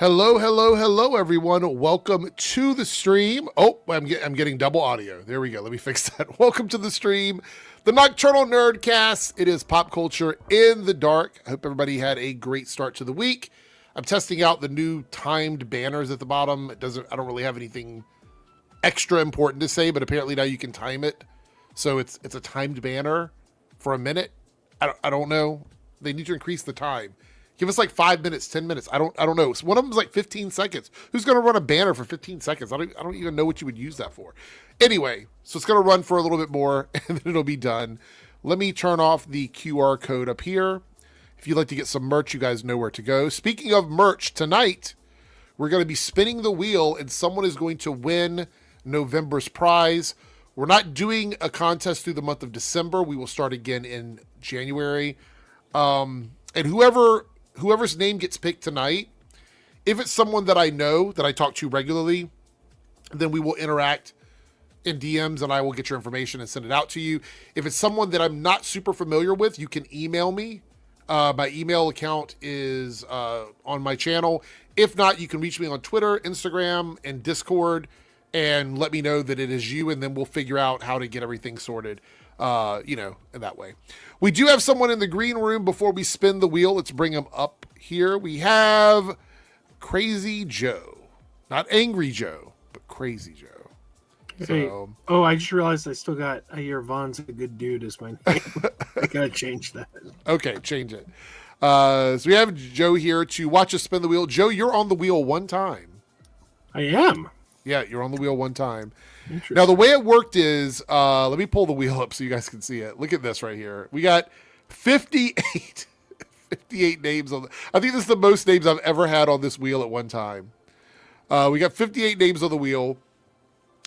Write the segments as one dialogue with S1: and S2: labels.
S1: Hello, hello, hello, everyone. Welcome to the stream. Oh, I'm getting double audio. There we go. Let me fix that. Welcome to the stream, the Nocturnal Nerdcast. It is pop culture in the dark. I hope everybody had a great start to the week. I'm testing out the new timed banners at the bottom. I don't really have anything extra important to say, but apparently now you can time it. So it's a timed banner for a minute. I don't know. They need to increase the time. Give us like 5 minutes, 10 minutes. I don't know. So one of them's like 15 seconds. Who's going to run a banner for 15 seconds? I don't even know what you would use that for. Anyway, so it's going to run for a little bit more and then it'll be done. Let me turn off the QR code up here. If you'd like to get some merch, you guys know where to go. Speaking of merch, tonight we're going to be spinning the wheel and someone is going to win November's prize. We're not doing a contest through the month of December. We will start again in January. And whoever's name gets picked tonight, if it's someone that I know, that I talk to regularly, then we will interact in DMs and I will get your information and send it out to you. If it's someone that I'm not super familiar with, you can email me. My email account is on my channel. If not, you can reach me on Twitter, Instagram, and Discord and let me know that it is you, and then we'll figure out how to get everything sorted, in that way. We do have someone in the green room before we spin the wheel. Let's bring him up here. We have Crazy Joe. Not Angry Joe, but Crazy Joe.
S2: Hey, I just realized I hear Vaughn's a good dude as my name. I gotta change that.
S1: Okay, change it. So we have Joe here to watch us spin the wheel. Joe, you're on the wheel one time.
S2: I am.
S1: Yeah, you're on the weel one time. Now, the way it worked is, let me pull the wheel up so you guys can see it. Look at this right here. We got 58 names on I think this is the most names I've ever had on this wheel at one time. We got 58 names on the wheel.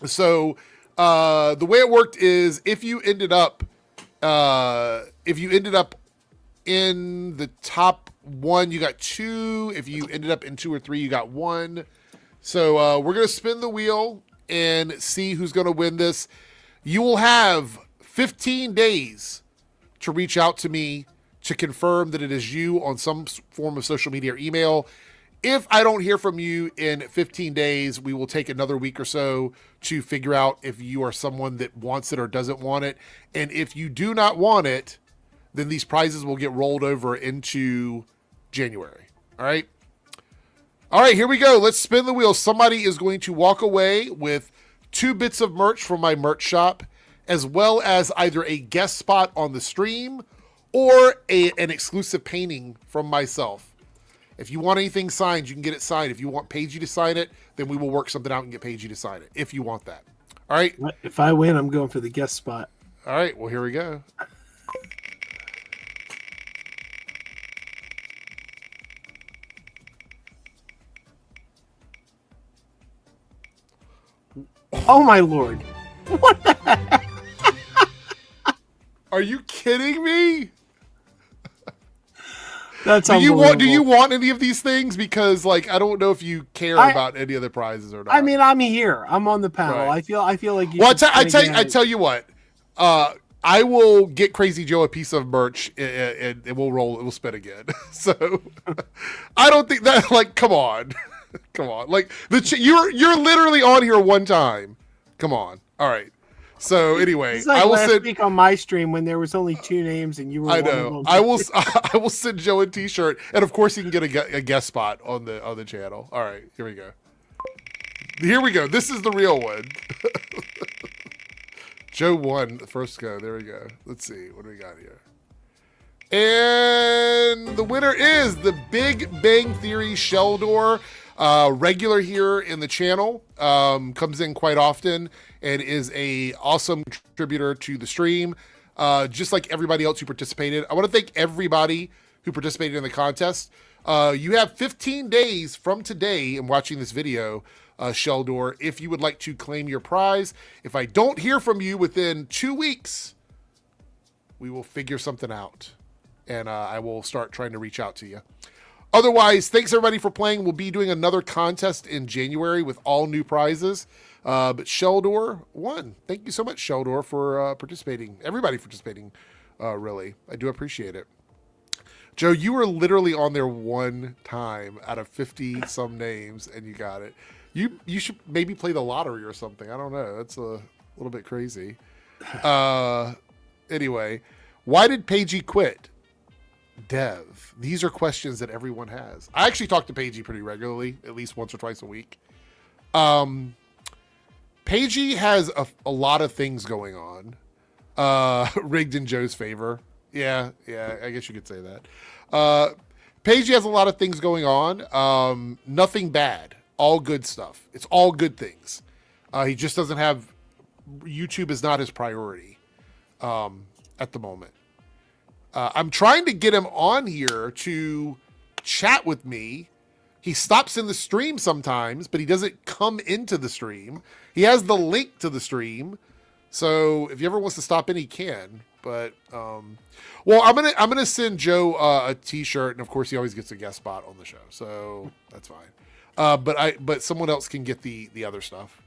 S1: So the way it worked is if you ended up in the top one, you got 2. If you ended up in 2 or 3, you got 1. So we're going to spin the wheel and see who's going to win this. You will have 15 days to reach out to me to confirm that it is you on some form of social media or email. If I don't hear from you in 15 days, we will take another week or so to figure out if you are someone that wants it or doesn't want it. And if you do not want it, then these prizes will get rolled over into January. All right. All right, here we go. Let's spin the wheel. Somebody is going to walk away with 2 bits of merch from my merch shop, as well as either a guest spot on the stream or an exclusive painting from myself. If you want anything signed, you can get it signed. If you want Paigey to sign it, then we will work something out and get Paigey to sign it, if you want that. All right?
S2: If I win, I'm going for the guest spot.
S1: All right, well, here we go.
S2: Oh my lord! What the heck?
S1: Are you kidding me?
S2: That's
S1: do you want any of these things? Because I don't know if you care about any of the prizes or not.
S2: I mean, I'm here. I'm on the panel. Right. I feel like you.
S1: Well, I tell you what. I will get Crazy Joe a piece of merch and it will roll. It will spin again. So I don't think that. Come on. Come on, you're literally on here one time. Come on, all right. So anyway,
S2: I will last week on my stream when there was only 2 names and you were.
S1: I know. I will send Joe a T-shirt, and of course he can get a guest spot on the channel. All right, here we go. Here we go. This is the real one. Joe won the first go. There we go. Let's see what do we got here. And the winner is the Big Bang Theory Sheldor. Regular here in the channel, comes in quite often and is a awesome contributor to the stream, just like everybody else who participated. I want to thank everybody who participated in the contest. You have 15 days from today in watching this video, Sheldor, if you would like to claim your prize. If I don't hear from you within 2 weeks, we will figure something out and I will start trying to reach out to you. Otherwise, thanks everybody for playing. We'll be doing another contest in January with all new prizes. But Sheldor won. Thank you so much, Sheldor, for participating. Everybody participating, really. I do appreciate it. Joe, you were literally on there one time out of 50 some names, and you got it. You should maybe play the lottery or something. I don't know. That's a little bit crazy. Anyway, why did Paigey quit? Dev. These are questions that everyone has. I actually talk to Paigey pretty regularly, at least once or twice a week. Paigey has a lot of things going on. Rigged in Joe's favor. Yeah, I guess you could say that. Paigey has a lot of things going on. Nothing bad. All good stuff. It's all good things. He just doesn't have... YouTube is not his priority at the moment. I'm trying to get him on here to chat with me. He stops in the stream sometimes, but he doesn't come into the stream. He has the link to the stream. So if he ever wants to stop in, he can. But well, I'm gonna send Joe a T-shirt, and of course he always gets a guest spot on the show, so that's fine. But someone else can get the other stuff.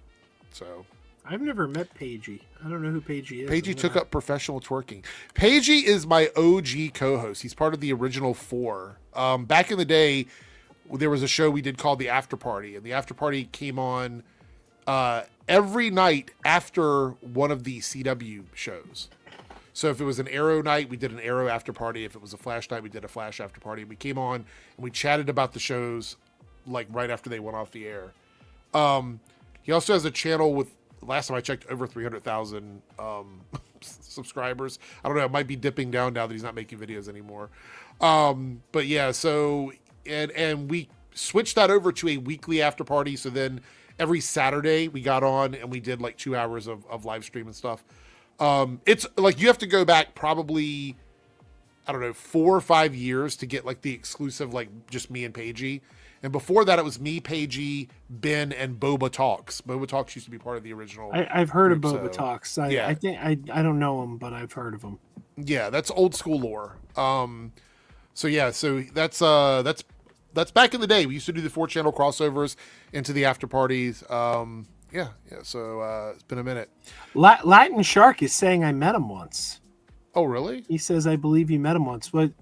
S1: So
S2: I've never met Paigey. I don't know who Paigey is.
S1: Paigey took up professional twerking. Paigey is my OG co-host. He's part of the original 4. Back in the day, there was a show we did called The After Party, and The After Party came on every night after one of the CW shows. So if it was an Arrow night, we did an Arrow after party. If it was a Flash night, we did a Flash after party. We came on and we chatted about the shows like right after they went off the air. He also has a channel with, last time I checked, over 300,000 subscribers. I don't know, it might be dipping down now that he's not making videos anymore. But yeah, so and we switched that over to a weekly after party. So then every Saturday we got on and we did like 2 hours of live stream and stuff. It's like you have to go back probably, I don't know, 4 or 5 years to get like the exclusive, like just me and Paigey. And before that, it was me, Paigey, Ben, and Boba Talks. Boba Talks used to be part of the original.
S2: I've heard of Boba Talks.
S1: Yeah.
S2: I think I don't know him, but I've heard of him.
S1: Yeah, that's old school lore. So yeah, so that's back in the day. We used to do the 4-channel crossovers into the after parties. Yeah. So it's been a minute.
S2: Latin Shark is saying I met him once.
S1: Oh, really?
S2: He says I believe you met him once. But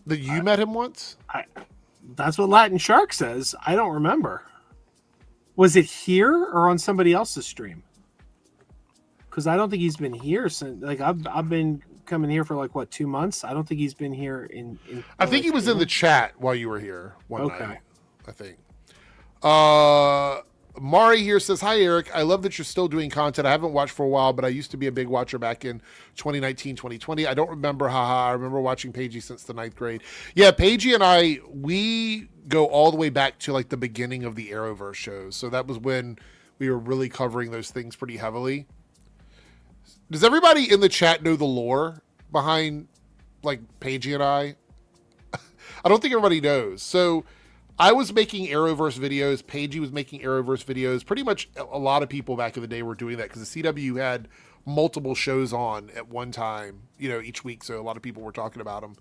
S1: that you met him once?
S2: That's what Latin Shark says. I don't remember. Was it here or on somebody else's stream? Because I don't think he's been here since. Like I've been coming here for like what, 2 months. I don't think he's been here in
S1: I think he was in the chat while you were here one night. I think. Mari here says, hi, Eric. I love that you're still doing content. I haven't watched for a while, but I used to be a big watcher back in 2019, 2020. I don't remember. Haha. I remember watching Paigey since the 9th grade. Yeah, Paigey and I, we go all the way back to like the beginning of the Arrowverse shows. So that was when we were really covering those things pretty heavily. Does everybody in the chat know the lore behind like Paigey and I? I don't think everybody knows. So I was making Arrowverse videos. Paigey was making Arrowverse videos. Pretty much a lot of people back in the day were doing that because the CW had multiple shows on at one time, you know, each week. So a lot of people were talking about them.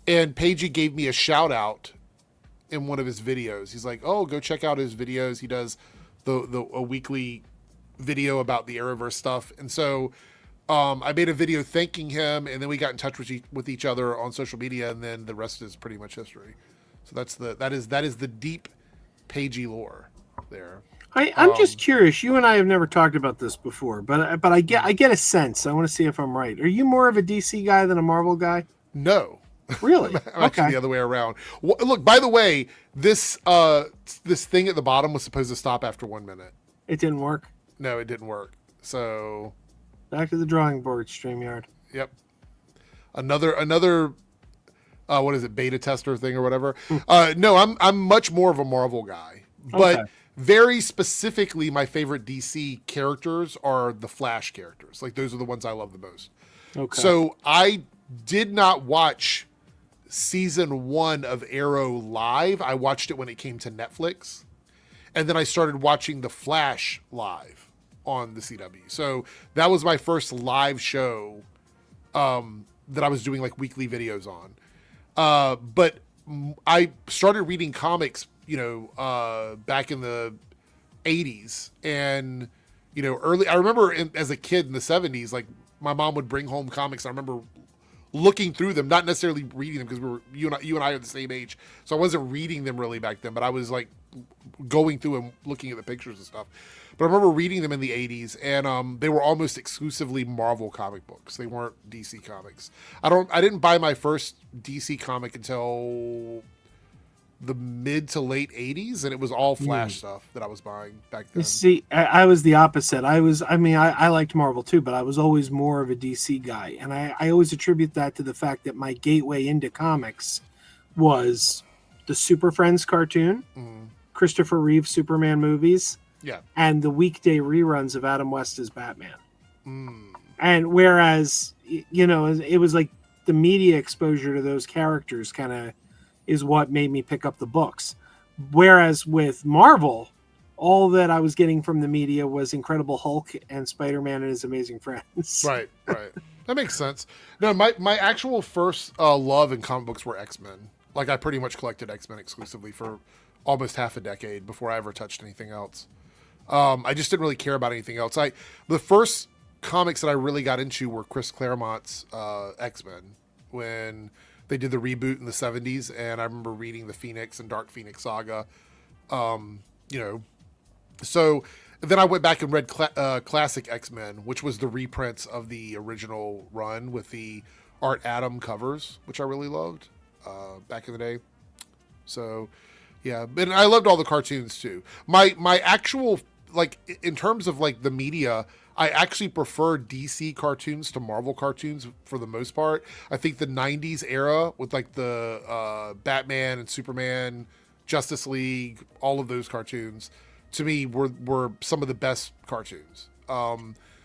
S1: And Paigey gave me a shout out in one of his videos. He's like, oh, go check out his videos. He does a weekly video about the Arrowverse stuff. And so I made a video thanking him, and then we got in touch with each other on social media, and then the rest is pretty much history. So that is the deep Paigey lore there.
S2: I'm just curious. You and I have never talked about this before, but I get a sense. I want to see if I'm right. Are you more of a DC guy than a Marvel guy?
S1: No.
S2: Really?
S1: I'm actually the other way around. Look, by the way, this thing at the bottom was supposed to stop after 1 minute.
S2: It didn't work?
S1: No, it didn't work. So
S2: back to the drawing board, StreamYard.
S1: Yep. Another what is it, beta tester thing or whatever. No, I'm much more of a Marvel guy, but very specifically my favorite DC characters are the Flash characters. Like those are the ones I love the most. Okay. So I did not watch season 1 of Arrow live. I watched it when it came to Netflix, and then I started watching the Flash live on the CW. So that was my first live show that I was doing like weekly videos on. But I started reading comics, you know, back in the 80s, and, you know, I remember as a kid in the 70s, like my mom would bring home comics. I remember looking through them, not necessarily reading them, because you and I are the same age, so I wasn't reading them really back then, but I was like going through and looking at the pictures and stuff. But I remember reading them in the 80s, and they were almost exclusively Marvel comic books. They weren't DC comics. I didn't buy my first DC comic until the mid to late 80s, and it was all Flash stuff that I was buying back then.
S2: See, I was the opposite. I liked Marvel too, but I was always more of a DC guy. And I always attribute that to the fact that my gateway into comics was the Super Friends cartoon, Christopher Reeve Superman movies, and the weekday reruns of Adam West as Batman. And whereas, it was like the media exposure to those characters kind of is what made me pick up the books. Whereas with Marvel, all that I was getting from the media was Incredible Hulk and Spider-Man and His Amazing Friends.
S1: Right. That makes sense. No, my actual first love in comic books were X-Men. Like, I pretty much collected X-Men exclusively for almost half a decade before I ever touched anything else. I just didn't really care about anything else. The first comics that I really got into were Chris Claremont's X-Men, when they did the reboot in the 70s, and I remember reading the Phoenix and Dark Phoenix saga. So then I went back and read Classic X-Men, which was the reprints of the original run with the Art Adam covers, which I really loved back in the day. So, yeah. And I loved all the cartoons, too. My actual, like, in terms of, like, the media, I actually prefer DC cartoons to Marvel cartoons for the most part. I think the 90s era with like the Batman and Superman, Justice League, all of those cartoons, to me were some of the best cartoons.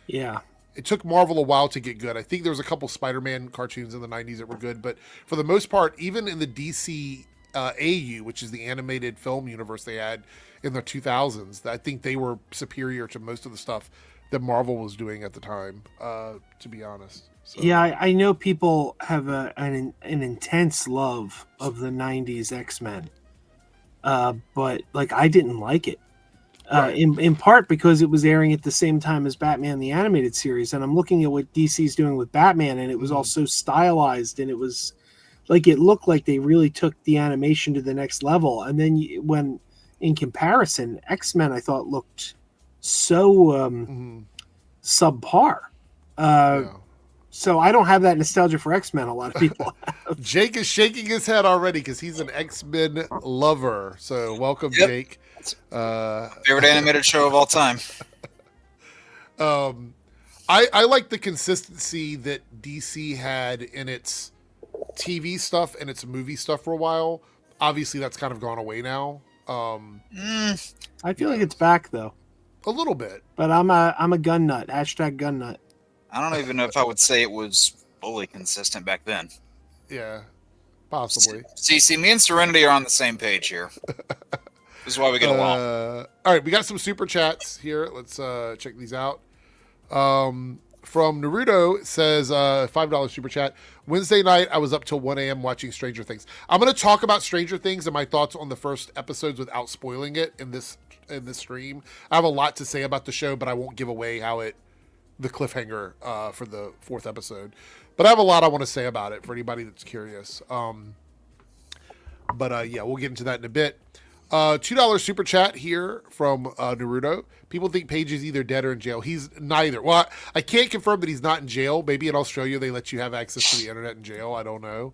S1: It took Marvel a while to get good. I think there was a couple Spider-Man cartoons in the 90s that were good, but for the most part, even in the DC AU, which is the animated film universe they had in the 2000s, I think they were superior to most of the stuff that Marvel was doing at the time, to be honest. So.
S2: Yeah, I know people have an intense love of the 90s X-Men, but like I didn't like it. Right. In part because it was airing at the same time as Batman the Animated Series, and I'm looking at what DC's doing with Batman, and it was all so stylized, and it was like it looked like they really took the animation to the next level. And then when in comparison, X-Men I thought looked so subpar. So I don't have that nostalgia for X-Men. A lot of people have.
S1: Jake is shaking his head already because he's an X-Men lover. So welcome, Jake.
S3: Favorite animated show of all time.
S1: I like the consistency that DC had in its TV stuff and its movie stuff for a while. Obviously, that's kind of gone away now.
S2: I feel like it's back though.
S1: A little bit.
S2: But I'm a gun nut. Hashtag gun nut.
S3: I don't even know if I would say it was fully consistent back then.
S1: Yeah, possibly.
S3: See, me and Serenity are on the same page here. This is why we get along.
S1: All right, we got some super chats here. Let's check these out. From Naruto, it says $5 super chat. Wednesday night, I was up till 1 a.m. watching Stranger Things. I'm going to talk about Stranger Things and my thoughts on the first episodes without spoiling it in this stream. I have a lot to say about the show, but I won't give away the cliffhanger for the fourth episode. But I have a lot I want to say about it for anybody that's curious. But we'll get into that in a bit. $2 super chat here from Naruto. People think Paige is either dead or in jail. He's neither. Well, I can't confirm that he's not in jail. Maybe in Australia they let you have access to the internet in jail. I don't know.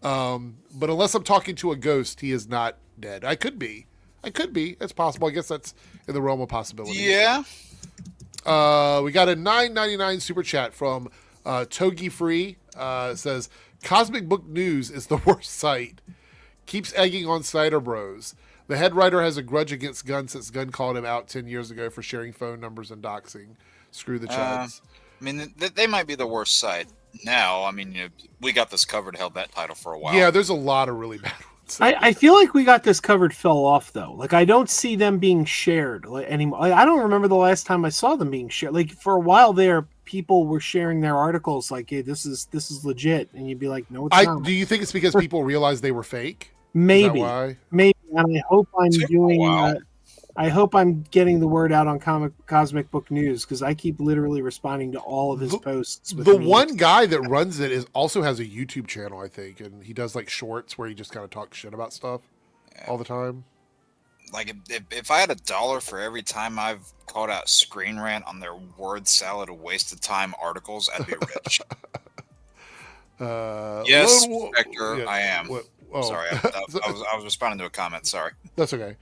S1: But unless I'm talking to a ghost, he is not dead. I could be. It's possible. I guess that's in the realm of possibility.
S3: Yeah.
S1: We got a $9.99 super chat from Togi Free. Says, Cosmic Book News is the worst site. Keeps egging on Snyder Bros. The head writer has a grudge against Gunn since Gunn called him out 10 years ago for sharing phone numbers and doxing. Screw the Chads.
S3: I mean, they might be the worst site now. I mean, we got this covered, held that title for a while.
S1: Yeah, there's a lot of really bad ones.
S2: I feel like we got this covered fell off, though. Like, I don't see them being shared anymore. Like, I don't remember the last time I saw them being shared. Like, for a while there, people were sharing their articles like, hey, this is legit. And you'd be like, no, it's not.
S1: Do you think it's because people realized they were fake?
S2: Maybe. And I hope I'm doing I hope I'm getting the word out on Cosmic Book News because I keep literally responding to all of his posts. With
S1: The
S2: memes.
S1: one guy that runs it also has a YouTube channel, I think, and he does like shorts where he just kind of talks shit about stuff all the time.
S3: Like if I had $1 for every time I've called out Screen Rant on their word salad of waste of time articles, I'd be rich. Yes, Spectre,
S1: yeah,
S3: I am. Sorry, I was responding to a comment. Sorry.
S1: That's okay.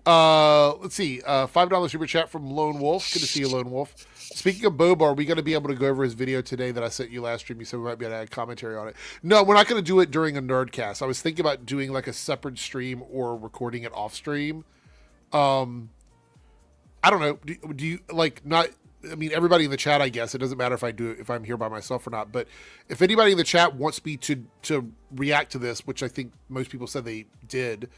S1: Let's see. $5 super chat from Lone Wolf. Good to see you, Lone Wolf. Speaking of Boba, are we going to be able to go over his video today that I sent you last stream? You said we might be able to add commentary on it. No, we're not going to do it during a Nerdcast. I was thinking about doing like a separate stream or recording it off stream. I don't know. Do you like not? I mean, everybody in the chat, I guess it doesn't matter if I'm here by myself or not. But if anybody in the chat wants me to react to this, which I think most people said they did,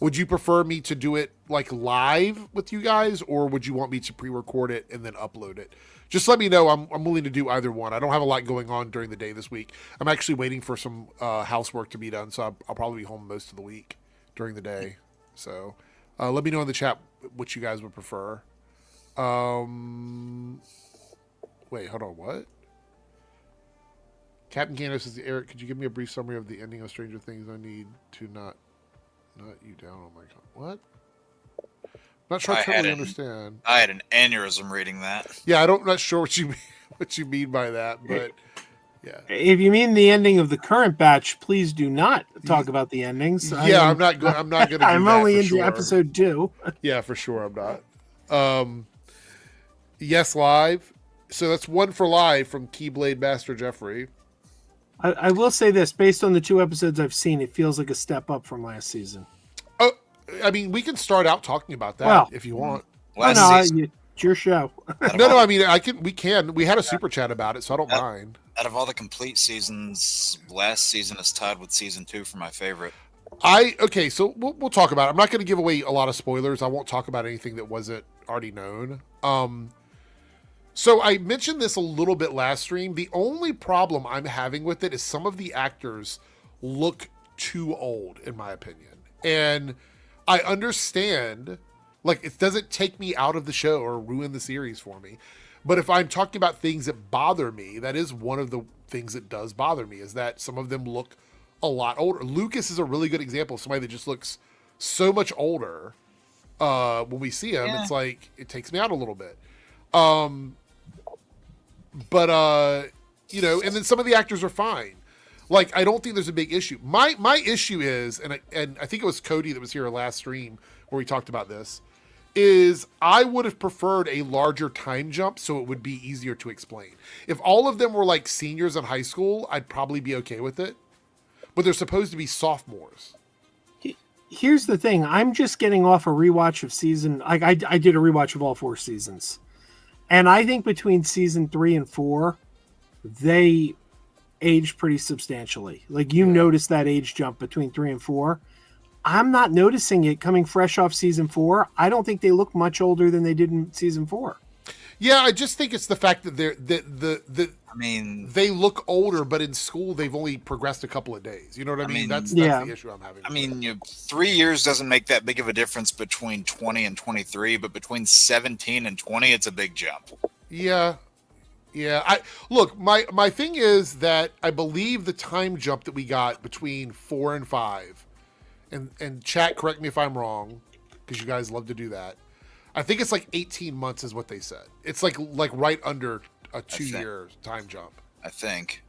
S1: would you prefer me to do it like live with you guys, or would you want me to pre-record it and then upload it? Just let me know. I'm willing to do either one. I don't have a lot going on during the day this week. I'm actually waiting for some housework to be done, so I'll probably be home most of the week during the day. So let me know in the chat what you guys would prefer. Wait, hold on, what? Captain Candace says, Eric, could you give me a brief summary of the ending of Stranger Things? I need to not you down on my what? Not sure I totally understand.
S3: I had an aneurysm reading that.
S1: Yeah, not sure what you mean by that, but yeah.
S2: If you mean the ending of the current batch, please do not talk about the endings.
S1: Yeah, I'm not going to.
S2: I'm only into episode 2.
S1: Yeah, for sure, I'm not. Yes, live. So that's one for live from Keyblade Master Jeffrey.
S2: I will say this, based on the 2 episodes I've seen, it feels like a step up from last season.
S1: Oh, I mean, we can start out talking about that if you want.
S2: It's your show.
S1: No, I mean, we had a super chat about it, so I don't mind.
S3: Out of all the complete seasons, last season is tied with season 2 for my favorite.
S1: Okay, so we'll talk about it. I'm not going to give away a lot of spoilers. I won't talk about anything that wasn't already known. So I mentioned this a little bit last stream. The only problem I'm having with it is some of the actors look too old, in my opinion. And I understand, like, it doesn't take me out of the show or ruin the series for me. But if I'm talking about things that bother me, that is one of the things that does bother me, is that some of them look a lot older. Lucas is a really good example of somebody that just looks so much older. When we see him, it's like, it takes me out a little bit. But you know, and then some of the actors are fine. Like, I don't think there's a big issue. My issue is, and I think it was Cody that was here last stream where we talked about this, is I would have preferred a larger time jump so it would be easier to explain. If all of them were like seniors in high school, I'd probably be okay with it. But they're supposed to be sophomores.
S2: Here's the thing. I'm just getting off a rewatch of season. Like I did a rewatch of all 4 seasons. And I think between season 3 and 4, they aged pretty substantially. Like you notice that age jump between 3 and 4. I'm not noticing it coming fresh off season 4. I don't think they look much older than they did in season 4.
S1: Yeah, I just think it's the fact that they look older, but in school they've only progressed a couple of days. You know what I mean? That's the issue I'm having.
S3: I mean, 3 years doesn't make that big of a difference between 20 and 23, but between 17 and 20, it's a big jump.
S1: Yeah. My thing is that I believe the time jump that we got between 4 and 5, and chat, correct me if I'm wrong, because you guys love to do that. I think it's like 18 months is what they said. It's like right under a 2-year time jump.
S3: I think.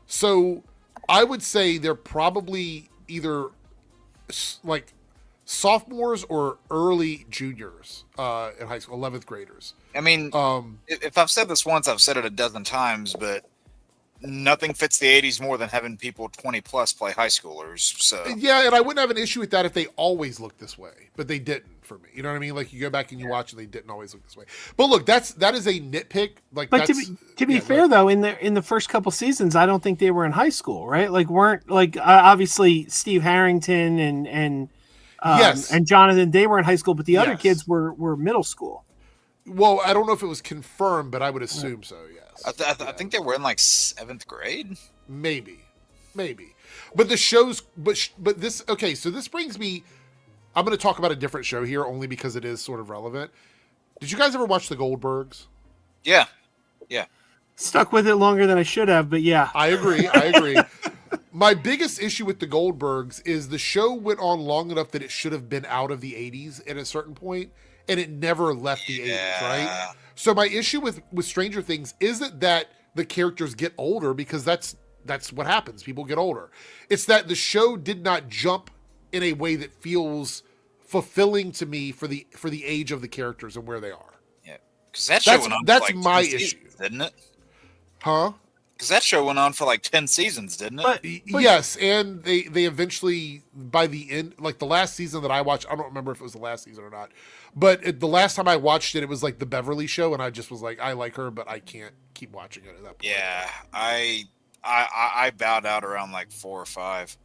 S1: So I would say they're probably either like sophomores or early juniors in high school, 11th graders.
S3: I mean, if I've said this once, I've said it a dozen times, but nothing fits the 80s more than having people 20 plus play high schoolers. So
S1: yeah, and I wouldn't have an issue with that if they always looked this way, but they didn't for me. You know what I mean? Like you go back and you watch and they didn't always look this way. But look, that is a nitpick. Like,
S2: but to be fair though, in the first couple seasons, I don't think they were in high school, right? Like obviously Steve Harrington and Jonathan, they were in high school, but the other kids were middle school.
S1: Well, I don't know if it was confirmed, but I would assume so. Yes,
S3: I think they were in like 7th grade.
S1: Maybe, but the shows, but this. Okay, so this brings me I'm going to talk about a different show here only because it is sort of relevant. Did you guys ever watch The Goldbergs?
S3: Yeah.
S2: Stuck with it longer than I should have, but yeah.
S1: I agree. My biggest issue with The Goldbergs is the show went on long enough that it should have been out of the 80s at a certain point, and it never left the 80s, right? So my issue with Stranger Things isn't that the characters get older, because that's what happens. People get older. It's that the show did not jump in a way that feels fulfilling to me for the age of the characters and where they are.
S3: Yeah, because that show went on.
S1: That's
S3: for like
S1: my
S3: 10
S1: issue,
S3: seasons, didn't it?
S1: Huh?
S3: Because that show went on for like 10 seasons, didn't it?
S2: But
S1: Yes, and they eventually, by the end, like the last season that I watched, I don't remember if it was the last season or not, but the last time I watched it, it was like the Beverly show, and I just was like, I like her, but I can't keep watching it at that point.
S3: Yeah, I bowed out around like 4 or 5.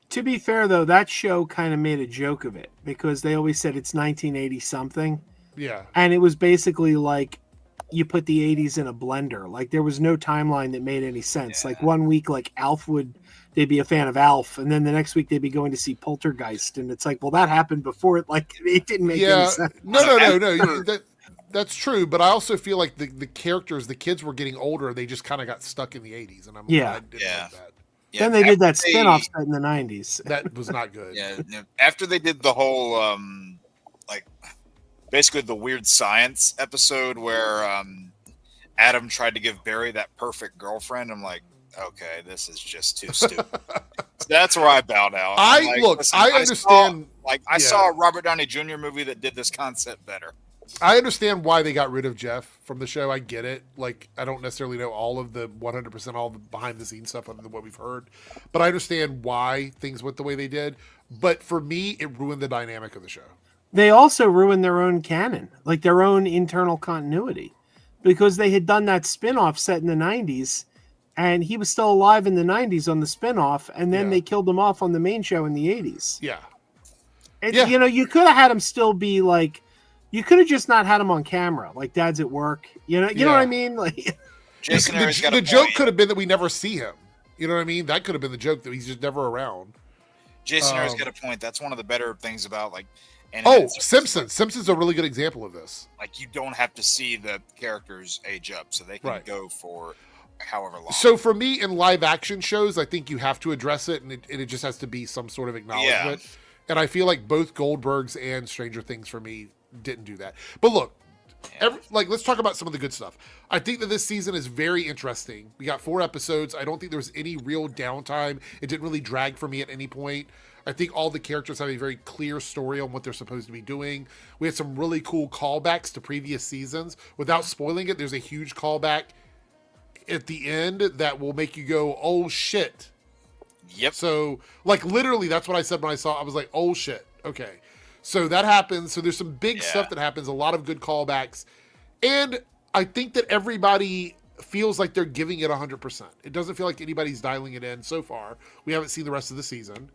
S2: to be fair, though, that show kind of made a joke of it because they always said it's 1980 something.
S1: Yeah.
S2: And it was basically like you put the 80s in a blender. Like there was no timeline that made any sense.
S3: Yeah.
S2: Like one week, like they'd be a fan of Alf, and then the next week they'd be going to see Poltergeist, and it's like, well, that happened before it. Like it didn't make any sense.
S1: No. That's true, but I also feel like the characters, the kids were getting older. They just kind of got stuck in the 80s, and I didn't like that.
S3: Yeah,
S2: then they did that spin-off set in the 90s.
S1: That was not good.
S3: Yeah, after they did the whole like basically the weird science episode where Adam tried to give Barry that perfect girlfriend, I'm like, okay, this is just too stupid. So that's where I bowed out.
S1: I understand.
S3: I saw a Robert Downey Jr. movie that did this concept better.
S1: I understand why they got rid of Jeff from the show. I get it. Like, I don't necessarily know all of the 100% all the behind the scenes stuff other than what we've heard, but I understand why things went the way they did. But for me, it ruined the dynamic of the show.
S2: They also ruined their own canon, like their own internal continuity, because they had done that spin-off set in the 90s, and he was still alive in the 90s on the spin-off, and then they killed him off on the main show in the 80s.
S1: Yeah.
S2: You know, you could have had him still be like, you could have just not had him on camera, like Dad's at work. You know what I mean? Like,
S3: Jason
S1: the joke could have been that we never see him. You know what I mean? That could have been the joke, that he's just never around.
S3: Jason Harris got a point. That's one of the better things about like.
S1: Simpsons. Simpsons is a really good example of this.
S3: Like, you don't have to see the characters age up, so they can go for however long.
S1: So for me, in live action shows, I think you have to address it, and it just has to be some sort of acknowledgement. Yeah. And I feel like both Goldbergs and Stranger Things for me didn't do that. But look, let's talk about some of the good stuff. I think that this season is very interesting. We got 4 episodes. I don't think there was any real downtime. It didn't really drag for me at any point. I think all the characters have a very clear story on what they're supposed to be doing. We had some really cool callbacks to previous seasons. Without spoiling it, there's a huge callback at the end that will make you go, oh shit.
S3: Yep.
S1: So, like, literally, that's what I said when I saw it. I was like, oh shit. Okay. So that happens. So there's some big stuff that happens, a lot of good callbacks. And I think that everybody feels like they're giving it 100%. It doesn't feel like anybody's dialing it in so far. We haven't seen the rest of the season.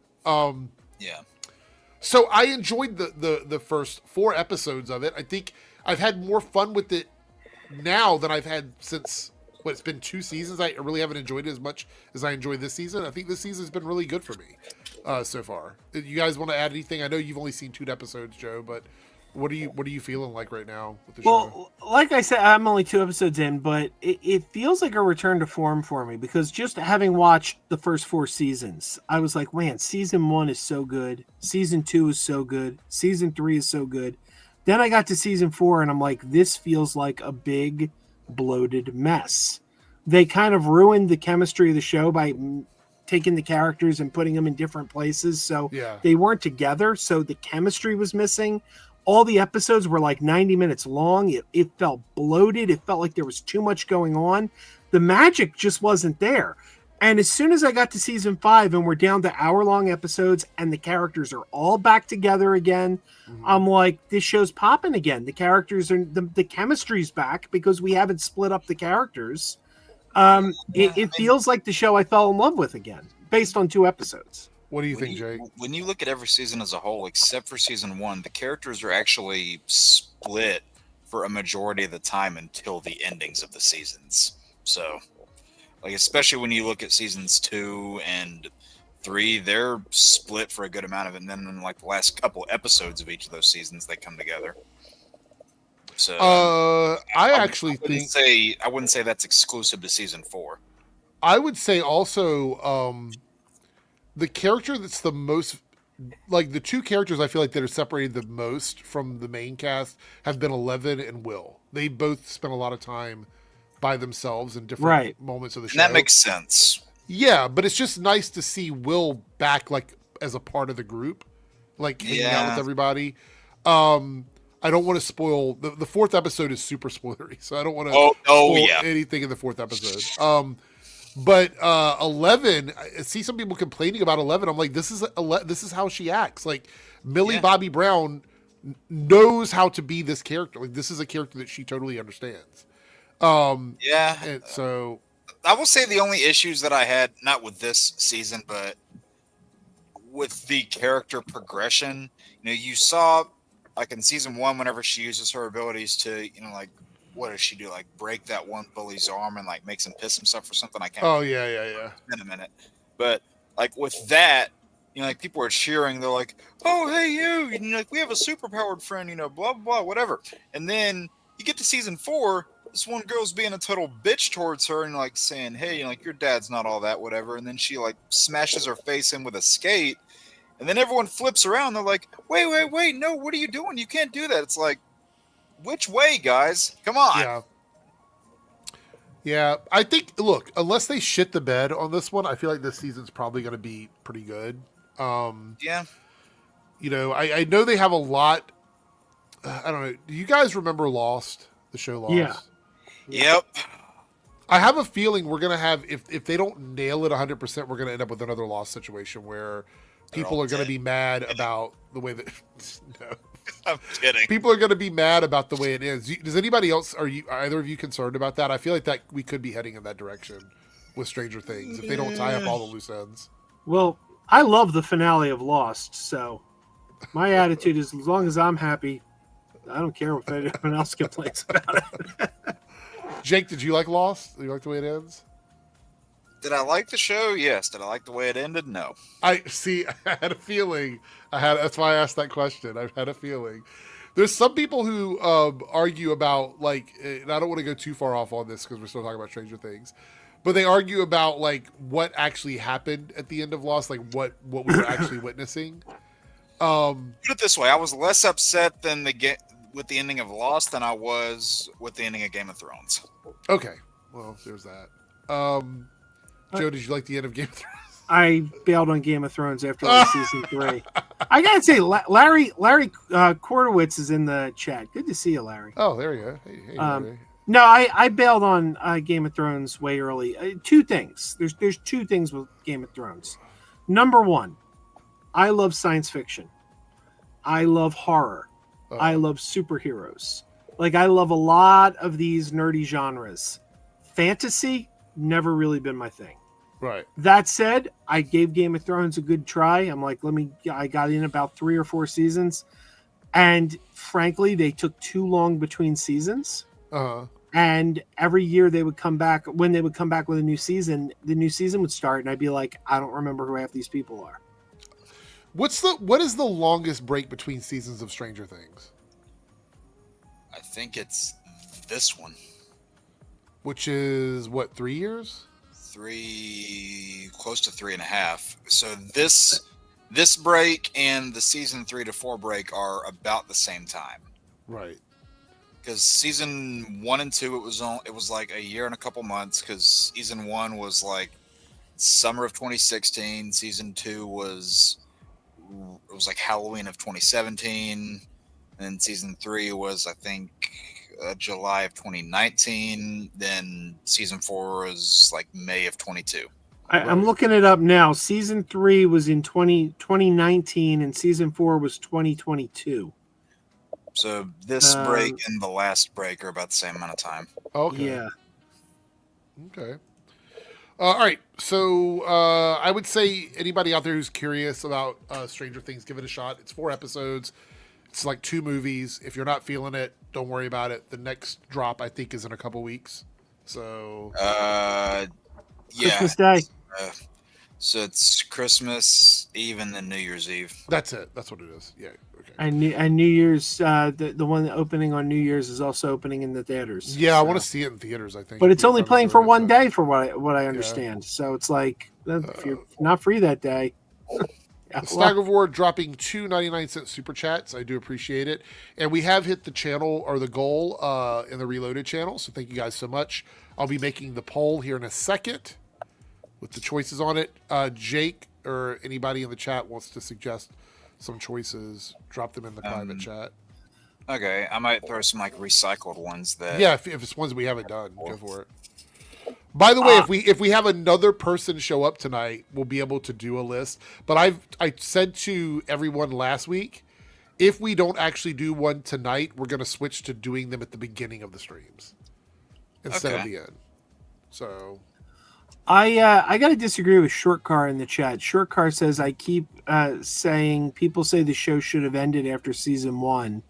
S1: So I enjoyed the first 4 episodes of it. I think I've had more fun with it now than I've had since it's been 2 seasons. I really haven't enjoyed it as much as I enjoyed this season. I think this season's been really good for me so far. You guys want to add anything? I know you've only seen 2 episodes, Joe, but what are you feeling like right now with the show?
S2: Well, like I said, I'm only 2 episodes in, but it feels like a return to form for me, because just having watched the first 4 seasons, I was like, man, season 1 is so good. Season 2 is so good. Season 3 is so good. Then I got to season 4 and I'm like, this feels like a big bloated mess. They kind of ruined the chemistry of the show by taking the characters and putting them in different places. So they weren't together. So the chemistry was missing. All the episodes were like 90 minutes long. It felt bloated. It felt like there was too much going on. The magic just wasn't there. And as soon as I got to season 5 and we're down to hour-long episodes and the characters are all back together again, I'm like, this show's popping again. The characters are, the chemistry's back because we haven't split up the characters. It feels like the show I fell in love with again, based on 2 episodes.
S1: What do you think, Jay?
S3: When you look at every season as a whole, except for season 1, the characters are actually split for a majority of the time until the endings of the seasons. So, like, especially when you look at seasons 2 and 3, they're split for a good amount of it, and then in like the last couple episodes of each of those seasons, they come together. So
S1: I actually think
S3: I wouldn't say that's exclusive to season 4.
S1: I would say also the character that's the most, like the two characters I feel like that are separated the most from the main cast have been Eleven and Will. They both spent a lot of time by themselves in different moments of the show.
S3: And that makes sense.
S1: Yeah, but it's just nice to see Will back, like as a part of the group, like hanging out with everybody. I don't want to spoil the fourth episode is super spoilery, so I don't want to spoil anything in the fourth episode. But 11, I see some people complaining about 11. I'm like, this is how she acts. Like Millie Bobby Brown knows how to be this character. Like this is a character that she totally understands. And so
S3: I will say the only issues that I had, not with this season, but with the character progression, you saw like in season 1, whenever she uses her abilities to, like, what does she do? Like break that one bully's arm and like makes him piss himself or something. I can't.
S1: Oh yeah.
S3: In a minute, but like with that, like people are cheering. They're like, "Oh hey you!" Like we have a superpowered friend. Blah blah blah, whatever. And then you get to season 4. This one girl's being a total bitch towards her and like saying, "Hey, like your dad's not all that, whatever." And then she like smashes her face in with a skate. And then everyone flips around. They're like, wait, no, what are you doing? You can't do that. It's like, which way, guys? Come on.
S1: Yeah. I think, look, unless they shit the bed on this one, I feel like this season's probably going to be pretty good. I know they have a lot. I don't know. Do you guys remember Lost? The show Lost?
S2: Yeah.
S3: Yep.
S1: I have a feeling we're going to have, if they don't nail it 100%, we're going to end up with another Lost situation where people are going to be mad about the way that. No,
S3: I'm kidding.
S1: People are going to be mad about the way it is. Does anybody else? Are either of you concerned about that? I feel like that we could be heading in that direction with Stranger Things if they don't tie up all the loose ends.
S2: Well, I love the finale of Lost, so my attitude is as long as I'm happy, I don't care if anyone else complains about it.
S1: Jake, did you like Lost? Did you like the way it ends?
S3: Did I like the show? Yes. Did I like the way it ended? No.
S1: I had a feeling. That's why I asked that question. I had a feeling. There's some people who argue about, like, and I don't want to go too far off on this because we're still talking about Stranger Things, but they argue about like what actually happened at the end of Lost, like what we were actually witnessing.
S3: Put it this way: I was less upset with the ending of Lost than I was with the ending of Game of Thrones.
S1: Okay, well, there's that. Joe, did you like the end of Game of Thrones?
S2: I bailed on Game of Thrones after season 3. I gotta say, Larry Kordowitz is in the chat. Good to see you, Larry.
S1: Oh, there you go. Hey, Larry.
S2: No, I bailed on Game of Thrones way early. Two things. There's two things with Game of Thrones. Number one, I love science fiction. I love horror. I love superheroes. Like I love a lot of these nerdy genres. Fantasy never really been my thing.
S1: Right.
S2: That said, I gave Game of Thrones a good try. I'm like, I got in about 3 or 4 seasons. And frankly, they took too long between seasons. And every year they would come back, when they would come back with a new season, the new season would start. And I'd be like, I don't remember who half these people are.
S1: What is the longest break between seasons of Stranger Things?
S3: I think it's this one.
S1: Which is what, 3 years?
S3: Close to 3.5. So this break and the season 3 to 4 break are about the same time.
S1: Right.
S3: Because season 1 and 2, it was like a year and a couple months. Because season 1 was like summer of 2016. Season 2 was like Halloween of 2017. And season 3 was, I think, July of 2019. Then season 4 was like May of 22.
S2: I'm looking it up now. Season 3 was in 2019 and season 4 was 2022.
S3: So this break and the last break are about the same amount of time.
S1: Okay.
S2: Yeah.
S1: Okay. All right. So I would say anybody out there who's curious about Stranger Things, give it a shot. It's 4 episodes. It's like 2 movies. If you're not feeling it, don't worry about it. The next drop, I think, is in a couple weeks. So
S2: Christmas Day.
S3: So it's Christmas Eve and then New Year's Eve.
S1: That's it. That's what it is. Yeah. Okay.
S2: And New Year's, the one opening on New Year's is also opening in the theaters.
S1: Yeah, I
S2: so.
S1: want to see it in theaters. I think,
S2: But
S1: if
S2: it's
S1: we
S2: only
S1: find a
S2: playing
S1: really
S2: for
S1: good
S2: one
S1: time.
S2: day, for what I understand. So it's like if you're not free that day. Yeah,
S1: Staggervore dropping 2.99 super chats. I do appreciate it. And we have hit the channel or the goal in the Reloaded channel. So thank you guys so much. I'll be making the poll here in a second with the choices on it. Jake or anybody in the chat wants to suggest some choices, drop them in the private chat.
S3: Okay, I might throw some like recycled ones that.
S1: Yeah, if it's ones that we haven't done, go for it. By the way, if we have another person show up tonight, we'll be able to do a list. But I said to everyone last week, if we don't actually do one tonight, we're going to switch to doing them at the beginning of the streams instead of the end. So
S2: I got to disagree with Short Car in the chat. Short Car says I keep saying people say the show should have ended after season 1.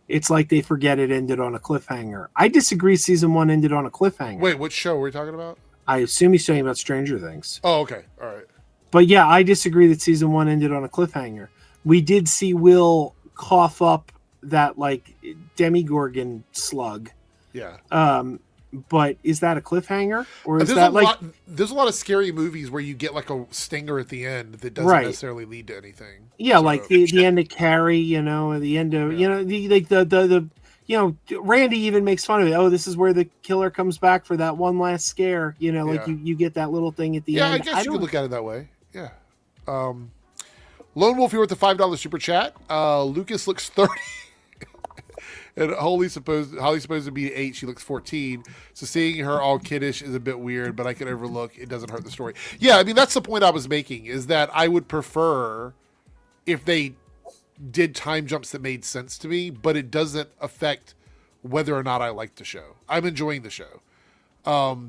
S2: It's like they forget it ended on a cliffhanger. I disagree. Season 1 ended on a cliffhanger.
S1: wait, which show are we talking about?
S2: I assume he's talking about Stranger Things.
S1: Oh, okay, all right.
S2: But yeah, I disagree that season 1 ended on a cliffhanger. We did see Will cough up that like Demigorgon slug.
S1: Yeah.
S2: But is that a cliffhanger, or is
S1: There's
S2: that like
S1: there's a lot of scary movies where you get like a stinger at the end that doesn't
S2: Right.
S1: necessarily lead to anything.
S2: yeah,
S1: So-
S2: like the end of Carrie, or the end of the Randy even makes fun of it. Oh, this is where the killer comes back for that one last scare.
S1: Yeah.
S2: You get that little thing at the
S1: Yeah,
S2: end.
S1: I guess you could look at it that way. Yeah. Lone Wolf here with the $5 super chat. Lucas looks 30. And Holly's supposed to be 8. She looks 14. So seeing her all kiddish is a bit weird, but I can overlook. It doesn't hurt the story. Yeah, I mean, that's the point I was making, is that I would prefer if they did time jumps that made sense to me, but it doesn't affect whether or not I like the show. I'm enjoying the show.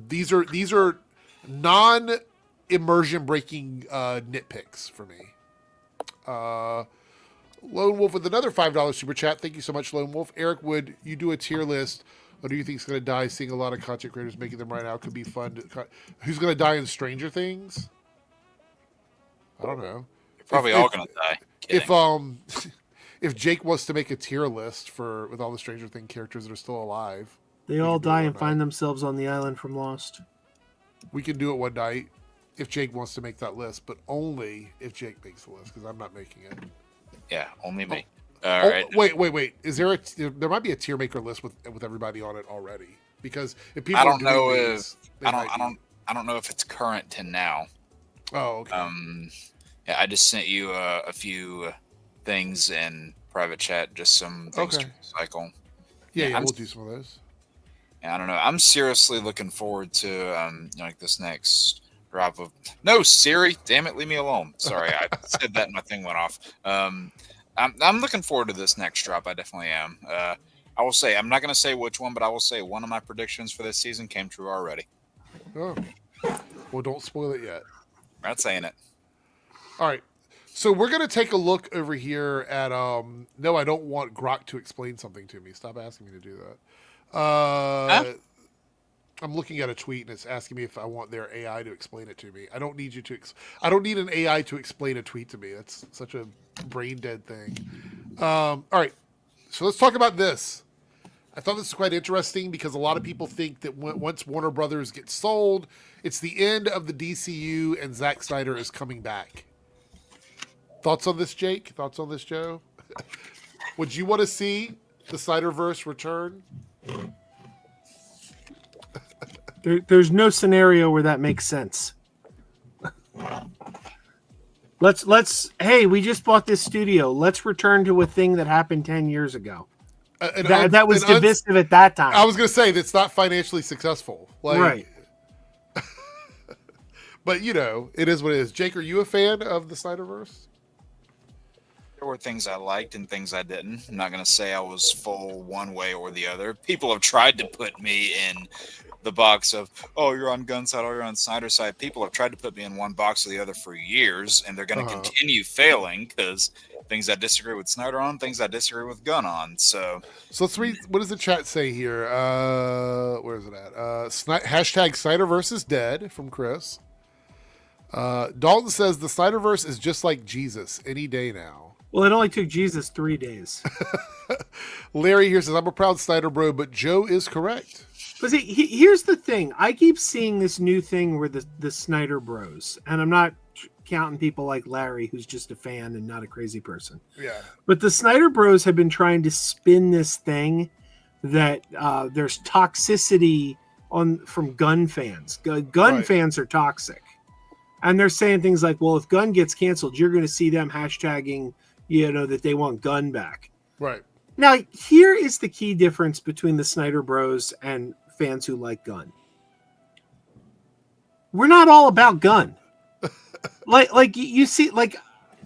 S1: These are non-immersion breaking nitpicks for me. Lone Wolf with another $5 super chat. Thank you so much, Lone Wolf. Eric, would you do a tier list? Or do you think it's going to die? Seeing a lot of content creators making them right now could be fun. Who's going to die in Stranger Things? I don't know.
S3: You're probably all gonna die. Kidding.
S1: If Jake wants to make a tier list with all the Stranger Things characters that are still alive,
S2: They all
S1: can do it
S2: die
S1: one
S2: and find
S1: night.
S2: themselves on the island from Lost.
S1: We can do it one night if Jake wants to make that list, but only if Jake makes the list, because I'm not making it.
S3: Yeah, only me. All right.
S1: Wait. Is there might be a tier maker list with everybody on it already? Because if people
S3: I don't
S1: are doing
S3: know
S1: these, they
S3: I
S1: might be.
S3: don't know if it's current to now.
S1: Oh, okay.
S3: Yeah, I just sent you a few things in private chat, just some things to recycle.
S1: Yeah,
S3: I'm-
S1: we'll do some of those.
S3: Yeah, I don't know. I'm seriously looking forward to like this next drop of. No, Siri, damn it, leave me alone. Sorry, I said that and my thing went off. I'm looking forward to this next drop. I definitely am. I will say, I'm not going to say which one, but I will say one of my predictions for this season came true already.
S1: Oh, well, don't spoil it yet.
S3: I'm not saying it.
S1: All right. So we're gonna take a look over here at no, I don't want Grok to explain something to me. Stop asking me to do that. I'm looking at a tweet and it's asking me if I want their AI to explain it to me. I don't need you to. I don't need an AI to explain a tweet to me. That's such a brain dead thing. All right, so let's talk about this. I thought this was quite interesting because a lot of people think that once Warner Brothers gets sold, it's the end of the DCU and Zack Snyder is coming back. Thoughts on this, Jake? Thoughts on this, Joe? Would you want to see the Snyderverse return?
S2: There's no scenario where that makes sense. Let's. Hey, we just bought this studio. Let's return to a thing that happened 10 years ago. That was divisive at that time.
S1: I was going to say that's not financially successful.
S2: Right.
S1: But, it is what it is. Jake, are you a fan of the Snyderverse?
S3: There were things I liked and things I didn't. I'm not going to say I was full one way or the other. People have tried to put me in the box of, oh, you're on Gunn side, or you're on Snyder side. People have tried to put me in one box or the other for years, and they're going to continue failing because things I disagree with Snyder on, things I disagree with Gunn on. So
S1: let's read. What does the chat say here? Where is it at? Hashtag Snyderverse is dead from Chris. Dalton says the Snyderverse is just like Jesus any day now.
S2: Well, it only took Jesus 3 days.
S1: Larry here says, I'm a proud Snyder bro, but Joe is correct.
S2: But see, here's the thing. I keep seeing this new thing where the Snyder Bros, and I'm not counting people like Larry, who's just a fan and not a crazy person.
S1: Yeah.
S2: But the Snyder Bros have been trying to spin this thing that there's toxicity from gun fans. Gun fans are toxic. And they're saying things like, well, if Gun gets canceled, you're going to see them hashtagging, that they want Gun back.
S1: Right.
S2: Now, here is the key difference between the Snyder Bros and fans who like Gun. We're not all about Gun. like you see,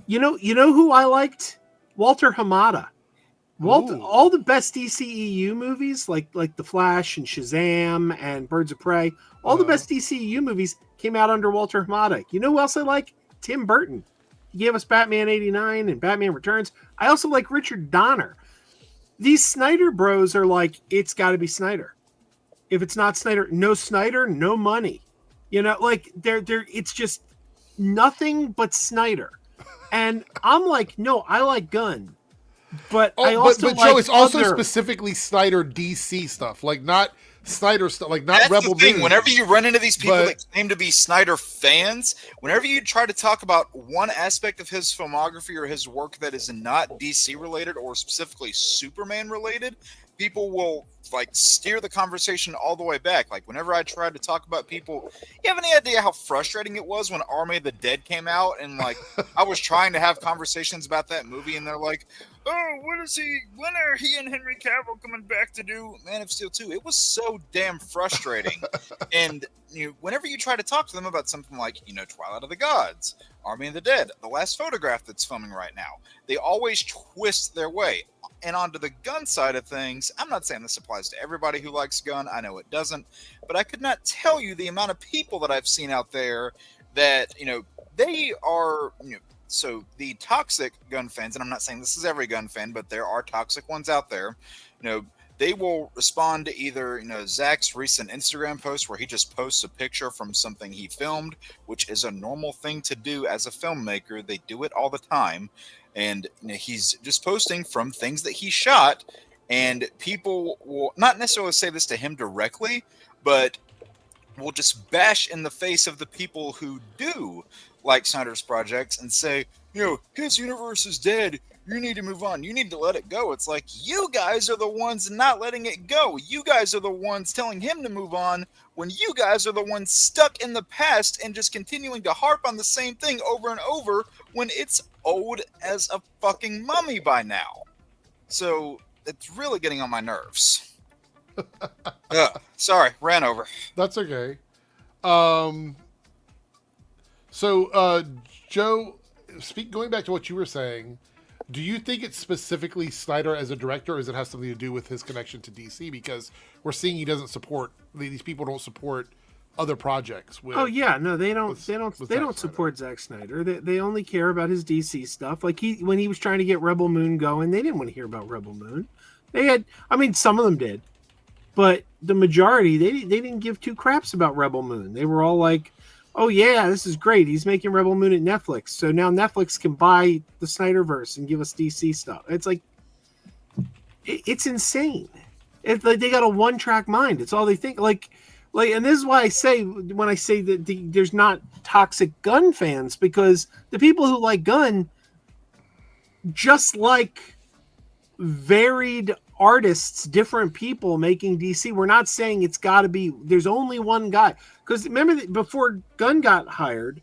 S2: you know who I liked? Walter Hamada. All the best DCEU movies, like The Flash and Shazam and Birds of Prey, all the best DCEU movies came out under Walter Hamada. You know who else I like? Tim Burton. He gave us Batman 89 and Batman Returns. I also like Richard Donner. These Snyder Bros are like, it's got to be Snyder. If it's not Snyder, no money. It's just nothing but Snyder. And I'm like, no, I like Gun. But I also
S1: but
S2: like
S1: Joe, it's also specifically Snyder DC stuff, like not Snyder stuff, like not
S3: That's
S1: Rebel
S3: the thing.
S1: Moon.
S3: Whenever you run into these people that claim to be Snyder fans, whenever you try to talk about one aspect of his filmography or his work that is not DC related or specifically Superman related, people will steer the conversation all the way back. Like whenever I tried to talk about people, you have any idea how frustrating it was when Army of the Dead came out and I was trying to have conversations about that movie and they're like, oh, when are he and Henry Cavill coming back to do Man of Steel 2? It was so damn frustrating. And whenever you try to talk to them about something like, Twilight of the Gods, Army of the Dead, The Last Photograph that's filming right now, they always twist their way. And onto the Gun side of things, I'm not saying this applies to everybody who likes Gun. I know it doesn't. But I could not tell you the amount of people that I've seen out there that, they are, so the toxic Gun fans, and I'm not saying this is every Gun fan, but there are toxic ones out there, they will respond to either, Zach's recent Instagram post where he just posts a picture from something he filmed, which is a normal thing to do as a filmmaker. They do it all the time. And he's just posting from things that he shot, and people will not necessarily say this to him directly, but will just bash in the face of the people who do like Snyder's projects and say, his universe is dead. You need to move on. You need to let it go. It's like, you guys are the ones not letting it go. You guys are the ones telling him to move on when you guys are the ones stuck in the past and just continuing to harp on the same thing over and over when it's old as a fucking mummy by now. So it's really getting on my nerves. Sorry, ran over.
S1: That's okay. Joe, going back to what you were saying, do you think it's specifically Snyder as a director, or does it have something to do with his connection to DC? Because we're seeing he doesn't support, these people don't support other projects. They don't support Zack Snyder. They only care about his DC stuff. Like when he was trying to get Rebel Moon going, they didn't want to hear about Rebel Moon. Some of them did, but the majority, they didn't give two craps about Rebel Moon. They were all like, oh yeah, this is great. He's making Rebel Moon at Netflix. So now Netflix can buy the Snyderverse and give us DC stuff. It's like, it's insane. It's like they got a one-track mind. It's all they think. And this is why I say, when I say that there's not toxic Gun fans, because the people who like Gun just like varied artists, different people making DC. We're not saying it's got to be, there's only one guy. Because remember that before Gunn got hired,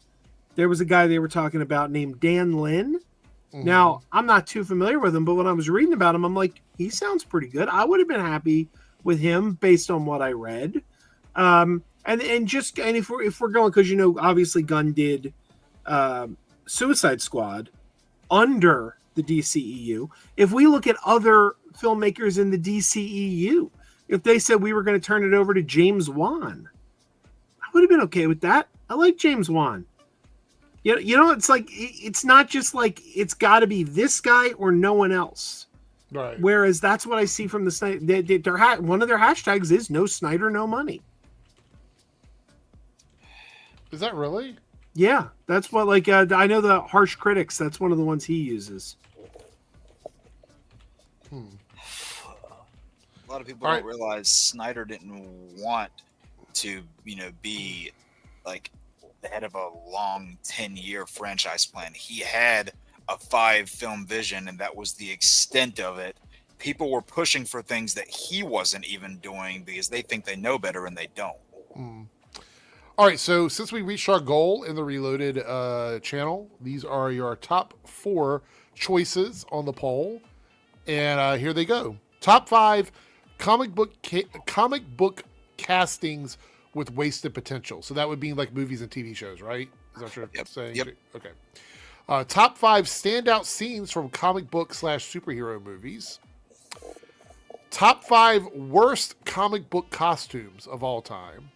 S1: there was a guy they were talking about named Dan Lin. Mm-hmm. Now, I'm not too familiar with him, but when I was reading about him, I'm like, he sounds pretty good. I would have been happy with him based on what I read. And if we're going, because obviously Gunn did Suicide Squad under the DCEU. If we look at other filmmakers in the DCEU, if they said we were going to turn it over to James Wan, I would have been okay with that. I like James Wan. It's like, it's not just like it's got to be this guy or no one else. Right.
S2: Whereas that's what I see from the Snyder. One of their hashtags is no Snyder, no money.
S1: Is that really?
S2: Yeah, that's what like I know the harsh critics. That's one of the ones he uses.
S3: A lot of people
S1: All
S3: don't
S1: right.
S3: realize Snyder didn't want to, be like the head of a long 10-year franchise plan. He had a 5-film vision, and that was the extent of it. People were pushing for things that he wasn't even doing because they think they know better and they don't.
S1: All right, so since we reached our goal in the Reloaded channel, these are your top 4 choices on the poll, and here they go. Top 5 comic book castings with wasted potential. So that would be like movies and TV shows, right? Is that what you're
S3: Yep.
S1: saying?
S3: Yep.
S1: Okay. Top 5 standout scenes from comic book / superhero movies. Top 5 worst comic book costumes of all time.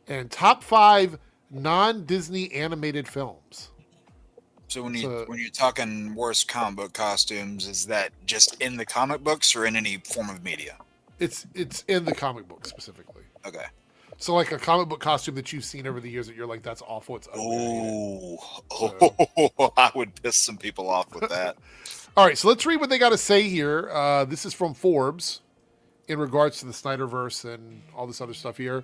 S1: And top 5 non-Disney animated films.
S3: So when you're talking worst comic book costumes, is that just in the comic books or in any form of media?
S1: It's in the comic book specifically.
S3: Okay.
S1: So like a comic book costume that you've seen over the years that you're like, that's awful. It's ugly.
S3: I would piss some people off with that.
S1: All right, so let's read what they got to say here. This is from Forbes in regards to the Snyderverse and all this other stuff here.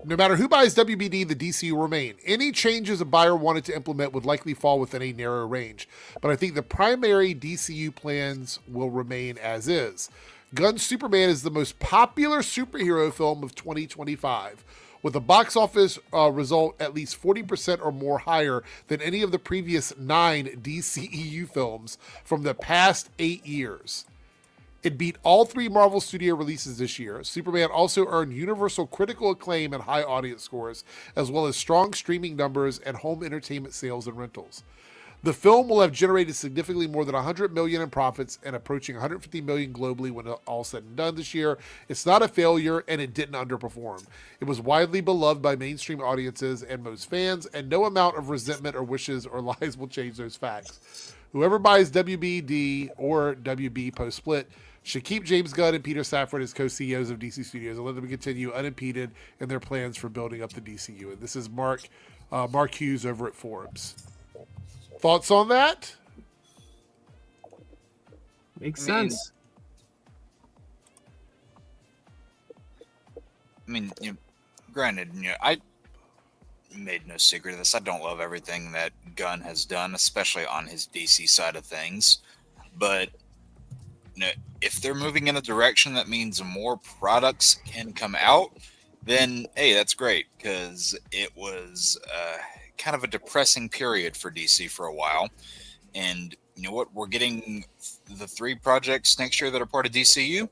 S1: No matter who buys WBD, the DCU will remain. Any changes a buyer wanted to implement would likely fall within a narrow range, but I think the primary DCU plans will remain as is. Gunn's Superman is the most popular superhero film of 2025, with a box office result at least 40% or more higher than any of the previous 9 DCEU films from the past 8 years. It beat all 3 Marvel Studio releases this year. Superman also earned universal critical acclaim and high audience scores, as well as strong streaming numbers and home entertainment sales and rentals. The film will have generated significantly more than $100 million in profits and approaching $150 million globally when all said and done this year. It's not a failure, and it didn't underperform. It was widely beloved by mainstream audiences and most fans, and no amount of resentment or wishes or lies will change those facts. Whoever buys WBD or WB post-split should keep James Gunn and Peter Safran as co-CEOs of DC Studios and let them continue unimpeded in their plans for building up the DCU. And this is Mark Hughes over at Forbes. Thoughts on that?
S2: Makes sense.
S3: Granted, I made no secret of this. I don't love everything that Gunn has done, especially on his DC side of things. But if they're moving in a direction that means more products can come out, then hey, that's great, because it was kind of a depressing period for DC for a while. And you know what? We're getting the 3 projects next year that are part of DCU.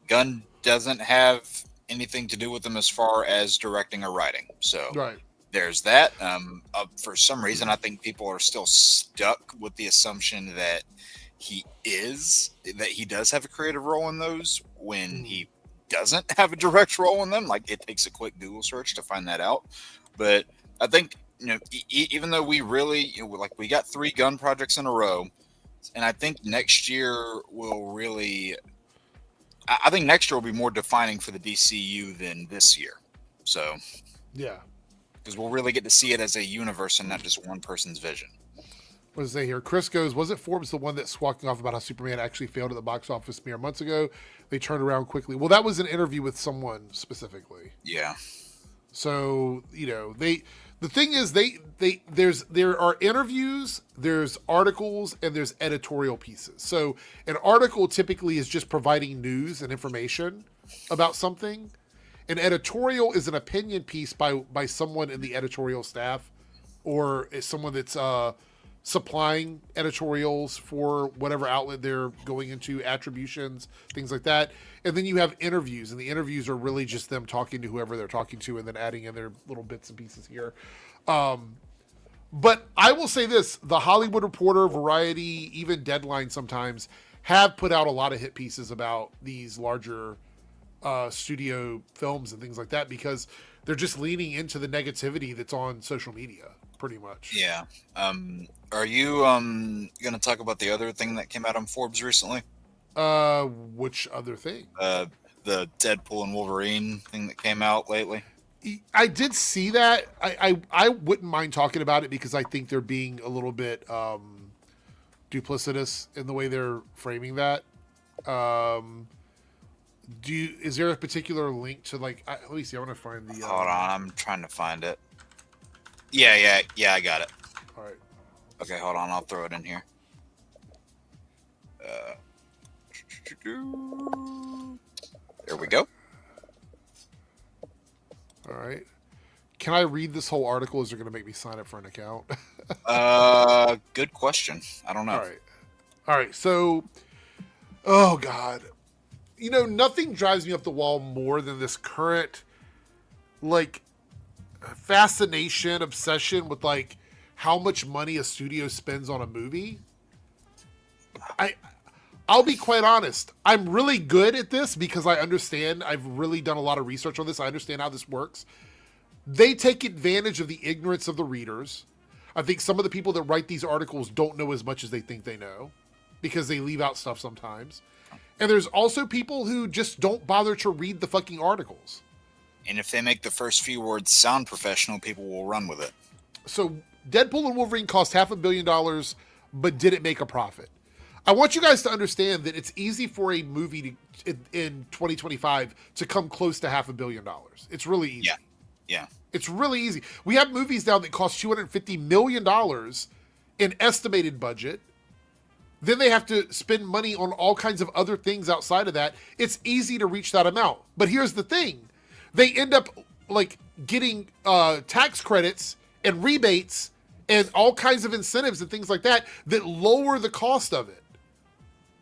S3: Gunn doesn't have anything to do with them as far as directing or writing. So
S1: Right.
S3: there's that. For some reason, I think people are still stuck with the assumption that he does have a creative role in those when he doesn't have a direct role in them. Like, it takes a quick Google search to find that out. But I think, even though we really, we got 3 Gunn projects in a row, and I think next year will really, I think next year will be more defining for the DCU than this year. So,
S1: Yeah.
S3: because we'll really get to see it as a universe and not just one person's vision.
S1: What does it say here? Chris goes, wasn't Forbes the one that's squawking off about how Superman actually failed at the box office mere months ago? They turned around quickly. Well, that was an interview with someone specifically.
S3: Yeah.
S1: So, the thing is there are interviews, there's articles, and there's editorial pieces. So an article typically is just providing news and information about something. An editorial is an opinion piece by someone in the editorial staff, or is someone that's supplying editorials for whatever outlet they're going into, attributions, things like that. And then you have interviews, and the interviews are really just them talking to whoever they're talking to and then adding in their little bits and pieces here. But I will say this, the Hollywood Reporter, Variety, even Deadline sometimes have put out a lot of hit pieces about these larger studio films and things like that, because they're just leaning into the negativity that's on social media, pretty much.
S3: Yeah. Are you going to talk about the other thing that came out on Forbes recently?
S1: Which other thing?
S3: The Deadpool and Wolverine thing that came out lately.
S1: I did see that. I wouldn't mind talking about it because I think they're being a little bit duplicitous in the way they're framing that. Is there a particular link to like? Let me see. I want to find the.
S3: Hold on, I'm trying to find it. Yeah, I got it.
S1: All right.
S3: Okay, hold on. I'll throw it in here. There we go.
S1: All right. Can I read this whole article? Is it going to make me sign up for an account?
S3: Good question. I don't know.
S1: All right. So, oh God, nothing drives me up the wall more than this current, like, fascination, obsession with like how much money a studio spends on a movie. I'll be quite honest. I'm really good at this because I understand. I've really done a lot of research on this. I understand how this works. They take advantage of the ignorance of the readers. I think some of the people that write these articles don't know as much as they think they know because they leave out stuff sometimes. And there's also people who just don't bother to read the fucking articles.
S3: And if they make the first few words sound professional, people will run with it.
S1: So Deadpool and Wolverine cost $500 million, but did it make a profit? I want you guys to understand that it's easy for a movie in 2025 to come close to $500 million. It's really easy.
S3: Yeah.
S1: It's really easy. We have movies now that cost $250 million in estimated budget. Then they have to spend money on all kinds of other things outside of that. It's easy to reach that amount. But here's the thing. They end up like getting tax credits and rebates and all kinds of incentives and things like that lower the cost of it.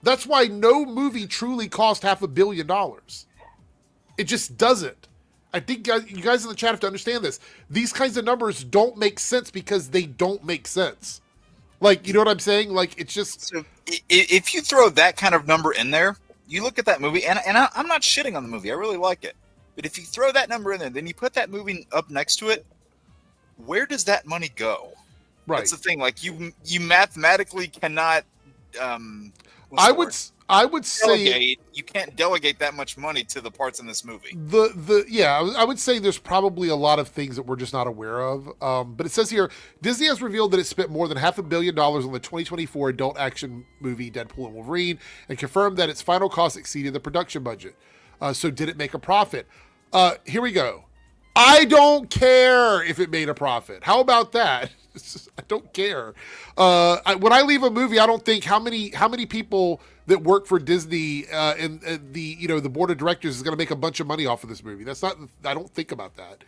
S1: That's why no movie truly cost $500 million. It just doesn't. I think you guys in the chat have to understand this. These kinds of numbers don't make sense because they don't make sense. Like, you know what I'm saying? Like, it's just...
S3: So if you throw that kind of number in there, you look at that movie, and I'm not shitting on the movie. I really like it. But if you throw that number in there, then you put that movie up next to it, where does that money go?
S1: Right.
S3: That's the thing. Like, you mathematically cannot...
S1: I would say
S3: you can't delegate that much money to the parts in this movie.
S1: I would say there's probably a lot of things that we're just not aware of. But it says here, Disney has revealed that it spent more than $500 million on the 2024 adult action movie Deadpool and Wolverine, and confirmed that its final cost exceeded the production budget. So did it make a profit? Here we go. I don't care if it made a profit. How about that? I don't care. When I leave a movie, I don't think how many people that work for Disney and the board of directors is going to make a bunch of money off of this movie. That's not. I don't think about that.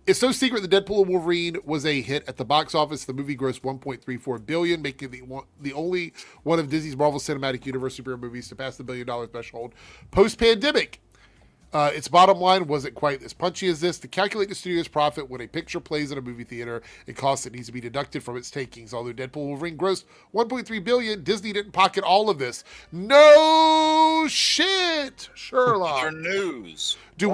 S1: It's no secret that Deadpool and Wolverine was a hit at the box office. The movie grossed $1.34 billion, making the only one of Disney's Marvel Cinematic Universe superhero movies to pass the $1 billion threshold post-pandemic. Its bottom line wasn't quite as punchy as this. To calculate the studio's profit when a picture plays in a movie theater, it costs that needs to be deducted from its takings. Although Deadpool and Wolverine grossed $1.3 billion, Disney didn't pocket all of this. No shit, Sherlock.
S3: Your news.
S1: Do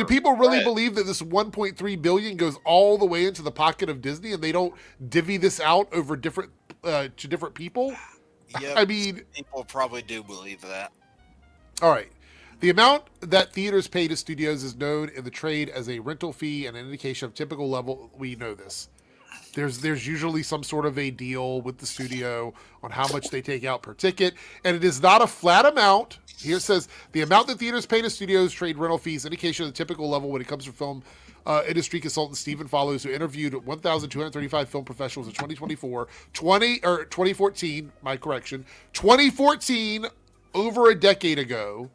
S1: people really believe that this $1.3 billion goes all the way into the pocket of Disney and they don't divvy this out over different to different people?
S3: Yep,
S1: I mean,
S3: people probably do believe that.
S1: All right. The amount that theaters pay to studios is known in the trade as a rental fee and an indication of typical level. We know this. There's usually some sort of a deal with the studio on how much they take out per ticket, and it is not a flat amount. Here it says the amount that theaters pay to studios trade rental fees, indication of the typical level when it comes to film. Industry consultant Stephen Follows, who interviewed 1,235 film professionals in 2014, over a decade ago,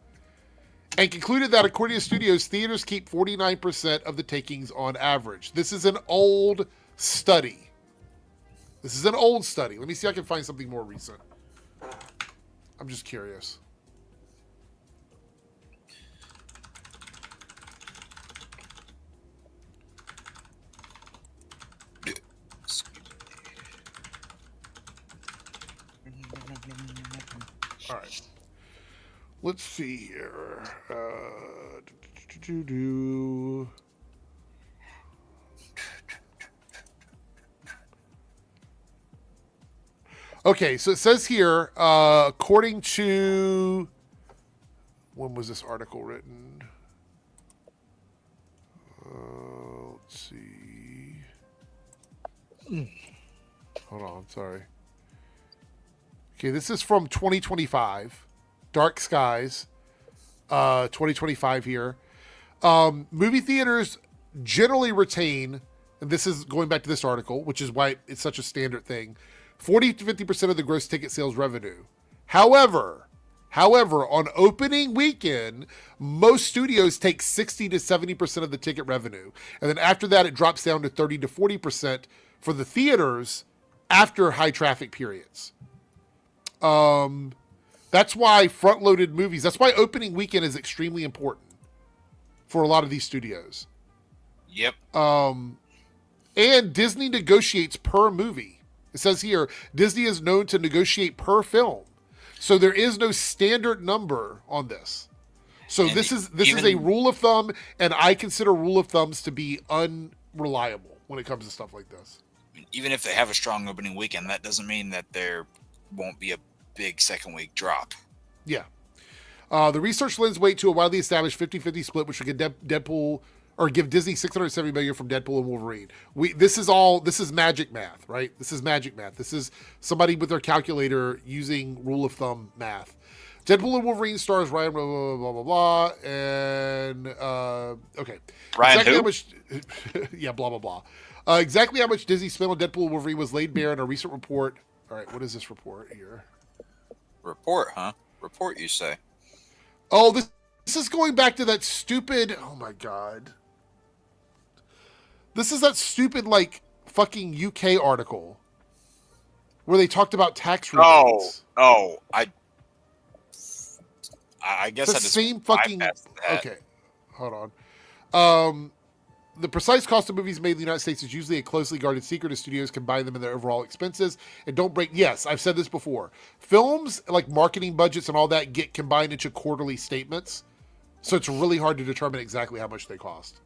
S1: and concluded that according to studios, theaters keep 49% of the takings on average. This is an old study. Let me see if I can find something more recent. I'm just curious. All right. Let's see here. Okay, so it says here, according to... When was this article written? Let's see. Hold on, sorry. Okay, this is from 2025. Dark Skies. 2025 here. Movie theaters generally retain, and this is going back to this article, which is why it's such a standard thing, 40 to 50% of the gross ticket sales revenue. However, on opening weekend, most studios take 60 to 70% of the ticket revenue. And then after that, it drops down to 30 to 40% for the theaters after high traffic periods. That's why front-loaded movies, that's why opening weekend is extremely important for a lot of these studios.
S3: Yep.
S1: And Disney negotiates per movie. It says here, Disney is known to negotiate per film. So there is no standard number on this. So
S3: And
S1: this is a rule of thumb, and I consider rule of thumbs to be unreliable when it comes to stuff like this.
S3: Even if they have a strong opening weekend, that doesn't mean that there won't be a big second week drop.
S1: Yeah. The research lends weight to a widely established 50-50 split, which would get Deadpool or give Disney $670 million from Deadpool and Wolverine. This is magic math, right? This is magic math. This is somebody with their calculator using rule of thumb math. Deadpool and Wolverine stars Ryan blah blah blah blah blah, and okay.
S3: Ryan
S1: exactly
S3: who?
S1: how much, yeah, blah blah blah. Exactly how much Disney spent on Deadpool and Wolverine was laid bare in a recent report. All right, what is this report here?
S3: Report, huh? Report, you say?
S1: Oh, this is going back to that stupid. Oh my god. This is that stupid like fucking UK article where they talked about tax rebates.
S3: I guess
S1: the
S3: I just
S1: same fucking.
S3: bypassed that.
S1: Okay, hold on. The precise cost of movies made in the United States is usually a closely guarded secret as studios combine them in their overall expenses and don't break. Yes, I've said this before. Films, like marketing budgets and all that, get combined into quarterly statements. So it's really hard to determine exactly how much they cost.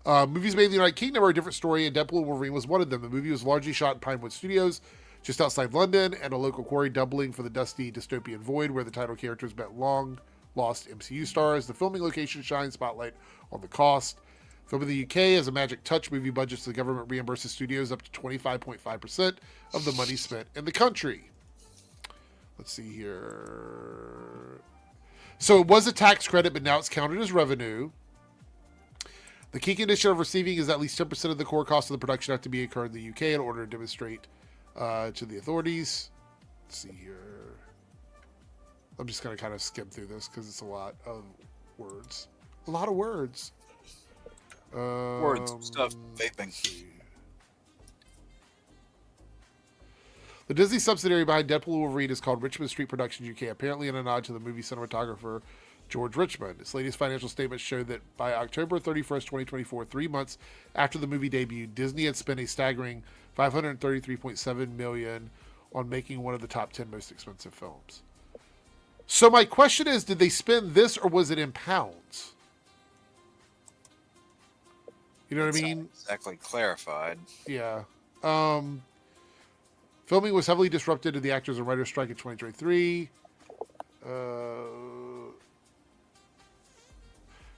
S1: Movies made in the United Kingdom are a different story, and Deadpool and Wolverine was one of them. The movie was largely shot in Pinewood Studios, just outside London, and a local quarry doubling for the dusty dystopian void where the title characters met long-lost MCU stars. The filming location shines spotlight on the cost. Film in the UK has a magic touch. Movie budgets, the government reimburses studios up to 25.5% of the money spent in the country. Let's see here. So it was a tax credit, but now it's counted as revenue. The key condition of receiving is at least 10% of the core cost of the production have to be incurred in the UK in order to demonstrate to the authorities. Let's see here. I'm just going to kind of skim through this because it's a lot of words. A lot of words.
S3: Words, stuff, vaping.
S1: The Disney subsidiary behind Deadpool and Wolverine is called Richmond Street Productions UK, apparently in a nod to the movie cinematographer George Richmond. Its latest financial statements show that by October 31st, 2024, 3 months after the movie debut, Disney had spent a staggering $533.7 million on making one of the top 10 most expensive films. So my question is, did they spend this or was it in pounds? You know what I mean?
S3: Exactly clarified.
S1: Yeah. Filming was heavily disrupted in the actors and writers strike in 2023.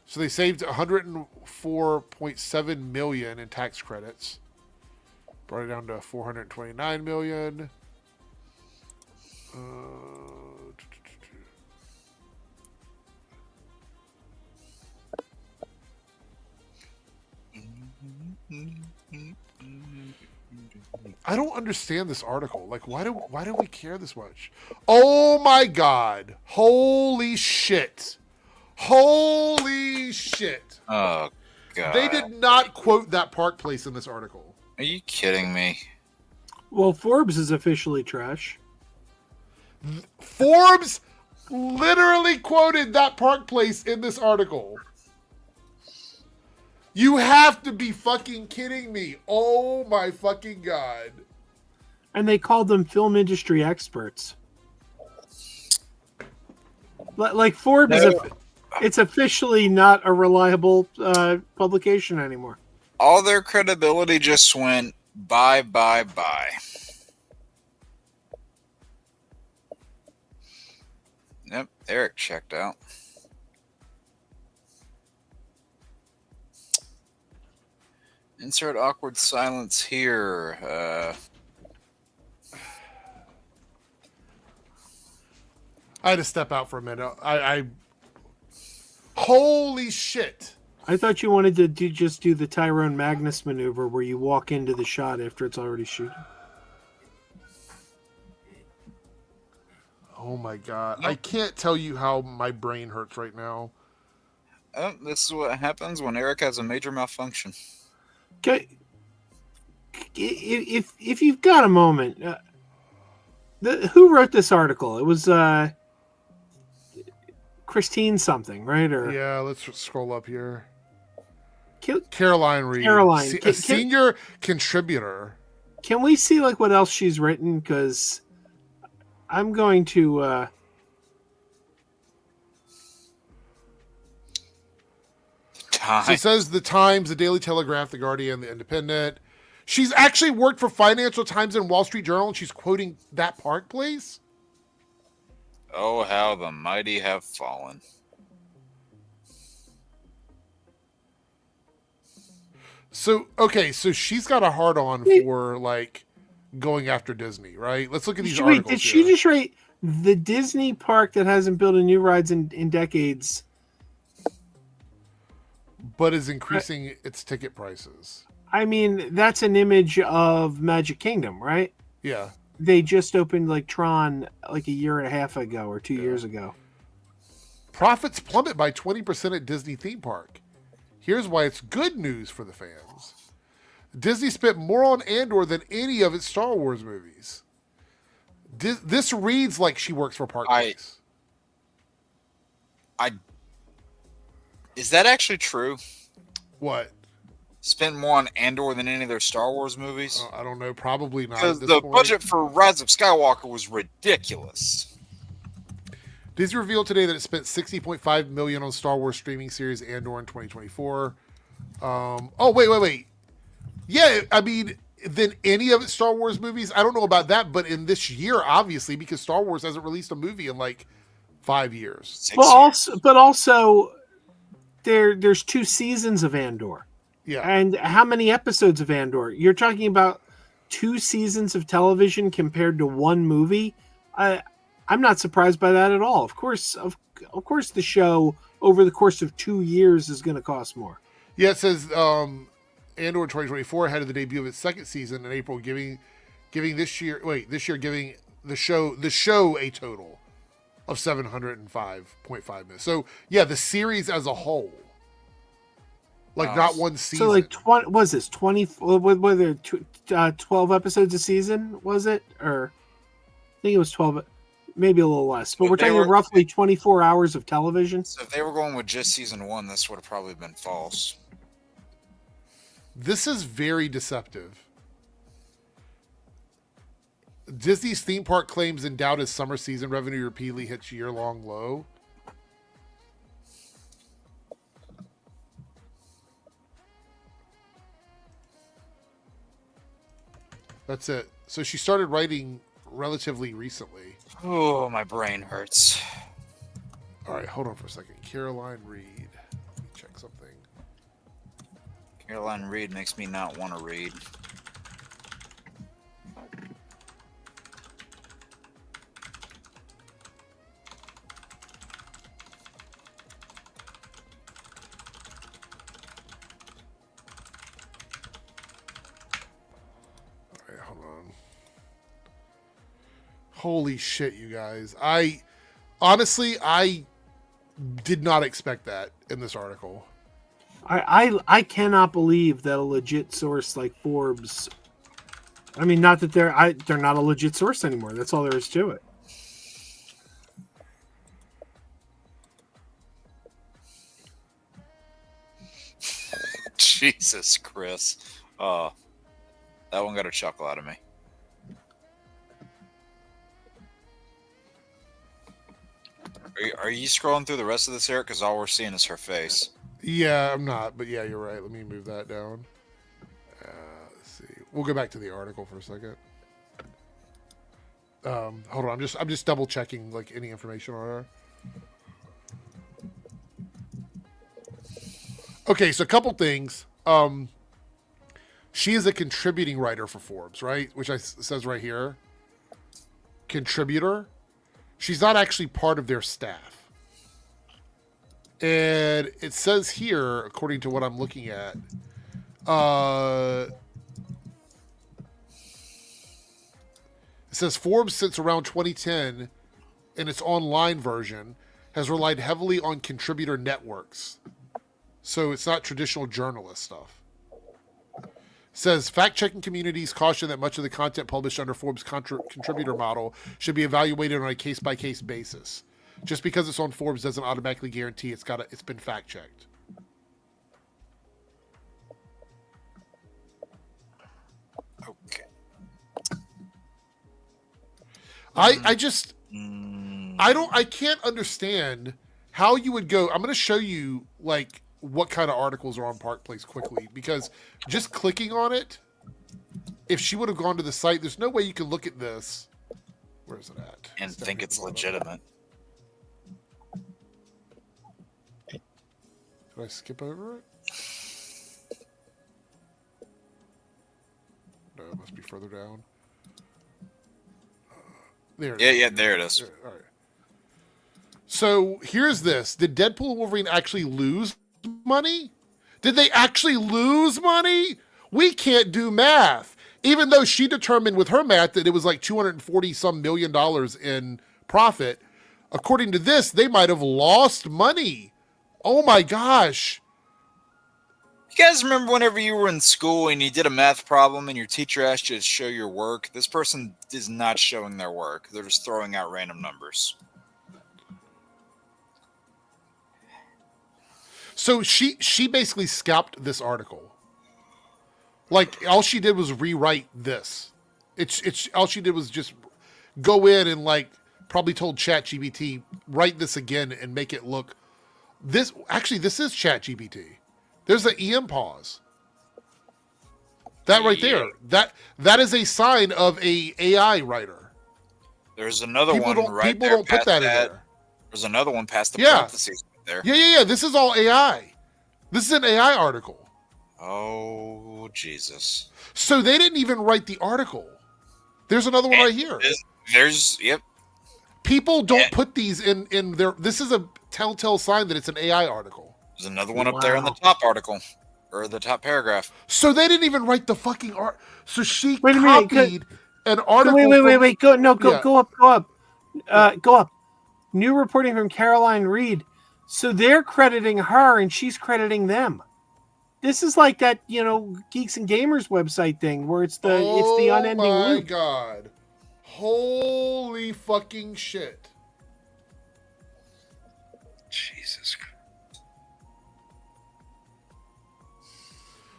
S1: So they saved $104.7 million in tax credits. Brought it down to $429 million. I don't understand this article. Like, why do we care this much? Oh my god! Holy shit! Holy shit!
S3: Oh god!
S1: They did not quote that Park Place in this article.
S3: Are you kidding me?
S2: Well, Forbes is officially trash.
S1: Forbes literally quoted that Park Place in this article. You have to be fucking kidding me. Oh my fucking god.
S2: And they called them film industry experts. Like Forbes, it's officially not a reliable publication anymore.
S3: All their credibility just went bye. Yep, Eric checked out. Insert awkward silence here.
S1: I had to step out for a minute. Holy shit.
S2: I thought you wanted to just do the Tyrone Magnus maneuver where you walk into the shot after it's already shooting.
S1: Oh my god.
S3: Nope.
S1: I can't tell you how my brain hurts right now.
S3: This is what happens when Eric has a major malfunction.
S2: Okay. If you've got a moment, who wrote this article? It was Christine something, right? Or
S1: Yeah, let's scroll up here.
S2: Can,
S1: Caroline Reed.
S2: Caroline.
S1: A senior contributor.
S2: Can we see like what else she's written? Because I'm going to.
S1: So it says the Times, the Daily Telegraph, the Guardian, the Independent. She's actually worked for Financial Times and Wall Street Journal, and she's quoting that Park Place.
S3: Oh, how the mighty have fallen.
S1: So, okay, so she's got a hard on for, like, going after Disney, right? Let's look at these articles.
S2: Did she just write the Disney park that hasn't built a new rides in decades?
S1: But is increasing its ticket prices.
S2: I mean, that's an image of Magic Kingdom, right?
S1: Yeah.
S2: They just opened like Tron like a year and a half ago or 2 years ago.
S1: Profits plummet by 20% at Disney theme park. Here's why it's good news for the fans. Disney spent more on Andor than any of its Star Wars movies. This reads like she works for Park Place.
S3: Is that actually true?
S1: What?
S3: Spent more on Andor than any of their Star Wars movies?
S1: I don't know. Probably not.
S3: Because the budget for Rise of Skywalker was ridiculous.
S1: Disney revealed today that it spent $60.5 million on Star Wars streaming series Andor in 2024. Wait. Yeah, I mean, than any of its Star Wars movies. I don't know about that, but in this year, obviously, because Star Wars hasn't released a movie in like 5 years.
S3: 6 years.
S2: But also, there's 2 seasons of Andor.
S1: Yeah.
S2: And how many episodes of Andor? You're talking about 2 seasons of television compared to 1 movie. I'm not surprised by that at all. Of course, the show over the course of 2 years is going to cost more.
S1: Yeah, it says Andor in 2024 ahead of the debut of its second season in April, giving the show a total of $705.5 million. So yeah, the series as a whole. Like not one season.
S2: So like 20 was this 20 was there 12 episodes a season, was it? Or I think it was 12, maybe a little less. But we're talking roughly 24 hours of television.
S3: So if they were going with just season 1, this would have probably been false.
S1: This is very deceptive. Disney's theme park claims endowed as summer season revenue repeatedly hits year-long low. That's it. So she started writing relatively recently.
S3: Oh, my brain hurts.
S1: All right, hold on for a second. Caroline Reed. Let me check something.
S3: Caroline Reed makes me not want to read.
S1: Holy shit, you guys. I did not expect that in this article.
S2: I cannot believe that a legit source like Forbes, I mean, not that they're not a legit source anymore. That's all there is to it.
S3: Jesus, Chris. That one got a chuckle out of me. Are you scrolling through the rest of this, Eric? Because all we're seeing is her face.
S1: Yeah, I'm not, but yeah, you're right. Let me move that down. Let's see. We'll go back to the article for a second. Hold on. I'm just double checking like any information on her. Okay, so a couple things. She is a contributing writer for Forbes, right? Which says right here, contributor. She's not actually part of their staff. And it says here, according to what I'm looking at, it says Forbes since around 2010 in its online version has relied heavily on contributor networks. So it's not traditional journalist stuff. It says fact-checking communities caution that much of the content published under Forbes contributor model should be evaluated on a case-by-case basis. Just because it's on Forbes doesn't automatically guarantee it's been fact-checked.
S3: Okay.
S1: I can't understand how you would go. I'm going to show you like what kind of articles are on Park Place quickly, because just clicking on it, if she would have gone to the site, there's no way you can look at this. Where is it at?
S3: And think it's legitimate.
S1: Did I skip over it? No, it must be further down. There it is.
S3: Yeah, there it is.
S1: All right. So here's this. Did Deadpool and Wolverine actually lose money? Did they actually lose money? We can't do math. Even though she determined with her math that it was like $240 some million in profit, according to this, they might have lost money. Oh my gosh.
S3: You guys remember whenever you were in school and you did a math problem and your teacher asked you to show your work? This person is not showing their work. They're just throwing out random numbers.
S1: So she basically scalped this article. Like all she did was rewrite this. It's all she did was just go in and like probably told ChatGPT, write this again and make it look this is ChatGPT. There's an EM pause. That right there. That is a sign of a AI writer.
S3: There's another
S1: People
S3: one
S1: don't,
S3: right
S1: people
S3: there.
S1: don't put that in there.
S3: There's another one past the
S1: Yeah.
S3: parentheses right there.
S1: Yeah. This is all AI. This is an AI article.
S3: Oh, Jesus.
S1: So they didn't even write the article. There's another one right here.
S3: Yep.
S1: People don't put these in their. This is a telltale sign that it's an AI article.
S3: There's another one up there in the top article. Or the top paragraph.
S1: So they didn't even write the fucking art. So she
S2: Wait a minute,
S1: copied an article.
S2: Wait. Go up. New reporting from Caroline Reed. So they're crediting her and she's crediting them. This is like that, Geeks and Gamers website thing where it's the unending loop.
S1: Oh my God. Holy fucking shit.
S3: Jesus Christ.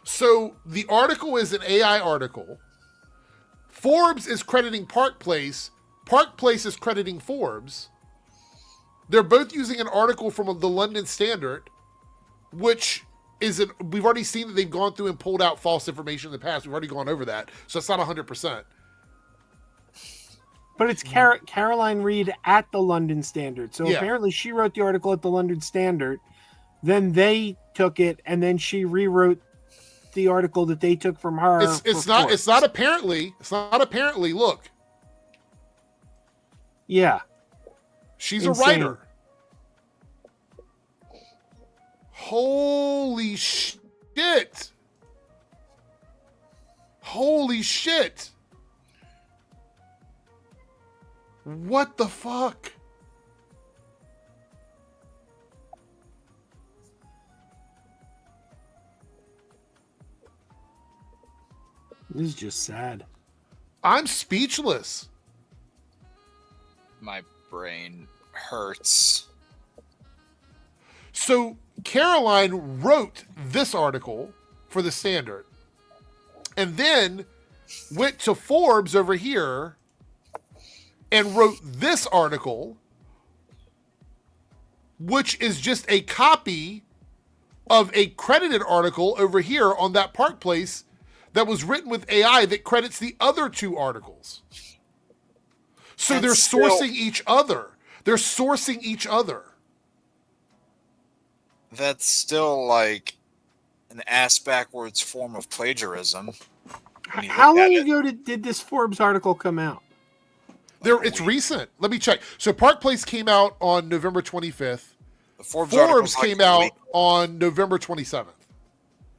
S1: So the article is an AI article. Forbes is crediting Park Place. Park Place is crediting Forbes. They're both using an article from the London Standard, which we've already seen that they've gone through and pulled out false information in the past. We've already gone over that. So it's not 100%.
S2: But it's Caroline Reed at the London Standard. So apparently she wrote the article at the London Standard. Then they took it and then she rewrote the article that they took from her.
S1: It's not apparently. Look.
S2: Yeah.
S1: She's
S2: Insane.
S1: a writer. Holy shit. Holy shit. What the fuck?
S2: This is just sad.
S1: I'm speechless.
S3: My brain hurts.
S1: So Caroline wrote this article for the Standard and then went to Forbes over here and wrote this article, which is just a copy of a credited article over here on that Park Place that was written with AI that credits the other two articles. So they're sourcing each other.
S3: That's still like an ass backwards form of plagiarism. when you
S2: How
S3: look at
S2: long
S3: it.
S2: ago did this Forbes article come out?
S1: It's recent. Let me check. So Park Place came out on November 25th.
S3: The Forbes
S1: Forbes
S3: like
S1: came
S3: a
S1: out
S3: week.
S1: on November 27th.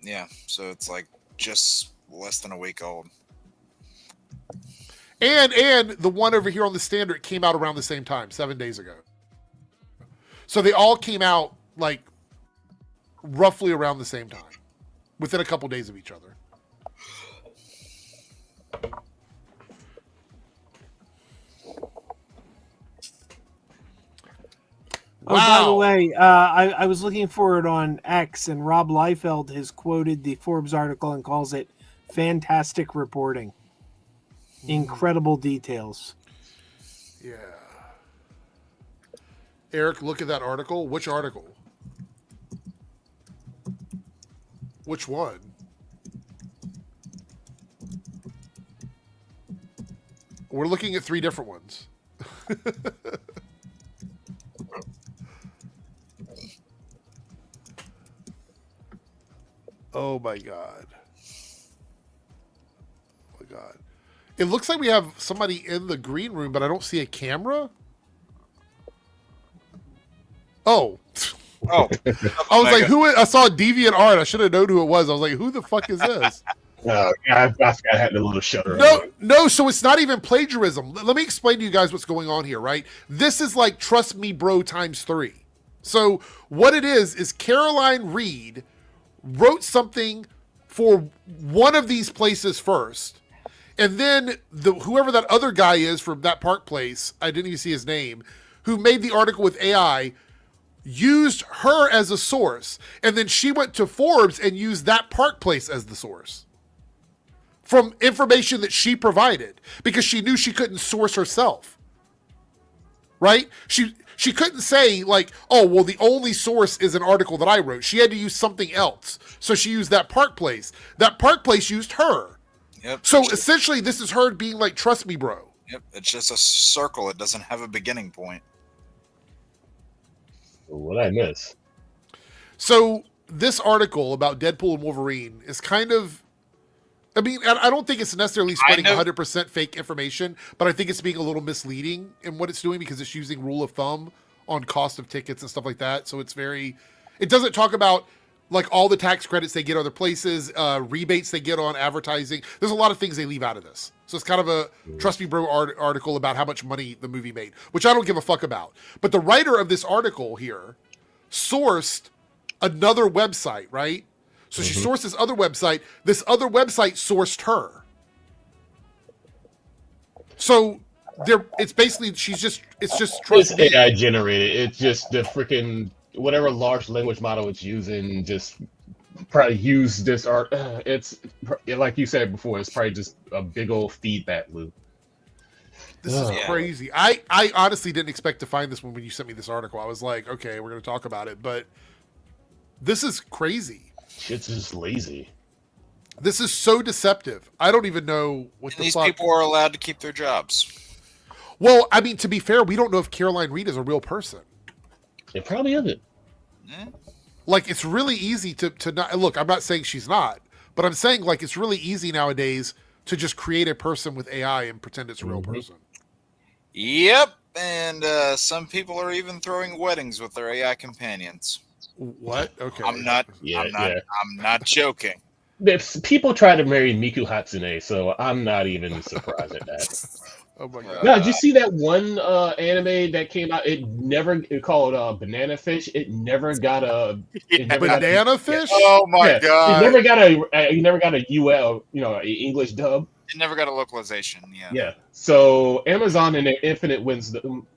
S3: Yeah, so it's like just less than a week old.
S1: And the one over here on the Standard came out around the same time, 7 days ago. So they all came out like roughly around the same time, within a couple days of each other.
S2: Oh, by the way, I was looking for it on X, and Rob Liefeld has quoted the Forbes article and calls it fantastic reporting. Incredible details.
S1: Yeah. Eric, look at that article. Which article? Which one? We're looking at 3 different ones. Oh my God. Oh my God. It looks like we have somebody in the green room, but I don't see a camera. Oh.
S3: Oh,
S1: I was like, who? I saw Deviant Art. I should have known who it was. I was like, who the fuck is this?
S4: No, I forgot I had the little shutter.
S1: No. So it's not even plagiarism. Let me explain to you guys what's going on here, right? This is like Trust Me Bro times 3. So what it is Caroline Reed wrote something for one of these places first. And then whoever that other guy is from that Park Place, I didn't even see his name, who made the article with AI, used her as a source. And then she went to Forbes and used that Park Place as the source from information that she provided because she knew she couldn't source herself. Right? She couldn't say like, oh, well, the only source is an article that I wrote. She had to use something else. So she used that Park Place. That Park Place used her.
S3: Yep.
S1: So essentially, this is her being like, trust me, bro.
S3: Yep. It's just a circle. It doesn't have a beginning point.
S4: What I miss?
S1: So this article about Deadpool and Wolverine is kind of, I mean, I don't think it's necessarily spreading 100% fake information, but I think it's being a little misleading in what it's doing because it's using rule of thumb on cost of tickets and stuff like that. So it's it doesn't talk about like all the tax credits they get other places, rebates they get on advertising. There's a lot of things they leave out of this. So it's kind of a Trust Me Bro article about how much money the movie made, which I don't give a fuck about. But the writer of this article here sourced another website, right? So she sourced this other website. This other website sourced her. So it's basically it's just
S4: It's AI generated. It's just the freaking whatever large language model it's using. Just probably use this art. It's like you said before. It's probably just a big old feedback loop.
S1: This is crazy. I honestly didn't expect to find this one when you sent me this article. I was like, okay, we're going to talk about it, but this is crazy.
S4: Shit's just lazy.
S1: This is so deceptive. I don't even know what the
S3: These
S1: fuck.
S3: people are allowed to keep their jobs.
S1: Well, I mean, to be fair, we don't know if Caroline Reed is a real person.
S4: It probably isn't.
S1: Like, it's really easy to not look. I'm not saying she's not, but I'm saying like it's really easy nowadays to just create a person with AI and pretend it's a real person.
S3: Yep, and some people are even throwing weddings with their AI companions.
S1: What? Okay.
S3: I'm not joking.
S4: If people try to marry Miku Hatsune, so I'm not even surprised at that.
S1: Oh my God.
S4: Now, did you see that one anime that came out? It called Banana Fish. It never got a
S1: Banana Fish.
S3: Oh my God!
S4: It never got a UL, a English dub.
S3: It never got a localization.
S4: Yeah. So Amazon in their infinite wisdom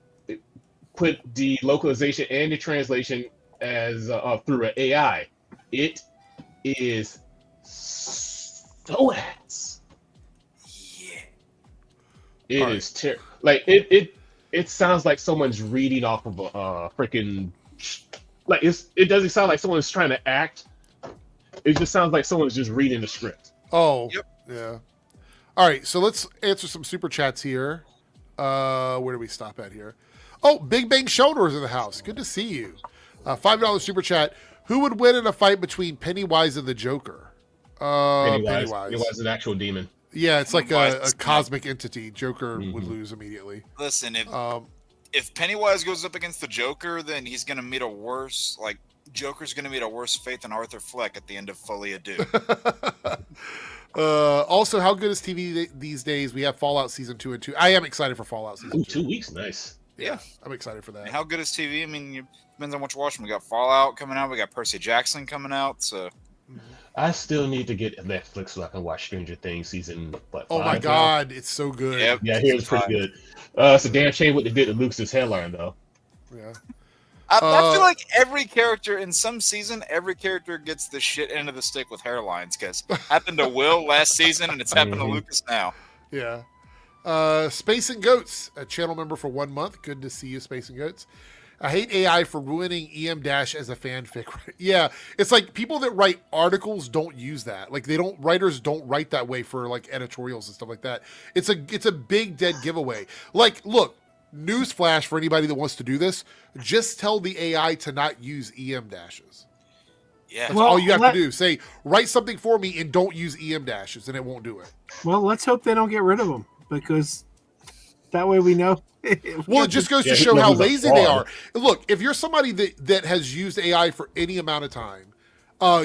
S4: put the localization and the translation as through an AI. It is so ass.
S3: Yeah.
S4: It is terrible. Like it sounds like someone's reading off of a freaking like it doesn't sound like someone's trying to act. It just sounds like someone's just reading the script.
S1: Oh.
S3: Yep.
S1: Yeah. All right, so let's answer some super chats here. Where do we stop at here? Oh, Big Bang Sheldor is in the house. Good to see you. $5 super chat. Who would win in a fight between Pennywise and the Joker? Pennywise.
S4: Pennywise is an actual demon.
S1: Yeah, it's like
S3: Pennywise
S1: a
S3: is
S1: cosmic entity. Joker would lose immediately.
S3: Listen, if Pennywise goes up against the Joker, then he's going to meet a worse, like, Joker's going to meet a worse fate than Arthur Fleck at the end of Folie à Deux.
S1: Also, how good is TV these days? We have Fallout Season 2 and 2. I am excited for Fallout Season 2.
S4: 2 weeks, nice.
S1: Yeah, I'm excited for that.
S3: And how good is TV? I mean, it depends on what you're watching. We got Fallout coming out. We got Percy Jackson coming out. So
S4: I still need to get Netflix so I can watch Stranger Things season. What,
S1: oh my
S4: 5
S1: God, it's so good.
S3: Yep.
S4: Yeah, here's pretty good. It's a damn shame what they did to Luke's headline, though.
S1: Yeah.
S3: I feel like every character in some season, every character gets the shit end of the stick with hairlines. Because happened to Will last season, and it's happened to Lucas now.
S1: Yeah. Space and Goats, a channel member for 1 month. Good to see you, Space and Goats. I hate AI for ruining EM Dash as a fanfic. Yeah, it's like people that write articles don't use that. Like writers don't write that way for like editorials and stuff like that. It's a big dead giveaway. Like, look, newsflash for anybody that wants to do this: just tell the AI to not use EM dashes.
S3: Yeah,
S1: That's all you have to do. Say, write something for me and don't use EM dashes, and it won't do it.
S2: Well, let's hope they don't get rid of them, because that way we know.
S1: Well, it just goes to show how lazy they are. Look, if you're somebody that has used AI for any amount of time,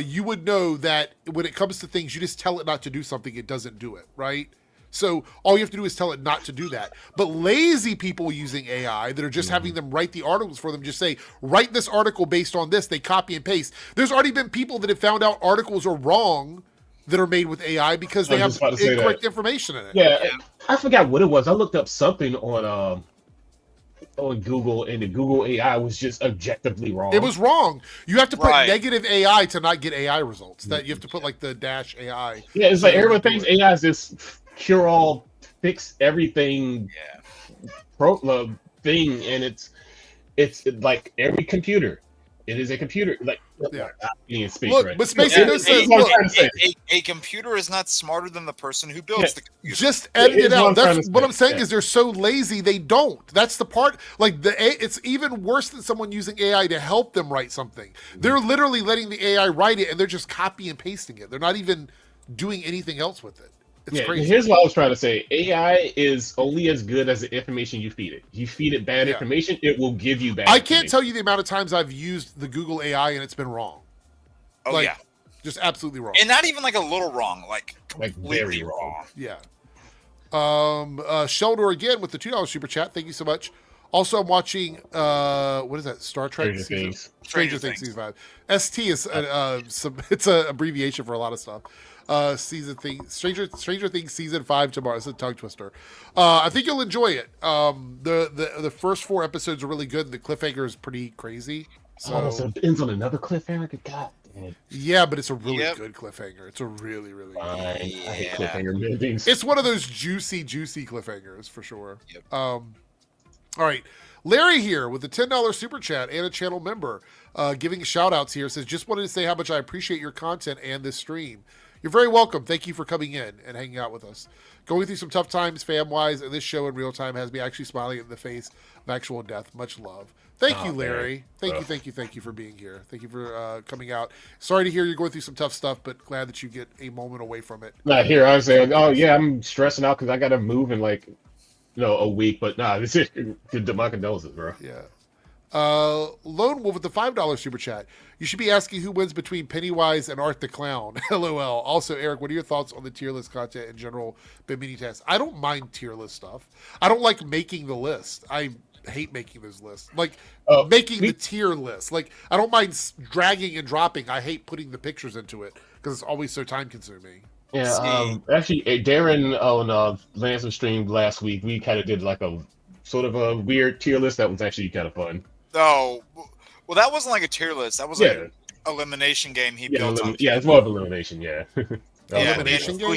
S1: you would know that when it comes to things, you just tell it not to do something, it doesn't do it, right? So all you have to do is tell it not to do that. But lazy people using AI that are just having them write the articles for them, just say, write this article based on this. They copy and paste. There's already been people that have found out articles are wrong that are made with AI because they have incorrect information in it.
S4: Yeah, I forgot what it was. I looked up something on Google, and the Google AI was just objectively wrong.
S1: It was wrong. You have to put negative AI to not get AI results. That you have to put like the dash AI.
S4: Yeah, it's like everyone thinks AI is this cure-all, fix everything thing, and it's like every computer. It is a computer. Like,
S1: look, but Space Ghost says,
S3: a computer is not smarter than the person who builds the computer.
S1: Just edit it out. That's what I'm saying is they're so lazy they don't. That's the part. Like it's even worse than someone using AI to help them write something. They're literally letting the AI write it, and they're just copy and pasting it. They're not even doing anything else with it. It's crazy.
S4: Here's what I was trying to say. AI is only as good as the information you feed it. You feed it bad information, it will give you bad information.
S1: I can't tell you the amount of times I've used the Google AI and it's been wrong.
S3: Oh, yeah.
S1: Just absolutely wrong.
S3: And not even like a little wrong, like completely
S4: very wrong.
S1: Yeah. Sheldor again with the $2 super chat. Thank you so much. Also, I'm watching, what is that? Star Trek? Stranger Things Season 5. ST is, it's an abbreviation for a lot of stuff. Stranger Things Season 5 tomorrow. It's a tongue twister. I think you'll enjoy it. The first 4 episodes are really good. And the cliffhanger is pretty crazy. So
S4: it ends on another cliffhanger? God damn.
S1: Yeah, but it's a really good cliffhanger. It's a really, really good.
S4: I hate cliffhanger movies.
S1: It's one of those juicy cliffhangers for sure.
S3: Yep.
S1: All right. Larry here with the $10 super chat and a channel member giving shout outs here. Says, just wanted to say how much I appreciate your content and this stream. You're very welcome. Thank you for coming in and hanging out with us. Going through some tough times fam-wise, and this show in real time has me actually smiling in the face of actual death. Much love. Thank you, Larry. Thank you for being here. Thank you for coming out. Sorry to hear you're going through some tough stuff, but glad that you get a moment away from it.
S4: Not here. I was saying, I'm stressing out because I got to move in a week. But this is my condolences, bro.
S1: Yeah. Lone Wolf with the $5 super chat. You should be asking who wins between Pennywise and Art the Clown. LOL. Also, Eric, what are your thoughts on the tier list content in general? Bimini test. I don't mind tier list stuff. I don't like making the list. I hate making those lists. Making the tier list. I don't mind dragging and dropping. I hate putting the pictures into it because it's always so time consuming.
S4: Yeah. Actually, Darren on Lansing stream last week, we kind of did a sort of a weird tier list that was actually kind of fun.
S3: Oh, well, that wasn't like a tier list. That was like an elimination game he built on.
S4: Yeah, it's more of elimination,
S1: Elimination game?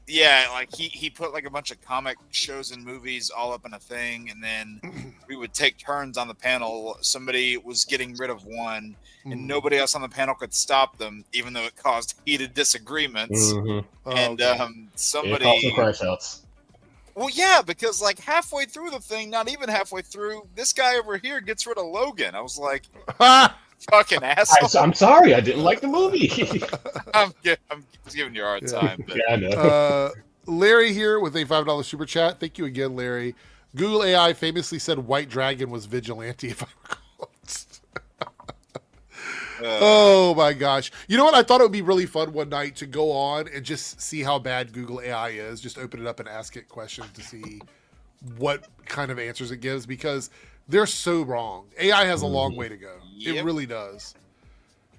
S3: He put a bunch of comic shows and movies all up in a thing, and then we would take turns on the panel. Somebody was getting rid of one, and nobody else on the panel could stop them, even though it caused heated disagreements.
S4: Mm-hmm.
S3: And somebody...
S4: It caused some crash outs.
S3: Well, yeah, because like halfway through the thing, not even halfway through, this guy over here gets rid of Logan. I was like, fucking asshole.
S4: I'm sorry, I didn't like the movie.
S3: I'm giving you a hard time. But.
S4: Yeah, I know.
S1: Larry here with a $5 super chat. Thank you again, Larry. Google AI famously said White Dragon was vigilante, if I recall. Oh my gosh. You know what? I thought it would be really fun one night to go on and just see how bad Google AI is. Just open it up and ask it questions to see what kind of answers it gives, because they're so wrong. AI has a long way to go.
S3: Yep.
S1: It really does.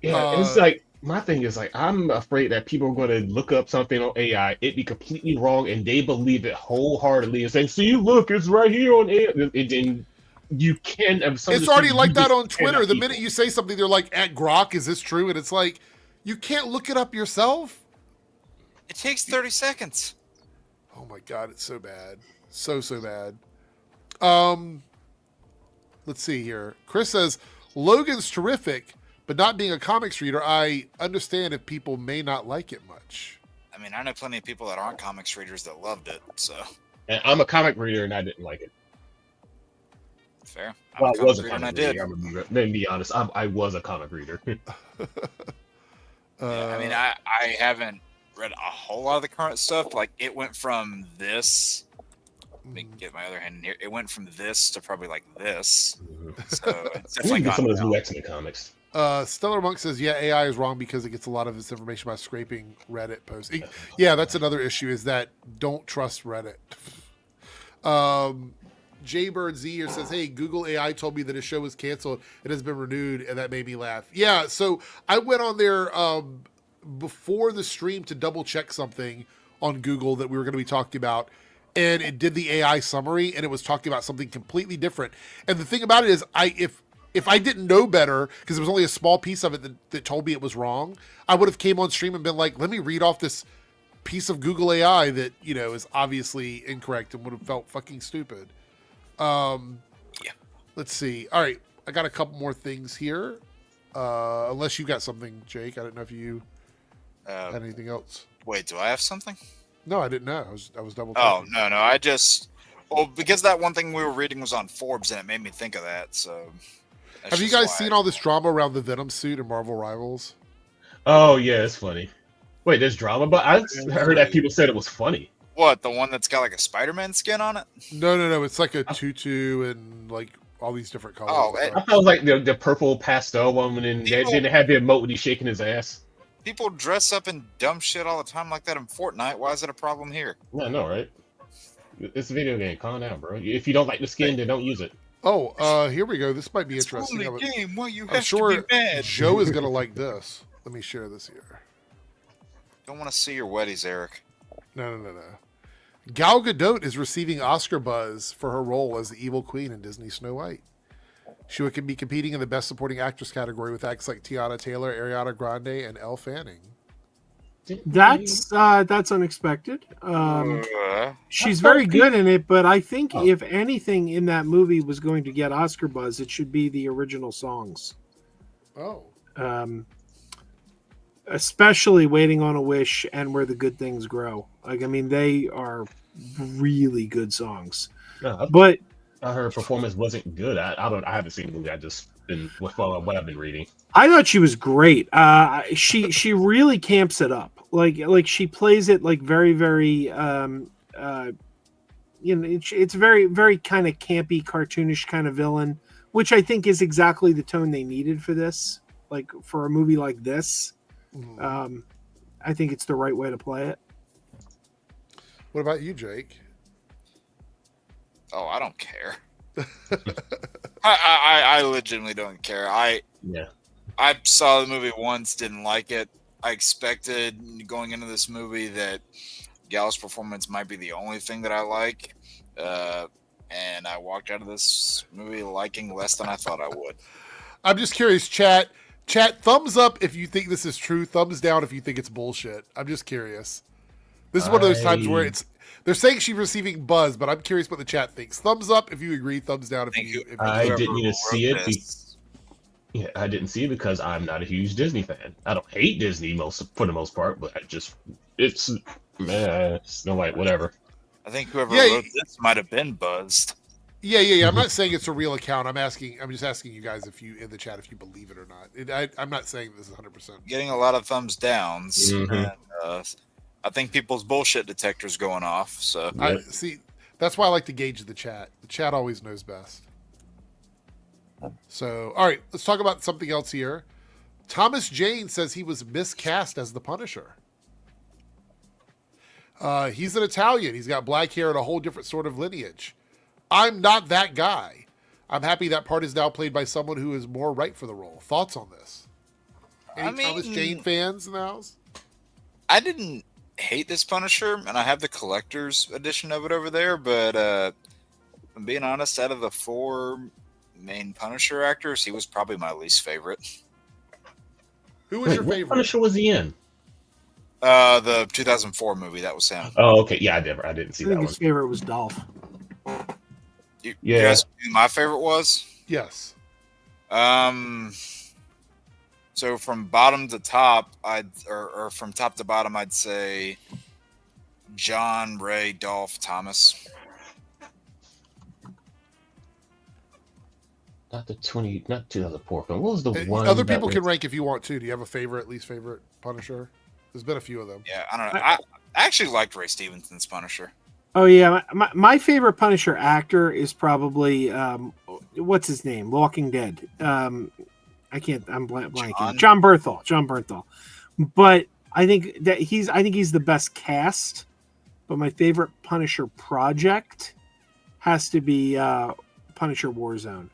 S4: Yeah, it's like, my thing is like, I'm afraid that people are going to look up something on AI, it be completely wrong, and they believe it wholeheartedly and say, see, look, it's right here on AI. And then you can.
S1: It's already like that on Twitter. The minute you say something, they're like, at Grok, is this true? And it's like, you can't look it up yourself.
S3: It takes 30 seconds.
S1: Oh my God, it's so bad. So bad. Let's see here. Chris says, Logan's terrific, but not being a comics reader, I understand if people may not like it much.
S3: I mean, I know plenty of people that aren't comics readers that loved it, so.
S4: And I'm a comic reader, and I didn't like it.
S3: Fair.
S4: Well, I was a
S3: reader
S4: comic
S3: and I did.
S4: reader. Let me be honest. I was a comic reader.
S3: Yeah, I mean, I haven't read a whole lot of the current stuff. Like, it went from this. Let me get my other hand in here. It went from this to probably like this. So it's
S4: I need
S3: definitely
S4: to get some of those
S3: gone
S4: new
S3: down.
S4: X-Men comics.
S1: Stellar Monk says, yeah, AI is wrong because it gets a lot of its information by scraping Reddit posts. Yeah, that's another issue, is that don't trust Reddit. Jaybird Z here says, hey, Google AI told me that a show was canceled. It has been renewed, and that made me laugh. Yeah, so I went on there before the stream to double check something on Google that we were going to be talking about, and it did the AI summary, and it was talking about something completely different. And the thing about it is, if I didn't know better, because there was only a small piece of it that told me it was wrong, I would have came on stream and been like, let me read off this piece of Google AI that, you know, is obviously incorrect, and would have felt fucking stupid. Yeah. Let's see. All right, I got a couple more things here. Unless you got something, Jake. I didn't know if you had anything else.
S3: Wait, do I have something?
S1: No, I didn't know. I was double
S3: Oh,
S1: checking.
S3: no. I just... Well, because that one thing we were reading was on Forbes, and it made me think of that, so...
S1: Have you guys seen all this drama around the Venom suit and Marvel Rivals?
S4: Oh yeah, it's funny. Wait, there's drama, but I heard that people said it was funny.
S3: What, the one that's got like a Spider-Man skin on it?
S1: No. It's like a tutu and like all these different colors.
S3: Oh,
S4: I thought it was like the purple pastel one, and then they had the emote when he's shaking his ass.
S3: People dress up in dumb shit all the time like that in Fortnite. Why is it a problem here?
S4: Yeah, I know, right? It's a video game. Calm down, bro. If you don't like the skin, then don't use it.
S1: Oh, here we go. This might be
S3: It's
S1: interesting.
S3: only a game. Why you
S1: I'm
S3: have
S1: sure
S3: to be mad?
S1: Joe is going to like this. Let me share this here.
S3: Don't want to see your weddings, Eric.
S1: No. Gal Gadot is receiving Oscar buzz for her role as the evil queen in Disney's Snow White. She would be competing in the Best Supporting Actress category with acts like Tiana Taylor, Ariana Grande, and Elle Fanning.
S2: That's unexpected. She's very good in it, but I think if anything in that movie was going to get Oscar buzz, it should be the original songs.
S1: Oh.
S2: Especially Waiting on a Wish and Where the Good Things Grow. Like, I mean, they are really good songs.
S4: No,
S2: But
S4: her performance wasn't good. I haven't seen the movie. I just been with what I've been reading.
S2: I thought she was great. She really camps it up. Like she plays it like very, very it's very, very kind of campy, cartoonish kind of villain, which I think is exactly the tone they needed for this. Like for a movie like this, I think it's the right way to play it.
S1: What about you, Jake?
S3: Oh, I don't care. I legitimately don't care. I saw the movie once, didn't like it. I expected going into this movie that Gal's performance might be the only thing that I like, and I walked out of this movie liking less than I thought I would.
S1: I'm just curious, chat. Thumbs up if you think this is true. Thumbs down if you think it's bullshit. I'm just curious. This is one of those times where they're saying she's receiving buzz, but I'm curious what the chat thinks. Thumbs up if you agree. Thumbs down if you.
S4: I didn't even see it. I didn't see it because I'm not a huge Disney fan. I don't hate Disney for the most part, but it's Snow White, whatever.
S3: I think whoever
S1: Yeah,
S3: wrote this might have been buzzed.
S1: Yeah. I'm not saying it's a real account. I'm just asking you guys if you in the chat if you believe it or not. I'm not saying this is 100%.
S3: Getting a lot of thumbs downs.
S4: Mhm.
S3: And, I think people's bullshit detectors going off. So
S1: I see. That's why I like to gauge the chat. The chat always knows best. So, all right, let's talk about something else here. Thomas Jane says he was miscast as the Punisher. He's an Italian. He's got black hair and a whole different sort of lineage. I'm not that guy. I'm happy that part is now played by someone who is more right for the role. Thoughts on this? Any Thomas Jane fans in the house?
S3: I didn't hate this Punisher, and I have the collector's edition of it over there, but if I'm being honest, out of the 4 main Punisher actors, he was probably my least favorite.
S1: Who was your
S4: what
S1: favorite?
S4: Punisher was he in?
S3: The 2004 movie, that was him.
S4: Oh, okay. Yeah, I didn't see
S2: I
S4: that
S2: think
S4: one.
S2: his favorite was Dolph.
S3: You
S4: Yeah.
S3: guys know who my favorite was?
S1: Yes.
S3: So from bottom to top, or from top to bottom, I'd say John, Ray, Dolph, Thomas.
S4: Not 2004. What was the one?
S1: Other people can rank if you want to. Do you have a favorite, least favorite Punisher? There's been a few of them.
S3: Yeah, I don't know. I actually liked Ray Stevenson's Punisher.
S2: Oh yeah, my favorite Punisher actor is probably what's his name? Walking Dead. I'm blanking. John Bernthal. But I think he's the best cast. But my favorite Punisher project has to be Punisher Warzone.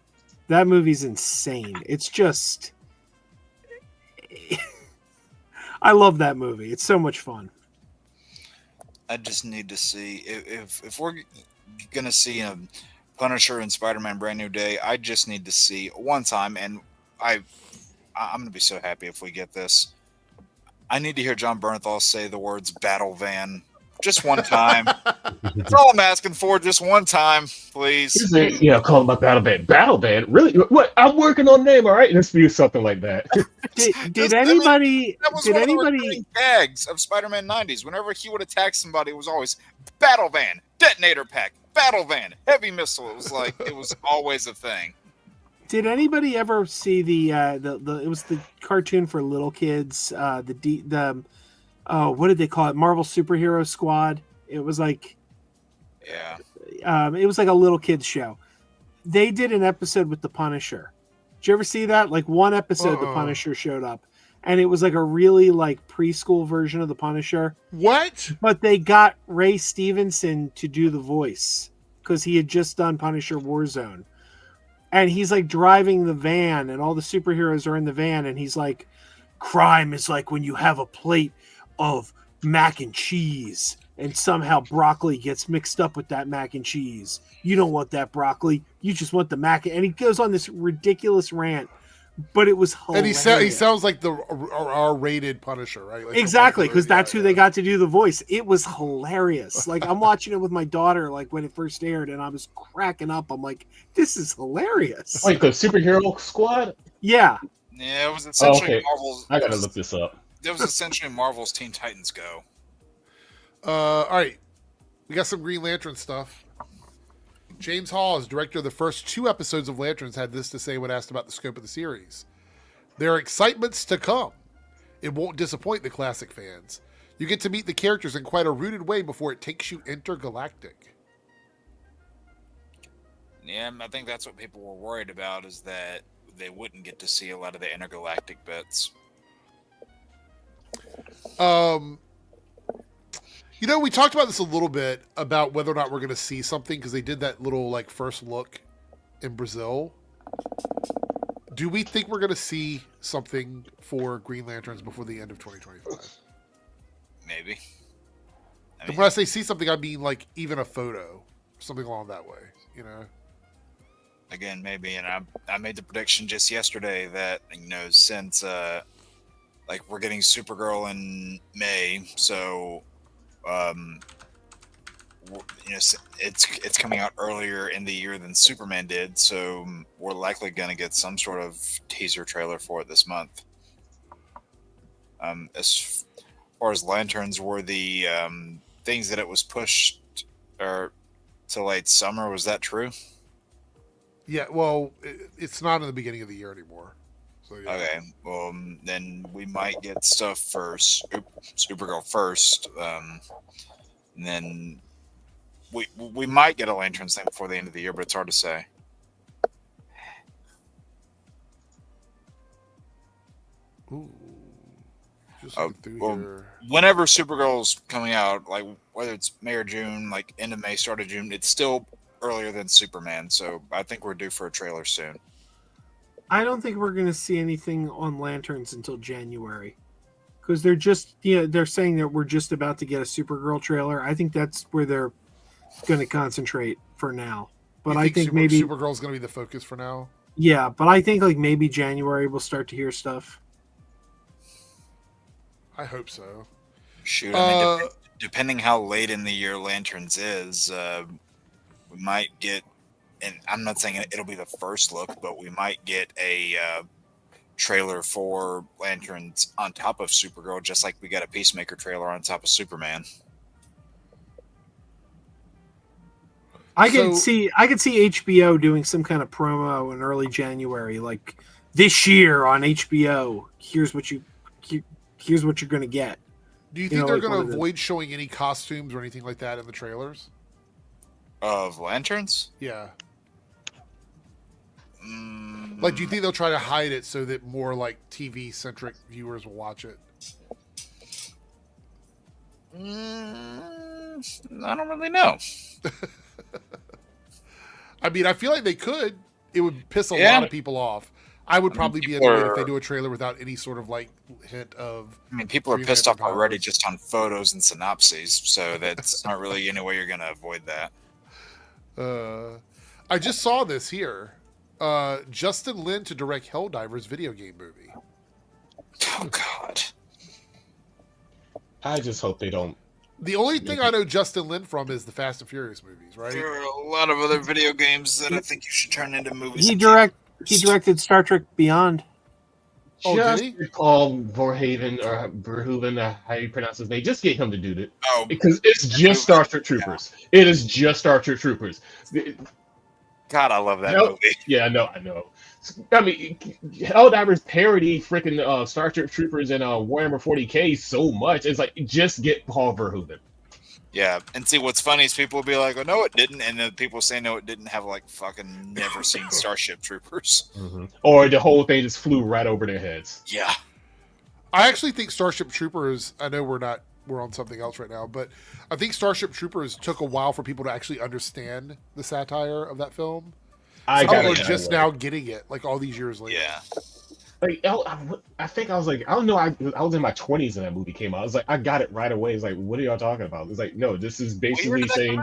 S2: That movie's insane. It's just I love that movie. It's so much fun.
S3: I just need to see if we're gonna see a Punisher and Spider-Man Brand New Day. I just need to see one time, and I'm gonna be so happy if we get this. I need to hear John Bernthal say the words "battle van" just one time. That's all I'm asking for. Just one time, please.
S4: Yeah, call him my battle band. Battle band? Really? What? I'm working on name. All right, let's do something like that.
S2: Did anybody?
S3: That was
S2: Did
S3: one of the
S2: anybody?
S3: recurring gags of Spider-Man 90s. Whenever he would attack somebody, it was always battle van, detonator pack, battle van, heavy missile. It was like it was always a thing.
S2: Did anybody ever see the it was the cartoon for little kids? What did they call it? Marvel Superhero Squad. It was like,
S3: Yeah.
S2: it was like a little kids show. They did an episode with the Punisher. Did you ever see that? Like one episode, the Punisher showed up, and it was like a really like preschool version of the Punisher.
S1: What?
S2: But they got Ray Stevenson to do the voice because he had just done Punisher Warzone. And he's like driving the van, and all the superheroes are in the van, and he's like, crime is like when you have a plate of mac and cheese, and somehow broccoli gets mixed up with that mac and cheese. You don't want that broccoli. You just want the mac. And he goes on this ridiculous rant, but it was hilarious.
S1: And he sounds like the R-rated Punisher, right? Like
S2: Exactly, because that's who they got to do the voice. It was hilarious. Like I'm watching it with my daughter, like when it first aired, and I was cracking up. I'm like, this is hilarious.
S4: Like the superhero squad?
S2: Yeah.
S3: Yeah, it was essentially
S4: okay.
S3: Marvel's.
S4: I gotta look this up.
S3: It was essentially Marvel's Teen Titans Go.
S1: All right, we got some Green Lantern stuff. James Hall, as director of the first 2 episodes of Lanterns, had this to say when asked about the scope of the series. There are excitements to come. It won't disappoint the classic fans. You get to meet the characters in quite a rooted way before it takes you intergalactic.
S3: Yeah, I think that's what people were worried about, is that they wouldn't get to see a lot of the intergalactic bits.
S1: You know, we talked about this a little bit about whether or not we're going to see something because they did that little like first look in Brazil. Do we think we're going to see something for Green Lanterns before the end of 2025?
S3: Maybe.
S1: And when I say see something, I mean like even a photo, something along that way. You know.
S3: Again, maybe, and I made the prediction just yesterday that, you know, since like we're getting Supergirl in May, so you know, it's coming out earlier in the year than Superman did, so we're likely going to get some sort of teaser trailer for it this month. As far as Lanterns were the things that it was pushed or to late summer. Was that true?
S1: Yeah, well, it's not in the beginning of the year anymore. So yeah.
S3: Okay, well then we might get stuff for Supergirl first, and then we might get a Lanterns thing before the end of the year, but it's hard to say.
S1: Ooh. Just looking through
S3: Well,
S1: here.
S3: whenever Supergirl's coming out, like whether it's May or June, like end of May, start of June, it's still earlier than Superman. So I think we're due for a trailer soon.
S2: I don't think we're going to see anything on Lanterns until January, because they're just they're saying that we're just about to get a Supergirl trailer. I think that's where they're going to concentrate for now. But
S1: You
S2: I think maybe
S1: Supergirl's going to be the focus for now.
S2: yeah, but I think like maybe January we'll start to hear stuff.
S1: I hope so.
S3: Shoot, I mean, depending how late in the year Lanterns is, we might get. And I'm not saying it'll be the first look, but we might get a trailer for Lanterns on top of Supergirl, just like we got a Peacemaker trailer on top of Superman.
S2: I could see HBO doing some kind of promo in early January, like this year on HBO. Here's what you're going to get.
S1: Do you think they're
S2: like
S1: going to avoid showing any costumes or anything like that in the trailers?
S3: Of Lanterns?
S1: Yeah. Like, do you think they'll try to hide it so that more like TV-centric viewers will watch it?
S3: I don't really know.
S1: I mean, I feel like they could. It would piss a lot of people off. I would probably be annoyed if they do a trailer without any sort of like hint of.
S3: I mean, people are pissed off already just on photos and synopses, so that's not really any way you're going to avoid that.
S1: I just saw this here. Justin Lin to direct Helldivers video game movie.
S3: Oh God!
S4: I just hope they don't.
S1: The only thing I know Justin Lin from is the Fast and Furious movies, right?
S3: There are a lot of other video games that I think you should turn into movies.
S2: He directed Star Trek Beyond.
S1: Oh,
S4: Just
S1: did he?
S4: call Verhaven or Verhoeven, how you pronounce his name. Just get him to do it.
S3: Oh,
S4: Because it's just Star Trek Troopers. Yeah. It is just Star Trek Troopers.
S3: God, I love that movie.
S4: Yeah, I know. I mean, Helldivers parody freaking Star Trek Troopers and Warhammer 40K so much. It's like, just get Paul Verhoeven.
S3: Yeah, and see what's funny is people will be like, "Oh no, it didn't," and then people say no, it didn't have like fucking never seen Starship Troopers,
S4: or the whole thing just flew right over their heads.
S3: Yeah,
S1: I actually think Starship Troopers. I know we're on something else right now, but I think Starship Troopers took a while for people to actually understand the satire of that film. People are just now getting it, like all these years later.
S3: Yeah.
S4: Like I think I was like, I don't know, I was in my 20s when that movie came out. I was like, I got it right away. It's like, what are y'all talking about? It's like, no, this is basically saying.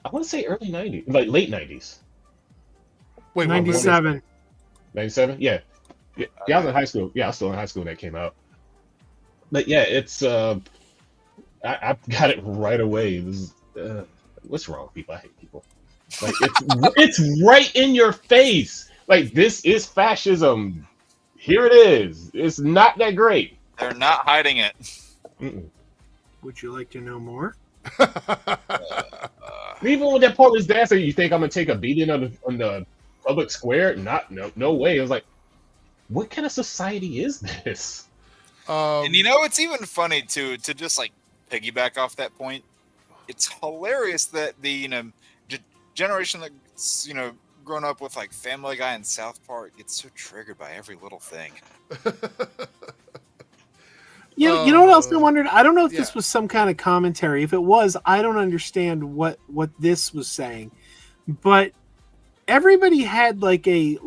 S4: I want to say early 90s, like late 90s.
S1: Wait,
S2: 97.
S4: 97? Yeah. I was in high school. Yeah, I was still in high school when that came out. But yeah, it's I got it right away. This is, what's wrong with people? I hate people. Like it's right in your face. Like, this is fascism. Here it is. It's not that great.
S3: They're not hiding it.
S2: Would you like to know more?
S4: Even with that pointless dancer, you think I'm gonna take a beating on the public square? No way. It was like, what kind of society is this?
S3: And it's even funny to just like piggyback off that point. It's hilarious that the generation that's grown up with like Family Guy and South Park gets so triggered by every little thing.
S2: You know what else I wondered? I don't know if this was some kind of commentary. If it was, I don't understand what this was saying. But everybody had like a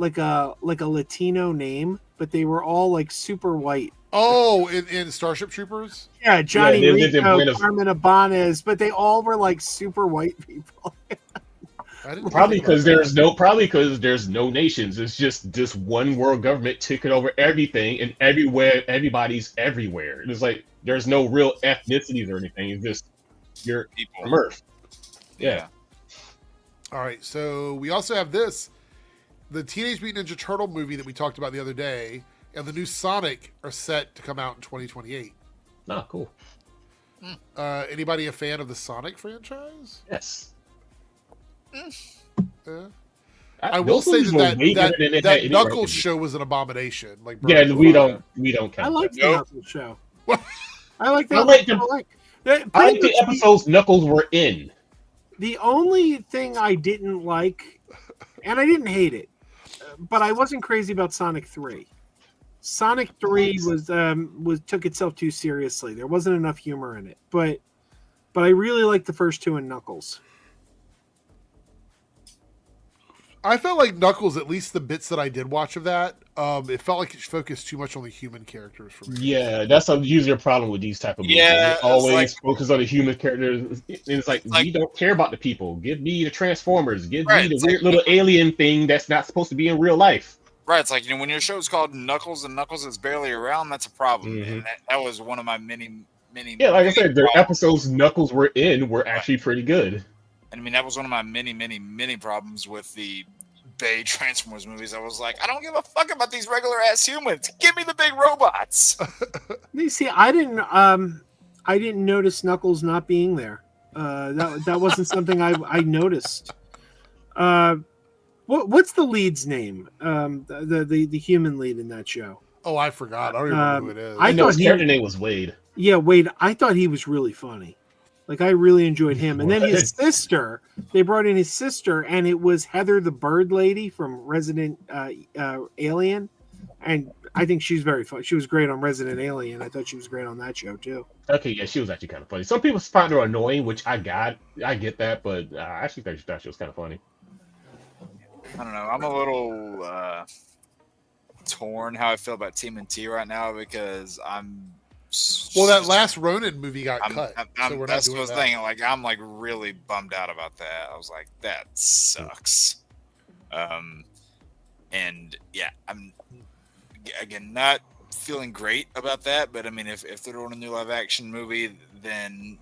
S2: Latino name, but they were all like super white.
S1: Oh, in Starship Troopers?
S2: Yeah, Johnny Rico, Carmen Ibanez, but they all were like super white people.
S4: Probably because there's no nations. It's just this one world government taking over everything and everywhere. Everybody's everywhere. It's like there's no real ethnicities or anything. It's just you're from Earth. Yeah.
S1: All right. So we also have this, the Teenage Mutant Ninja Turtle movie that we talked about the other day, and the new Sonic are set to come out in 2028.
S4: Oh, cool.
S1: Anybody a fan of the Sonic franchise?
S4: Yes.
S1: Yeah. I will
S4: Those
S1: say
S4: movies were way better than it had
S1: that
S4: any right
S1: Knuckles
S4: to be.
S1: show was an abomination. Like
S4: Yeah,
S1: Bird
S4: we
S1: Fire.
S4: don't
S2: I
S4: count
S2: like
S4: that.
S2: the
S3: Nope.
S2: Knuckles show.
S1: What?
S2: I like
S4: I
S2: that.
S4: like the-
S2: Pretty
S4: I like the
S2: much
S4: episodes Knuckles were in.
S2: The only thing I didn't like, and I didn't hate it, but I wasn't crazy about Sonic 3. Sonic 3 was took itself too seriously. There wasn't enough humor in it. But I really liked the first two in Knuckles.
S1: I felt like Knuckles, at least the bits that I did watch of that, it felt like it focused too much on the human characters for me.
S4: Yeah, that's usually a problem with these type of movies.
S3: Yeah,
S4: They
S3: it's
S4: always
S3: like-
S4: focus on the human characters. It's like, we don't care about the people. Give me the Transformers. Give
S3: Right,
S4: me the
S3: it's
S4: weird
S3: like-
S4: little alien thing that's not supposed to be in real life.
S3: Right, it's like, when your show's called Knuckles and Knuckles is barely around, that's a problem.
S4: Mhm.
S3: And that was one of my many.
S4: Yeah, like I said, the
S3: problems.
S4: episodes Knuckles were in were actually pretty good.
S3: And I mean, that was one of my many problems with the Bay Transformers movies. I was like, I don't give a fuck about these regular ass humans. Give me the big robots.
S2: You see, I didn't notice Knuckles not being there. That wasn't something I noticed. What's the lead's name? The human lead in that show.
S1: Oh, I forgot. I don't even remember who it is.
S2: I
S4: I know his
S2: thought he-
S4: character name was Wade.
S2: Yeah, Wade. I thought he was really funny. Like, I really enjoyed him. And then his sister, they brought in his sister, and it was Heather the Bird Lady from Resident Alien. And I think she's very funny. She was great on Resident Alien. I thought she was great on that show, too.
S4: Okay, yeah, she was actually kind of funny. Some people find her annoying, which I get that, but I actually thought she was kind of funny.
S3: I don't know. I'm a little torn how I feel about TMNT right now because
S1: Well, that last Ronin movie got
S3: I'm,
S1: cut.
S3: I'm,
S1: so we're not
S3: that's
S1: doing
S3: what I was
S1: that.
S3: thinking. Like, I'm like really bummed out about that. I was like, that sucks. And yeah, I'm again not feeling great about that. But I mean, if they're doing a new live action movie, then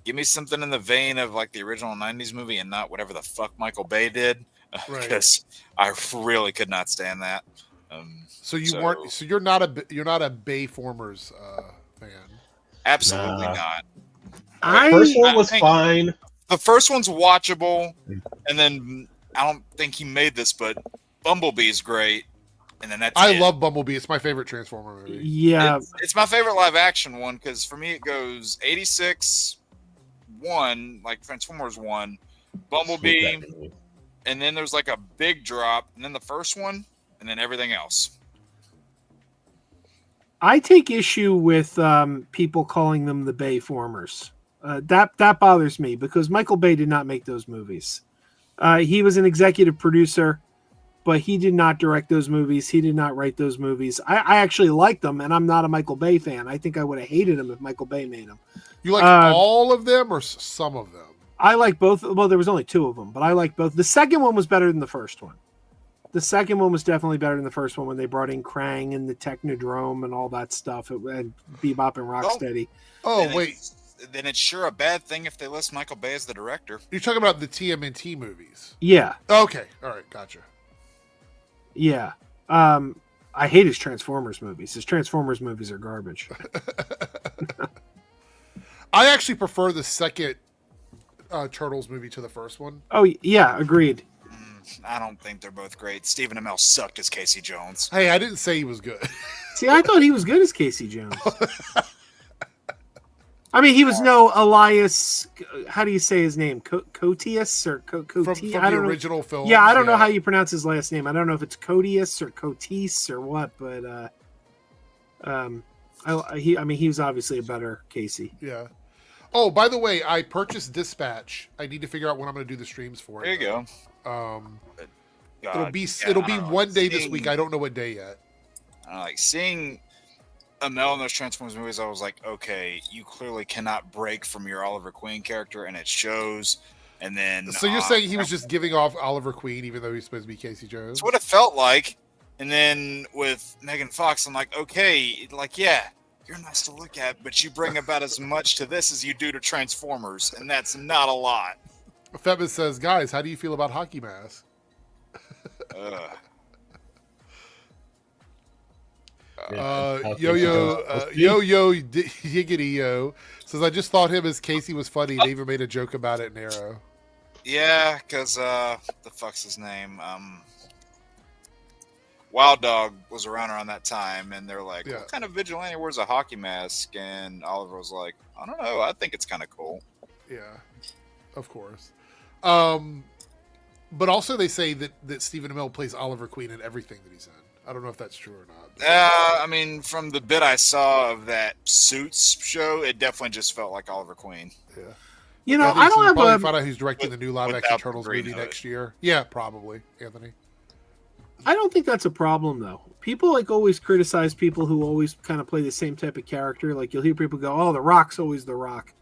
S3: give me something in the vein of like the original '90s movie and not whatever the fuck Michael Bay did, because I really could not stand that.
S1: So you weren't. So you're not a Bayformers fan.
S3: Absolutely
S4: Nah.
S3: not.
S2: I
S4: First one was
S3: think-
S4: fine.
S3: The first one's watchable, and then I don't think he made this, but Bumblebee's great, and then that's
S1: I
S3: it.
S1: love Bumblebee. It's my favorite Transformer movie.
S2: Yeah,
S3: It's my favorite live action one because for me it goes 86, 1, like Transformers 1, Bumblebee, and then there's like a big drop, and then the first one, and then everything else.
S2: I take issue with people calling them the Bayformers. That bothers me because Michael Bay did not make those movies. He was an executive producer, but he did not direct those movies. He did not write those movies. I actually like them, and I'm not a Michael Bay fan. I think I would have hated them if Michael Bay made them.
S1: You like all of them or some of them?
S2: I like both. Well, there was only two of them, but I like both. The second one was better than the first one. The second one was definitely better than the first one when they brought in Krang and the Technodrome and all that stuff, and Bebop and Rocksteady.
S1: Oh,
S3: Then
S1: wait.
S3: Then it's sure a bad thing if they list Michael Bay as the director.
S1: You're talking about the TMNT movies.
S2: Yeah,
S1: Okay. All right. Gotcha.
S2: yeah. I hate his Transformers movies. His Transformers movies are garbage.
S1: I actually prefer the second Turtles movie to the first one.
S2: Oh, yeah, agreed.
S3: I don't think they're both great. Stephen Amell sucked as Casey Jones.
S1: Hey, I didn't say he was good.
S2: See, I thought he was good as Casey Jones. I mean, he was no Elias. How do you say his name? Cotius or
S1: From
S2: I
S1: the
S2: don't know.
S1: original film.
S2: Yeah, I don't know how you pronounce his last name. I don't know if it's Cotius or Cotis or what, but he was obviously a better Casey.
S1: Yeah. Oh, by the way, I purchased Dispatch. I need to figure out when I'm going to do the streams for it.
S3: There you go.
S1: God,
S3: God,
S1: it'll
S3: I
S1: be
S3: don't know,
S1: one day this
S3: seeing-
S1: week. I don't know what day yet.
S3: Like seeing Amell in those Transformers movies, I was like, okay, you clearly cannot break from your Oliver Queen character, and it shows. And then,
S1: So you're saying he was just giving off Oliver Queen, even though he's supposed to be Casey Jones?
S3: that's what it felt like. And then with Megan Fox, I'm like, okay, like yeah, you're nice to look at, but you bring about as much to this as you do to Transformers, and that's not a lot.
S1: Fetman says, guys, how do you feel about Hockey Mask?
S3: Ugh.
S1: Yo Yiggity Yo says, I just thought him as Casey was funny. They even made a joke about it in Arrow.
S3: Yeah, because the fuck's his name? Wild Dog was around that time, and they're like, "What kind of vigilante wears a hockey mask?" And Oliver was like, "I don't know. I think it's kind of cool."
S1: Yeah, of course. But also they say that Stephen Amell plays Oliver Queen in everything that he's in. I don't know if that's true or not.
S3: I mean, from the bit I saw of that Suits show, it definitely just felt like Oliver Queen.
S1: Yeah.
S2: You know, I don't have
S1: probably
S2: a.
S1: find out who's directing the new live-action Turtles movie next year. Yeah, probably, Anthony.
S2: I don't think that's a problem though. People like always criticize people who always kind of play the same type of character. Like you'll hear people go, "Oh, The Rock's always The Rock."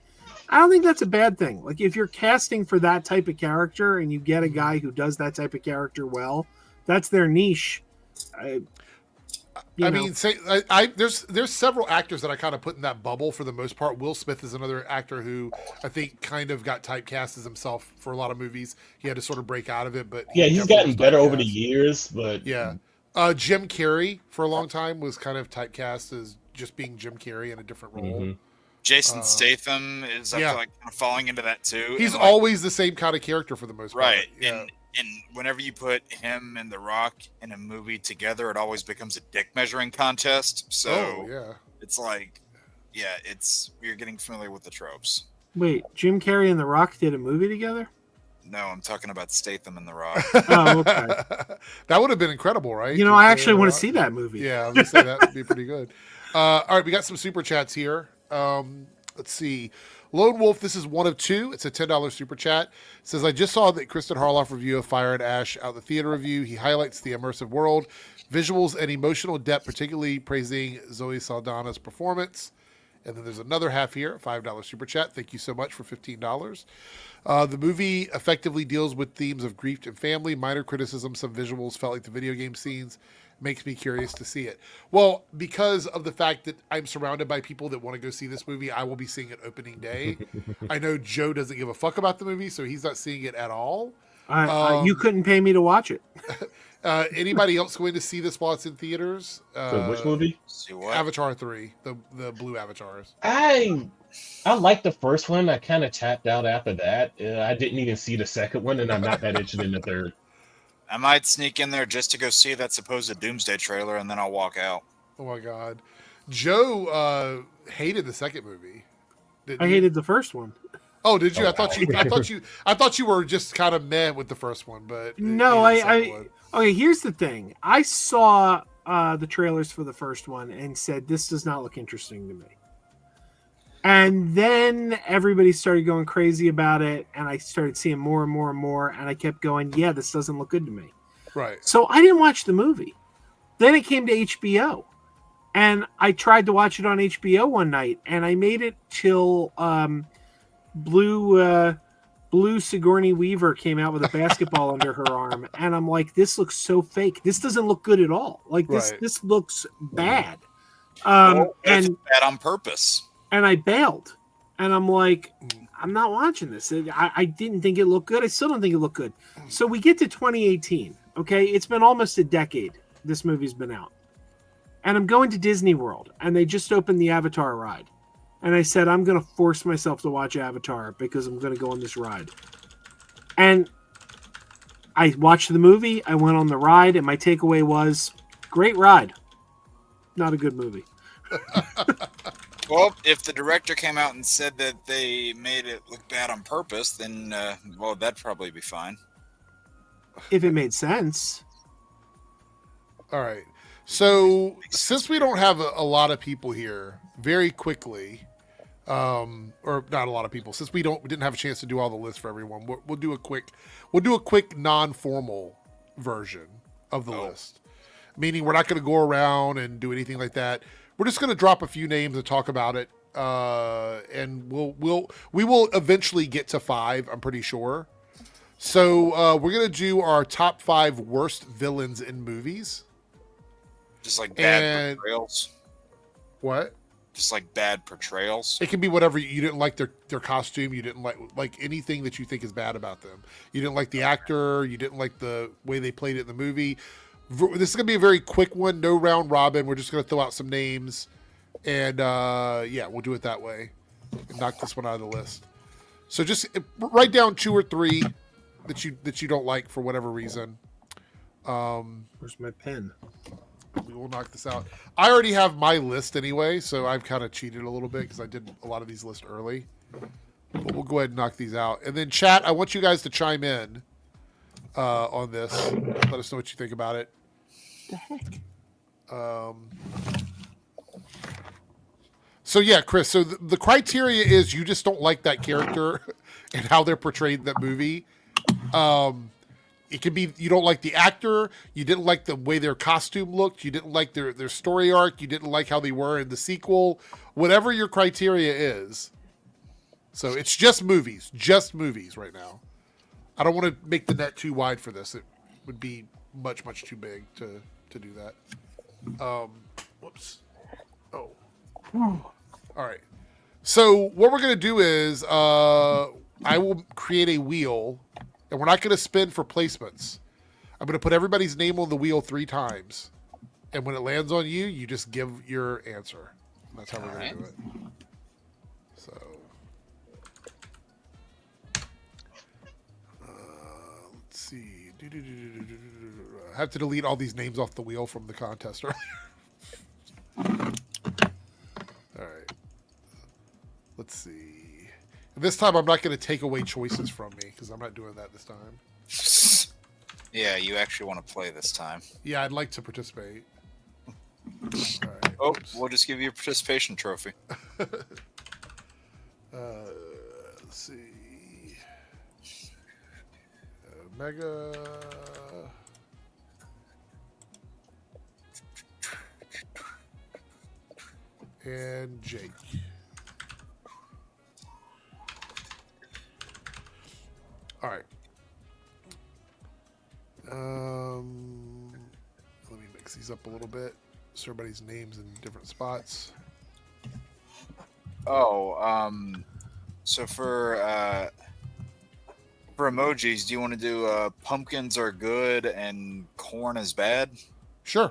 S2: I don't think that's a bad thing. Like if you're casting for that type of character and you get a guy who does that type of character well, that's their niche.
S1: There's several actors that I kind of put in that bubble for the most part. Will Smith is another actor who I think kind of got typecast as himself for a lot of movies. He had to sort of break out of it, but
S4: he's gotten better over the years. But
S1: yeah, Jim Carrey for a long time was kind of typecast as just being Jim Carrey in a different role.
S4: Mm-hmm.
S3: Jason Statham is, I feel like, kind of falling into that too.
S1: He's always the same kind of character for the most part.
S3: Right.
S1: Yeah.
S3: And whenever you put him and The Rock in a movie together, it always becomes a dick measuring contest. So it's like, you're getting familiar with the tropes.
S2: Wait, Jim Carrey and The Rock did a movie together?
S3: No, I'm talking about Statham and The Rock.
S2: Oh, okay.
S1: That would have been incredible, right?
S2: You know, I actually want to see that movie.
S1: Yeah, I was going to say that would be pretty good. All right, we got some super chats here. Let's see. Lone Wolf, this is one of two. It's a $10 super chat. It says, I just saw the Kristen Harloff review of Fire and Ash out the theater review. He highlights the immersive world, visuals, and emotional depth, particularly praising Zoe Saldana's performance. And then there's another half here, $5 super chat. Thank you so much for $15. The movie effectively deals with themes of grief and family. Minor criticism, some visuals felt like the video game scenes. Makes me curious to see it. Well, because of the fact that I'm surrounded by people that want to go see this movie, I will be seeing it opening day. I know Joe doesn't give a fuck about the movie, so he's not seeing it at all.
S2: You couldn't pay me to watch it.
S1: Anybody else going to see this while it's in theaters?
S4: Which movie?
S1: Avatar 3, the blue avatars.
S4: I liked the first one. I kind of tapped out after that. I didn't even see the second one, and I'm not that interested in the third.
S3: I might sneak in there just to go see that supposed Doomsday trailer, and then I'll walk out.
S1: Oh my god, Joe hated the second movie.
S2: I hated the first one.
S1: Oh, did you? I thought you were just kind of meh with the first one, but
S2: no, okay. Here's the thing. I saw the trailers for the first one and said this does not look interesting to me. And then everybody started going crazy about it, and I started seeing more and more and more, and I kept going, yeah, this doesn't look good to me.
S1: Right.
S2: So I didn't watch the movie. Then it came to HBO, and I tried to watch it on HBO one night, and I made it till Blue Sigourney Weaver came out with a basketball under her arm, and I'm like, this looks so fake. This doesn't look good at all. Like this looks bad.
S3: It's bad on purpose.
S2: And I bailed. And I'm like, I'm not watching this. I didn't think it looked good. I still don't think it looked good. So we get to 2018. Okay. It's been almost a decade this movie's been out. And I'm going to Disney World. And they just opened the Avatar ride. And I said, I'm going to force myself to watch Avatar because I'm going to go on this ride. And I watched the movie. I went on the ride. And my takeaway was, great ride. Not a good movie.
S3: Well, if the director came out and said that they made it look bad on purpose, then, that'd probably be fine.
S2: If it made sense.
S1: All right. So, since we don't have a lot of people here, very quickly, or not a lot of people, since we didn't have a chance to do all the lists for everyone, we'll do a quick non-formal version of the list. Meaning we're not going to go around and do anything like that. We're just going to drop a few names and talk about it, and we will eventually get to 5. I'm pretty sure. So we're going to do our top 5 worst villains in movies.
S3: Just like bad portrayals.
S1: What?
S3: Just like bad portrayals.
S1: It can be whatever. You didn't like their costume. You didn't like anything that you think is bad about them. You didn't like the actor. You didn't like the way they played it in the movie. This is going to be a very quick one, no round robin. We're just going to throw out some names, and yeah, we'll do it that way. And knock this one out of the list. So just write down 2 or 3 that you don't like for whatever reason.
S2: Where's my pen?
S1: We will knock this out. I already have my list anyway, so I've kind of cheated a little bit because I did a lot of these lists early. But we'll go ahead and knock these out. And then chat, I want you guys to chime in on this. Let us know what you think about it.
S2: The heck?
S1: So yeah, Chris, so the criteria is you just don't like that character and how they're portrayed in that movie. It could be you don't like the actor, you didn't like the way their costume looked, you didn't like their story arc, you didn't like how they were in the sequel, whatever your criteria is. So it's just movies right now. I don't want to make the net too wide for this. It would be much, much too big to do that. Whoops. Oh. All right. So what we're going to do is I will create a wheel, and we're not going to spin for placements. I'm going to put everybody's name on the wheel 3 times. And when it lands on you, you just give your answer. That's how we're going to do it. So, let's see. I have to delete all these names off the wheel from the contest earlier. All right. Let's see. This time I'm not going to take away choices from me because I'm not doing that this time.
S3: Yeah, you actually want to play this time.
S1: Yeah, I'd like to participate. All right.
S3: Oh, we'll just give you a participation trophy.
S1: Let's see. Mega. And Jake. All right. Let me mix these up a little bit so everybody's names in different spots.
S3: Oh, so for emojis, do you want to do pumpkins are good and corn is bad?
S1: Sure.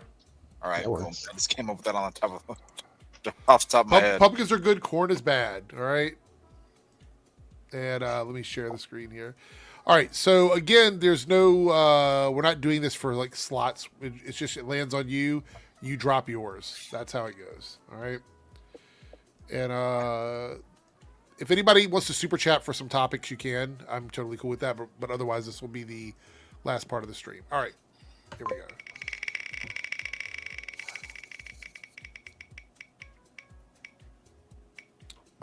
S3: All right,
S4: That
S3: cool.
S4: works.
S3: I just came up with that on the top of off the top of my head.
S1: Pumpkins are good, corn is bad. All right. And let me share the screen here. All right. So again, there's no, we're not doing this for like slots. It's just, it lands on you. You drop yours. That's how it goes. All right. And if anybody wants to super chat for some topics, you can. I'm totally cool with that. But otherwise, this will be the last part of the stream. All right. Here we go.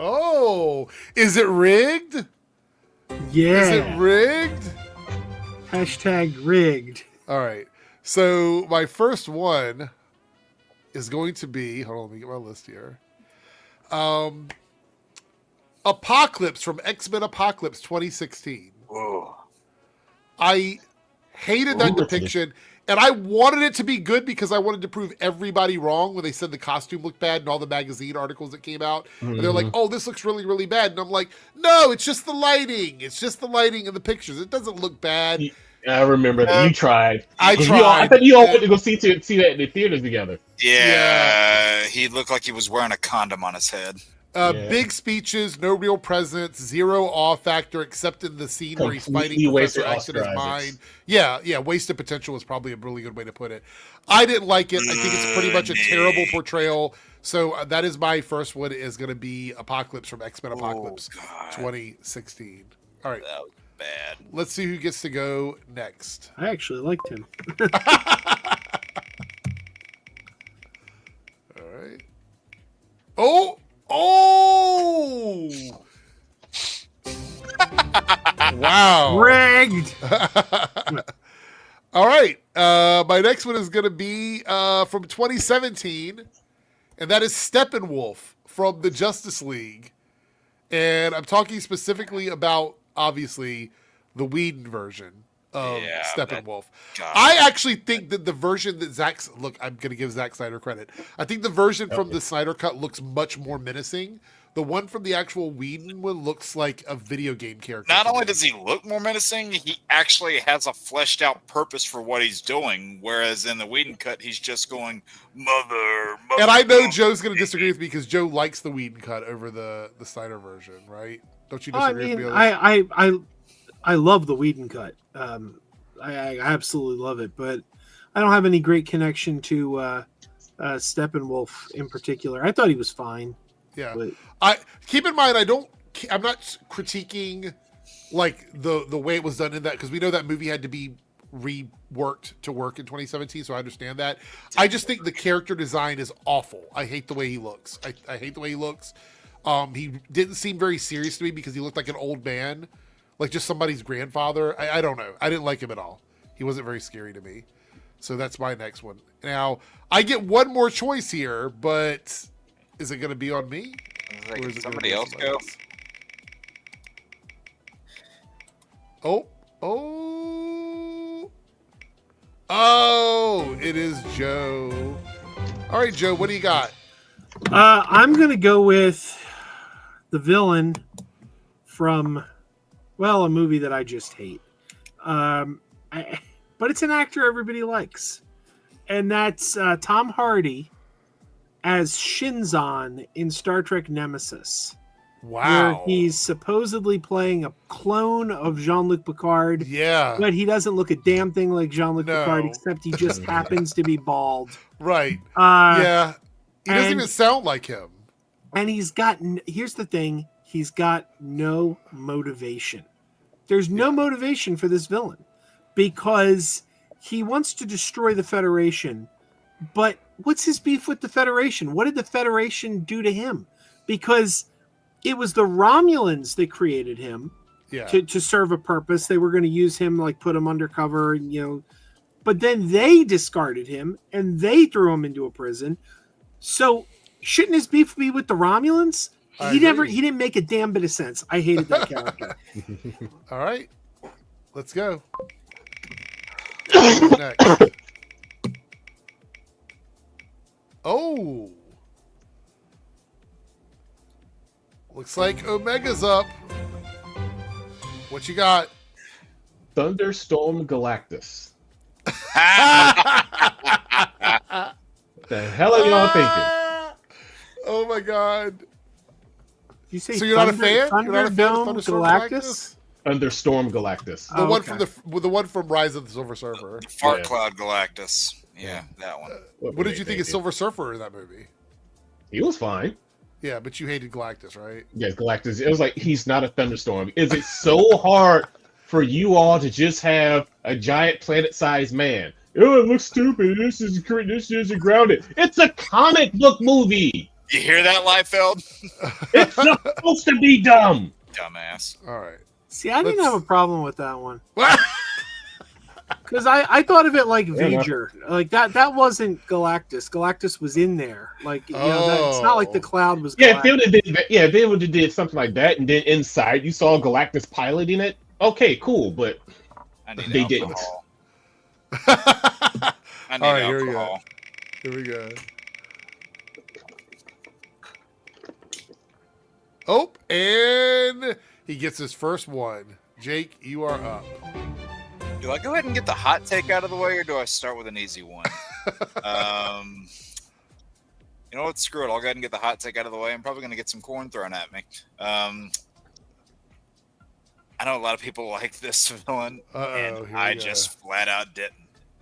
S1: Oh, is it rigged?
S2: Yeah.
S1: Is it rigged?
S2: Hashtag rigged.
S1: All right. So my first one is going to be, hold on, let me get my list here. Apocalypse from X-Men Apocalypse 2016.
S3: Whoa.
S1: I hated that depiction, and I wanted it to be good because I wanted to prove everybody wrong when they said the costume looked bad and all the magazine articles that came out. And they're like, oh, this looks really, really bad. And I'm like, no, it's just the lighting. It's just the lighting in the pictures. It doesn't look bad.
S4: I remember that you tried.
S1: I
S4: 'Cause
S1: tried.
S4: I thought you all went to go see that in the theaters together.
S3: Yeah, he looked like he was wearing a condom on his head.
S1: Big speeches, no real presence, 0 awe factor, except in the scene where he's fighting
S4: Completely
S1: Professor
S4: wasted
S1: X in his
S4: Oscar
S1: mind.
S4: Isaacs.
S1: Yeah, wasted potential is probably a really good way to put it. I didn't like it. I think it's pretty much a terrible portrayal. So that is my first one, is going to be Apocalypse from X-Men Apocalypse 2016. All right,
S3: That was bad.
S1: let's see who gets to go next.
S2: I actually liked him.
S1: All right. Oh! Wow.
S2: Rigged.
S1: All right. My next one is going to be from 2017, and that is Steppenwolf from the Justice League. And I'm talking specifically about, obviously, the Whedon version. of
S3: Yeah,
S1: Steppenwolf.
S3: God.
S1: I actually think that the version that I'm going to give Zack Snyder credit. I think the version from the Snyder Cut looks much more menacing. The one from the actual Whedon one looks like a video game character.
S3: Not only does he look more menacing, he actually has a fleshed out purpose for what he's doing. Whereas in the Whedon cut, he's just going, mother.
S1: And I know Joe's going to disagree with me because Joe likes the Whedon cut over the Snyder version, right? Don't you disagree with me on this?
S2: I love the Whedon cut. I absolutely love it, but I don't have any great connection to Steppenwolf in particular. I thought he was fine.
S1: Yeah.
S2: But...
S1: I keep in mind I'm not critiquing like the way it was done in that, because we know that movie had to be reworked to work in 2017, so I understand that. I just think the character design is awful. I hate the way he looks. I hate the way he looks. He didn't seem very serious to me because he looked like an old man, like just somebody's grandfather. I don't know. I didn't like him at all. He wasn't very scary to me. So that's my next one. Now, I get one more choice here, but is it going to be on me?
S3: Like,
S1: Or is it
S3: somebody
S1: gonna
S3: else
S1: be
S3: go?
S1: Oh, it is Joe. All right, Joe, what do you got?
S2: I'm going to go with the villain from, a movie that I just hate. But it's an actor everybody likes. And that's Tom Hardy as Shinzon in Star Trek Nemesis.
S1: Wow.
S2: Where he's supposedly playing a clone of Jean-Luc Picard.
S1: Yeah.
S2: But he doesn't look a damn thing like Jean-Luc
S1: No.
S2: Picard, except he just happens to be bald.
S1: Right.
S2: Yeah.
S1: He doesn't even sound like him.
S2: And here's the thing, he's got no motivation. There's no motivation for this villain because he wants to destroy the Federation. But what's his beef with the Federation? What did the Federation do to him? Because it was the Romulans that created him to serve a purpose. They were going to use him, like put him undercover, but then they discarded him and they threw him into a prison. So shouldn't his beef be with the Romulans? He didn't make a damn bit of sense. I hated that character.
S1: All right, let's go. Next. Oh, looks like Omega's up. What you got?
S4: Thunderstorm Galactus. The hell are y'all thinking?
S1: Oh my god!
S2: You say
S1: so you're not a fan? You're not a fan of
S2: Thunderdome
S1: Thunderstorm
S2: Galactus?
S4: Thunderstorm Galactus.
S1: The one from the one from Rise of the Silver Surfer.
S3: Fart Cloud Galactus. Yeah, that one.
S1: What did you think of Silver Surfer in that movie?
S4: He was fine.
S1: Yeah, but you hated Galactus, right?
S4: Yes, Galactus. It was like, he's not a thunderstorm. Is it so hard for you all to just have a giant planet-sized man? Oh, it looks stupid. This is grounded. It's a comic book movie.
S3: You hear that, Liefeld?
S4: It's supposed to be dumb.
S3: Dumbass.
S1: All right.
S2: See, I didn't have a problem with that one. Because I thought of it like V'ger. Like that wasn't Galactus. Galactus was in there. Like it's not like the cloud was Galactus.
S4: If they would have did something like that, and then inside you saw Galactus piloting it, okay, cool, but they didn't.
S3: I need
S1: All right,
S3: alcohol.
S1: Here we go. Oh, and he gets his first one. Jake, you are up.
S3: Do I go ahead and get the hot take out of the way, or do I start with an easy one? You know what? Screw it. I'll go ahead and get the hot take out of the way. I'm probably going to get some corn thrown at me. I know a lot of people like this villain, and I just flat out didn't.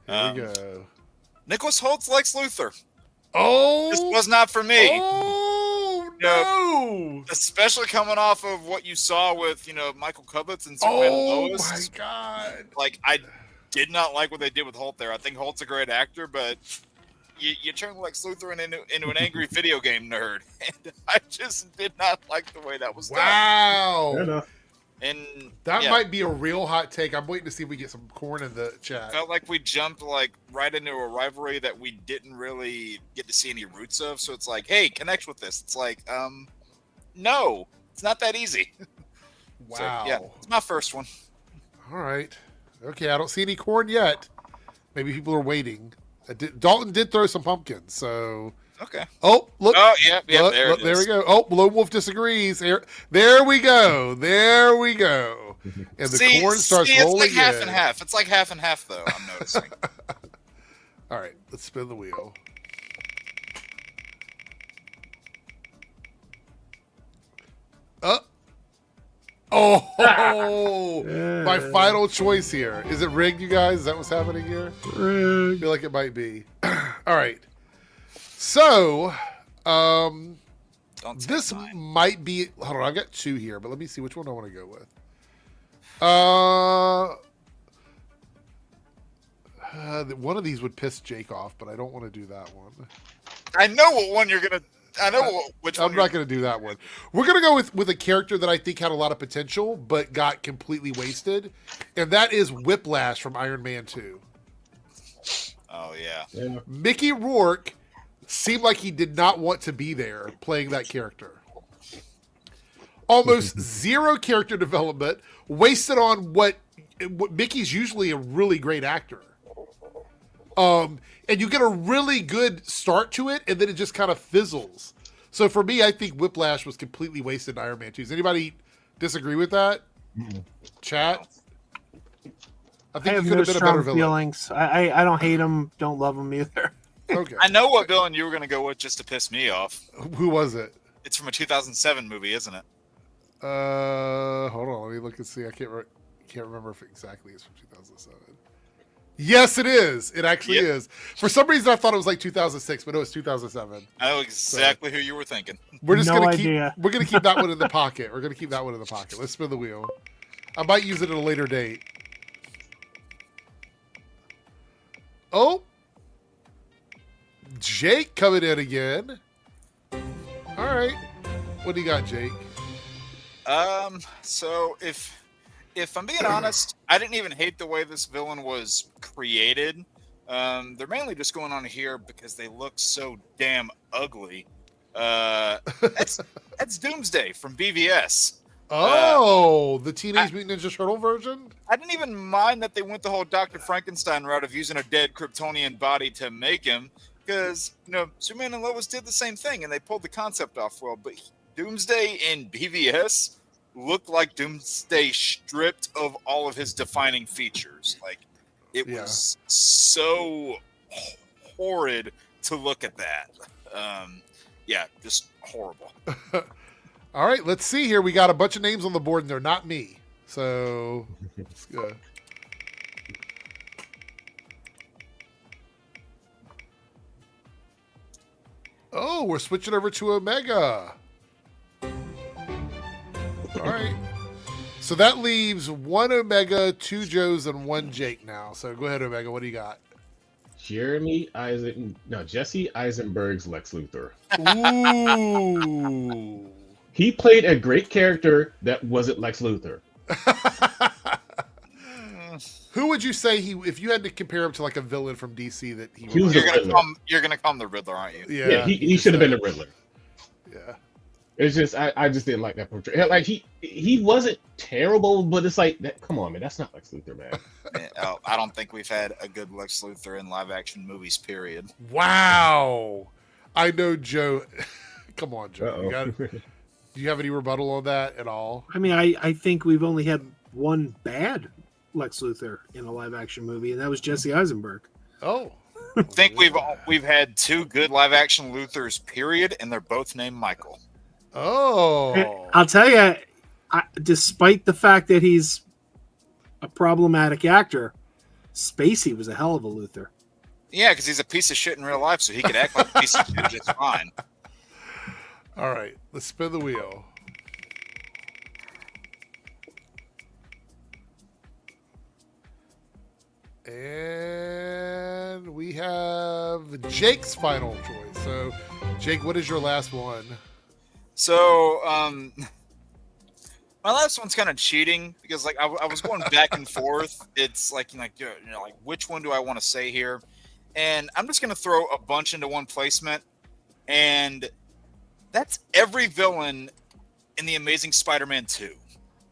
S1: Here we go.
S3: Nicholas Holtz likes Luthor.
S1: Oh!
S3: This was not for me.
S1: Oh, no!
S3: Especially coming off of what you saw with, Michael Cudlitz and Superman and Lois.
S1: Oh, my God.
S3: Like, I did not like what they did with Holt there. I think Holt's a great actor, but you turn Lex Luthor into an angry video game nerd. And I just did not like the way that was done.
S1: Wow.
S4: Fair enough.
S3: And
S1: that might be a real hot take. I'm waiting to see if we get some corn in the chat.
S3: Felt like we jumped right into a rivalry that we didn't really get to see any roots of. So it's like, hey, connect with this. It's like, no, it's not that easy.
S1: Wow.
S3: So, yeah, it's my first one.
S1: All right. Okay, I don't see any corn yet. Maybe people are waiting. Dalton did throw some pumpkins, so...
S3: Okay.
S1: Oh, look.
S3: Oh, yeah,
S1: Look,
S3: there
S1: look,
S3: it
S1: there
S3: is.
S1: we go. Oh, Lone Wolf disagrees. There we go. There we go. And the corn starts
S3: it's
S1: rolling
S3: like half
S1: in.
S3: and half. It's like half and half, though, I'm noticing.
S1: All right, let's spin the wheel. Oh, my final choice here. Is it rigged, you guys? Is that what's happening here? I feel like it might be. All right. So,
S3: Don't take
S1: this
S3: mine.
S1: might be. Hold on, I've got two here, but let me see which one I want to go with. One of these would piss Jake off, but I don't want to do that one.
S3: I know what one you're gonna. I know which one.
S1: I'm not going to do that one. We're going to go with a character that I think had a lot of potential, but got completely wasted, and that is Whiplash from Iron Man 2.
S3: Oh yeah.
S1: Mickey Rourke seemed like he did not want to be there playing that character. Almost zero character development, wasted on what Mickey's usually a really great actor. And you get a really good start to it, and then it just kind of fizzles. So for me, I think Whiplash was completely wasted in Iron Man 2. Does anybody disagree with that? Chat? I
S2: I
S1: think
S2: have
S1: he could
S2: no
S1: have been a better
S2: strong
S1: villain.
S2: feelings. I don't hate him. Don't love him either.
S1: Okay.
S3: I know what villain you were gonna go with just to piss me off.
S1: Who was it?
S3: It's from a 2007 movie, isn't it?
S1: Hold on. Let me look and see. I can't remember if exactly it's from 2007. Yes, it is. It actually is. For some reason, I thought it was like 2006, but it was 2007.
S3: I know exactly who you were thinking.
S1: We're just
S2: No
S1: gonna
S2: idea.
S1: keep. We're gonna keep that one in the pocket. We're gonna keep that one in the pocket. Let's spin the wheel. I might use it at a later date. Oh, Jake coming in again. All right. What do you got, Jake?
S3: So if I'm being honest, I didn't even hate the way this villain was created. They're mainly just going on here because they look so damn ugly. That's Doomsday from BVS.
S1: Oh, the Teenage Mutant Ninja Turtle version?
S3: I didn't even mind that they went the whole Dr. Frankenstein route of using a dead Kryptonian body to make him, because Superman and Lois did the same thing and they pulled the concept off well. But Doomsday in BVS looked like Doomsday stripped of all of his defining features. Like it was so horrid to look at that. Just horrible.
S1: All right, let's see here. We got a bunch of names on the board, and they're not me. So, let's go. Oh, we're switching over to Omega. All right. So that leaves one Omega, two Joes, and one Jake now. So go ahead, Omega. What do you got?
S4: Jesse Eisenberg's Lex Luthor.
S1: Ooh.
S4: He played a great character that wasn't Lex Luthor.
S1: Who would you say if you had to compare him to like a villain from DC that he
S4: was
S1: would
S3: You're gonna call him the Riddler, aren't you?
S4: Yeah, he should have been the Riddler.
S1: Yeah.
S4: It's just I just didn't like that portrayal. Like he wasn't terrible, but it's like come on, man, that's not Lex Luthor, man.
S3: I don't think we've had a good Lex Luthor in live action movies, period.
S1: Wow. I know Joe. Come on, Joe.
S4: Uh-oh.
S1: Do you have any rebuttal on that at all?
S2: I mean, I think we've only had one bad Lex Luthor in a live action movie, and that was Jesse Eisenberg.
S1: Oh.
S3: I think we've had two good live action Luthors, period, and they're both named Michael.
S1: Oh.
S2: I'll tell you, despite the fact that he's a problematic actor, Spacey was a hell of a Luthor.
S3: Yeah, because he's a piece of shit in real life, so he could act like a piece of shit just fine.
S1: All right, let's spin the wheel. And we have Jake's final choice. So, Jake, what is your last one?
S3: So, my last one's kind of cheating because, like, I was going back and forth. It's like which one do I want to say here? And I'm just gonna throw a bunch into one placement, and that's every villain in the Amazing Spider-Man 2.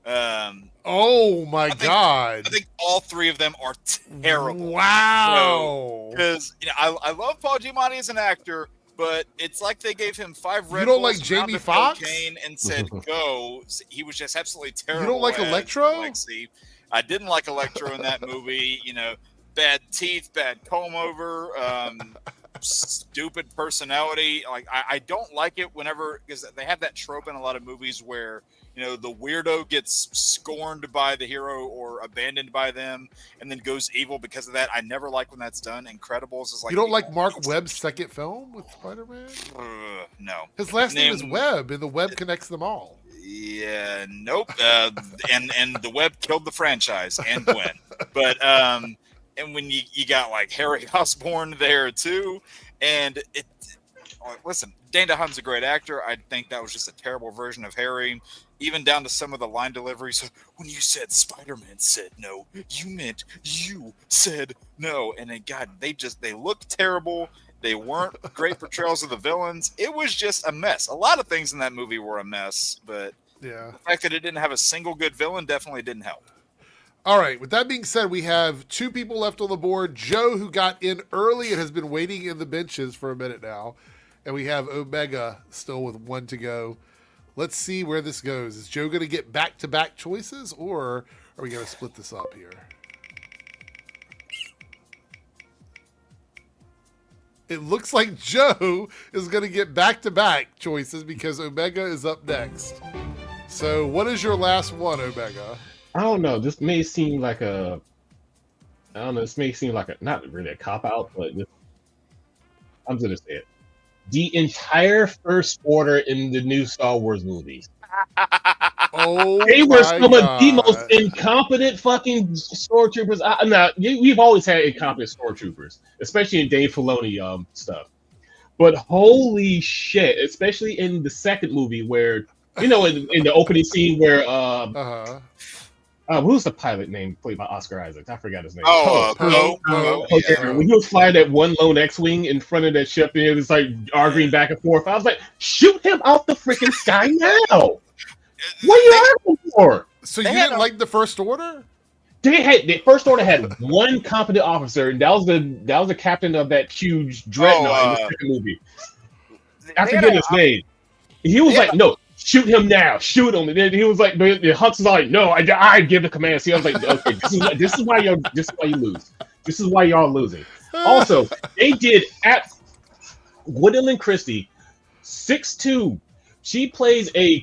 S1: Oh my God!
S3: I think all three of them are terrible.
S1: Wow.
S3: Because I love Paul Giamatti as an actor, but it's like they gave him 5 Red
S1: You don't
S3: Bulls,
S1: like
S3: a pound
S1: Jamie
S3: of
S1: Foxx?
S3: cocaine, and said go. He was just absolutely terrible.
S1: You don't like
S3: as
S1: Electro?
S3: Lexi. I didn't like Electro in that movie. Bad teeth, bad comb over, stupid personality. Like I don't like it whenever, because they have that trope in a lot of movies where the weirdo gets scorned by the hero or abandoned by them and then goes evil because of that. I never like when that's done. Incredibles is like,
S1: you don't like Mark Webb's second film with Spider-Man?
S3: No.
S1: His last name is Webb, and the web connects them all.
S3: Yeah, nope. And the web killed the franchise and Gwen. But and when you got like Harry Osborn there too, and listen, Dane DeHaan's a great actor. I think that was just a terrible version of Harry, even down to some of the line deliveries. When you said Spider-Man said no, you meant you said no. And then, God, they looked terrible. They weren't great portrayals of the villains. It was just a mess. A lot of things in that movie were a mess, but
S1: yeah,
S3: the fact that it didn't have a single good villain definitely didn't help.
S1: All right. With that being said, we have 2 people left on the board. Joe, who got in early and has been waiting in the benches for a minute now. And we have Omega still with 1 to go. Let's see where this goes. Is Joe going to get back-to-back choices, or are we going to split this up here? It looks like Joe is going to get back-to-back choices because Omega is up next. So what is your last one, Omega?
S4: I don't know. This may seem like this may seem like not really a cop-out, but I'm going to say it. The entire First Order in the new Star Wars movies. They were some of the most incompetent fucking stormtroopers. Now, we've always had incompetent stormtroopers, especially in Dave Filoni stuff. But holy shit, especially in the second movie where, in the opening scene where who's the pilot name played by Oscar Isaac? I forgot his name.
S3: Poe.
S4: When he was flying that one lone X-wing in front of that ship, and it was like arguing back and forth. I was like, shoot him out the freaking sky now! What are you arguing for?
S1: So you didn't like the First Order?
S4: The First Order had one competent officer, and that was the captain of that huge dreadnought in the second movie. I forget his name. He was like, no. Shoot him now! Shoot him! And then he was like, the Hux was like, "No, I give the command." See, I was like, "Okay, this is why you lose. This is why y'all losing." Also, they did at Gwendolyn Christie, 6'2". She plays a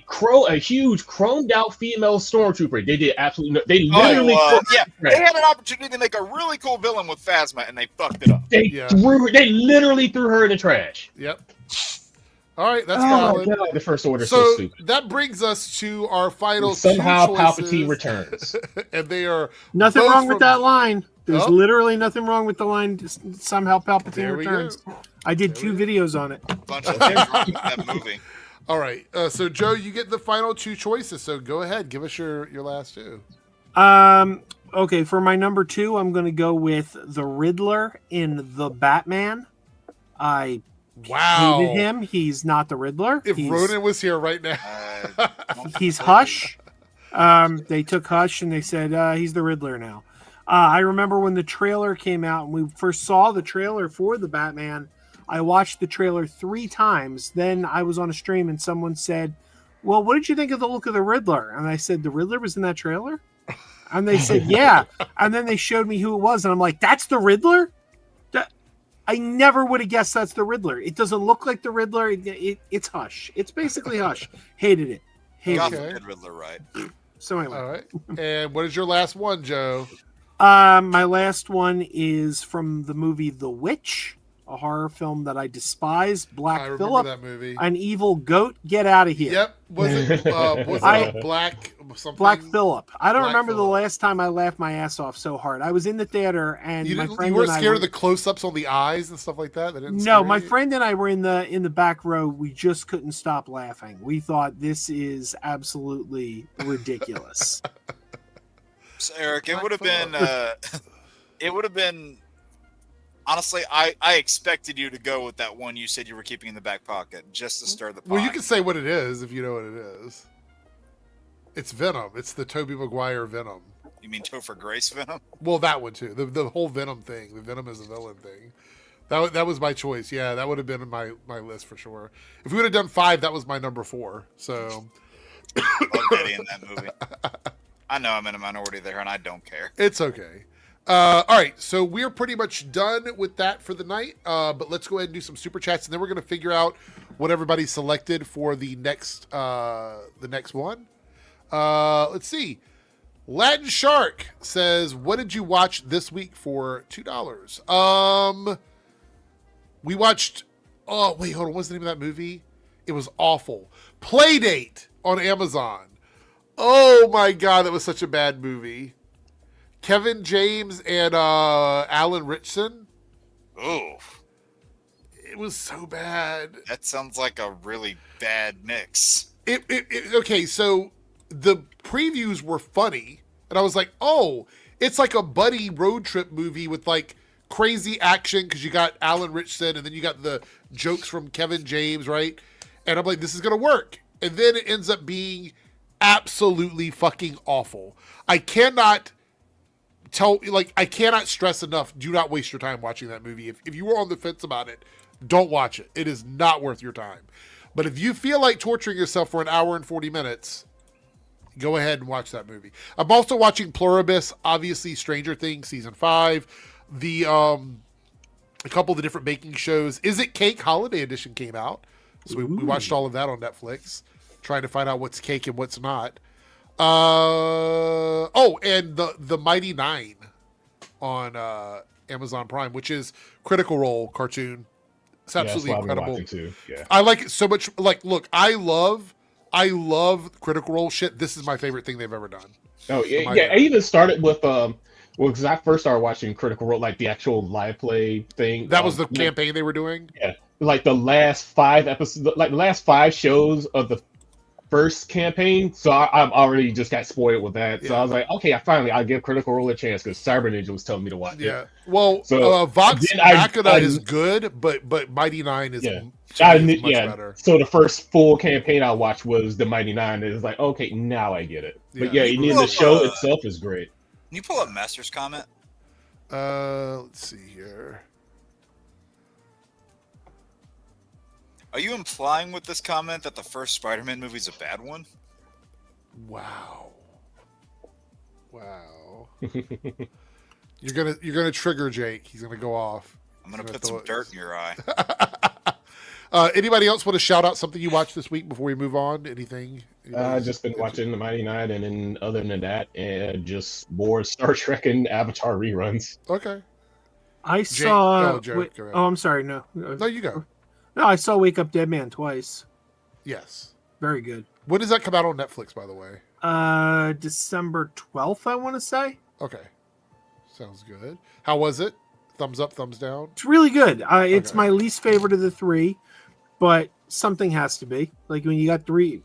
S4: huge chromed out female stormtrooper. They did absolutely no. They literally
S3: they had an opportunity to make a really cool villain with Phasma, and they fucked it up.
S4: They literally threw her in the trash.
S1: Yep. All right, that's valid.
S4: God, the First Order is so stupid.
S1: That brings us to our final
S4: somehow
S1: 2 choices.
S4: Palpatine returns.
S1: And they are
S2: nothing wrong with that line. There's literally nothing wrong with the line. Somehow Palpatine returns. I did 2 videos on it.
S3: Bunch of things wrong with that movie.
S1: All right, so Joe, you get the final 2 choices. So go ahead, give us your last 2.
S2: Okay, for my number 2, I'm going to go with the Riddler in The Batman. I hated him. He's not the Riddler.
S1: If Ronan was here right now.
S2: He's Hush. They took Hush and they said, he's the Riddler now. I remember when the trailer came out and we first saw the trailer for the Batman, I watched the trailer 3 times. Then I was on a stream and someone said, well, what did you think of the look of the Riddler? And I said, the Riddler was in that trailer? And they said, yeah. And then they showed me who it was. And I'm like, that's the Riddler? I never would have guessed that's the Riddler. It doesn't look like the Riddler. It's Hush. It's basically Hush. Hated it.
S3: Did Riddler right.
S2: So anyway.
S1: All right. And what is your last one, Joe?
S2: My last one is from the movie The Witch, a horror film that I despise. Black Phillip,
S1: that movie.
S2: An evil goat. Get out of here.
S1: Yep. Was it Black something?
S2: Black Phillip. I don't remember
S1: Phillip.
S2: the last time I laughed my ass off so hard. I was in the theater and
S1: you
S2: my friend
S1: you weren't
S2: and I
S1: scared of the close-ups on the eyes and stuff like that?
S2: No, my friend and I were in the back row. We just couldn't stop laughing. We thought this is absolutely ridiculous.
S3: So Eric, it would have been honestly, I expected you to go with that one you said you were keeping in the back pocket just to stir the pot.
S1: Well, you can say what it is if you know what it is. It's Venom. It's the Tobey Maguire Venom.
S3: You mean Topher Grace Venom?
S1: Well, that one too. The whole Venom thing. The Venom is a villain thing. That was my choice. Yeah, that would have been my list for sure. If we would have done 5, that was my number 4. So
S3: Love Eddie in that movie. I know I'm in a minority there, and I don't care.
S1: it's okay. All right, so we're pretty much done with that for the night. But let's go ahead and do some super chats, and then we're going to figure out what everybody selected for the next one. Let's see. Latin Shark says, "What did you watch this week for $2?" We watched. Oh wait, hold on. What's the name of that movie? It was awful. Playdate on Amazon. Oh my god, that was such a bad movie. Kevin James and Alan Ritchson.
S3: Ooh,
S1: It was so bad.
S3: that sounds like a really bad mix.
S1: Okay, so the previews were funny, and I was like, oh, it's like a buddy road trip movie with like crazy action because you got Alan Ritchson and then you got the jokes from Kevin James, right? And I'm like, this is gonna work. And then it ends up being absolutely fucking awful. I cannot stress enough, do not waste your time watching that movie. If you were on the fence about it, don't watch it. It is not worth your time. But if you feel like torturing yourself for an hour and 40 minutes, go ahead and watch that movie. I'm also watching Pluribus, obviously Stranger Things season 5, a couple of the different baking shows. Is It Cake Holiday Edition came out. So we watched all of that on Netflix, trying to find out what's cake and what's not. And the Mighty Nine on Amazon Prime, which is Critical Role cartoon. It's absolutely incredible.
S4: Too. Yeah.
S1: I like it so much. Like, look, I love Critical Role shit. This is my favorite thing they've ever done.
S4: Oh yeah, I even started with because I first started watching Critical Role, like the actual live play thing.
S1: That was the campaign they were doing.
S4: Yeah, like the last 5 episodes, like the last 5 shows of the first campaign. So I've already just got spoiled with that. So I was like, okay, I'll give Critical Role a chance because Cyber Ninja was telling me to watch it.
S1: Yeah. Well,
S4: so
S1: Vox Machina is good, but Mighty Nine is much better.
S4: So the first full campaign I watched was the Mighty Nine. It's like, okay, now I get it. But the show itself is great.
S3: Can you pull up Master's comment?
S1: Let's see here.
S3: Are you implying with this comment that the first Spider-Man movie is a bad one?
S1: Wow. You're gonna trigger Jake. He's gonna go off.
S3: I'm gonna put some dirt in your eye.
S1: Anybody else want to shout out something you watched this week before we move on? Anything?
S4: I've just been watching the Mighty Nine, and then other than that, just more Star Trek and Avatar reruns.
S1: Okay.
S2: I saw.
S1: Joe,
S2: I'm sorry. No,
S1: you go.
S2: No, I saw Wake Up Dead Man twice.
S1: Yes.
S2: Very good.
S1: When does that come out on Netflix, by the way?
S2: December 12th, I want to say.
S1: Okay. Sounds good. How was it? Thumbs up, thumbs down?
S2: It's really good. It's my least favorite of the 3, but something has to be. Like when you got three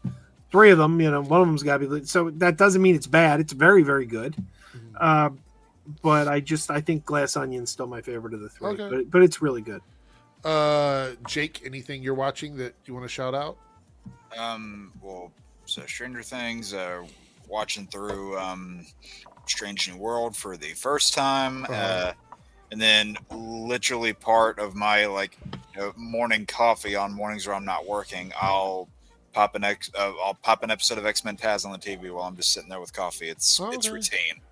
S2: of them, one of them's got to be. So that doesn't mean it's bad. It's very, very good. Mm-hmm. But I think Glass Onion's still my favorite of the 3. Okay. But it's really good.
S1: Jake, anything you're watching that you want to shout out?
S3: So Stranger Things, watching through Strange New World for the first time, and then literally part of my morning coffee on mornings where I'm not working, I'll pop an episode of X-Men Taz on the TV while I'm just sitting there with coffee. It's routine.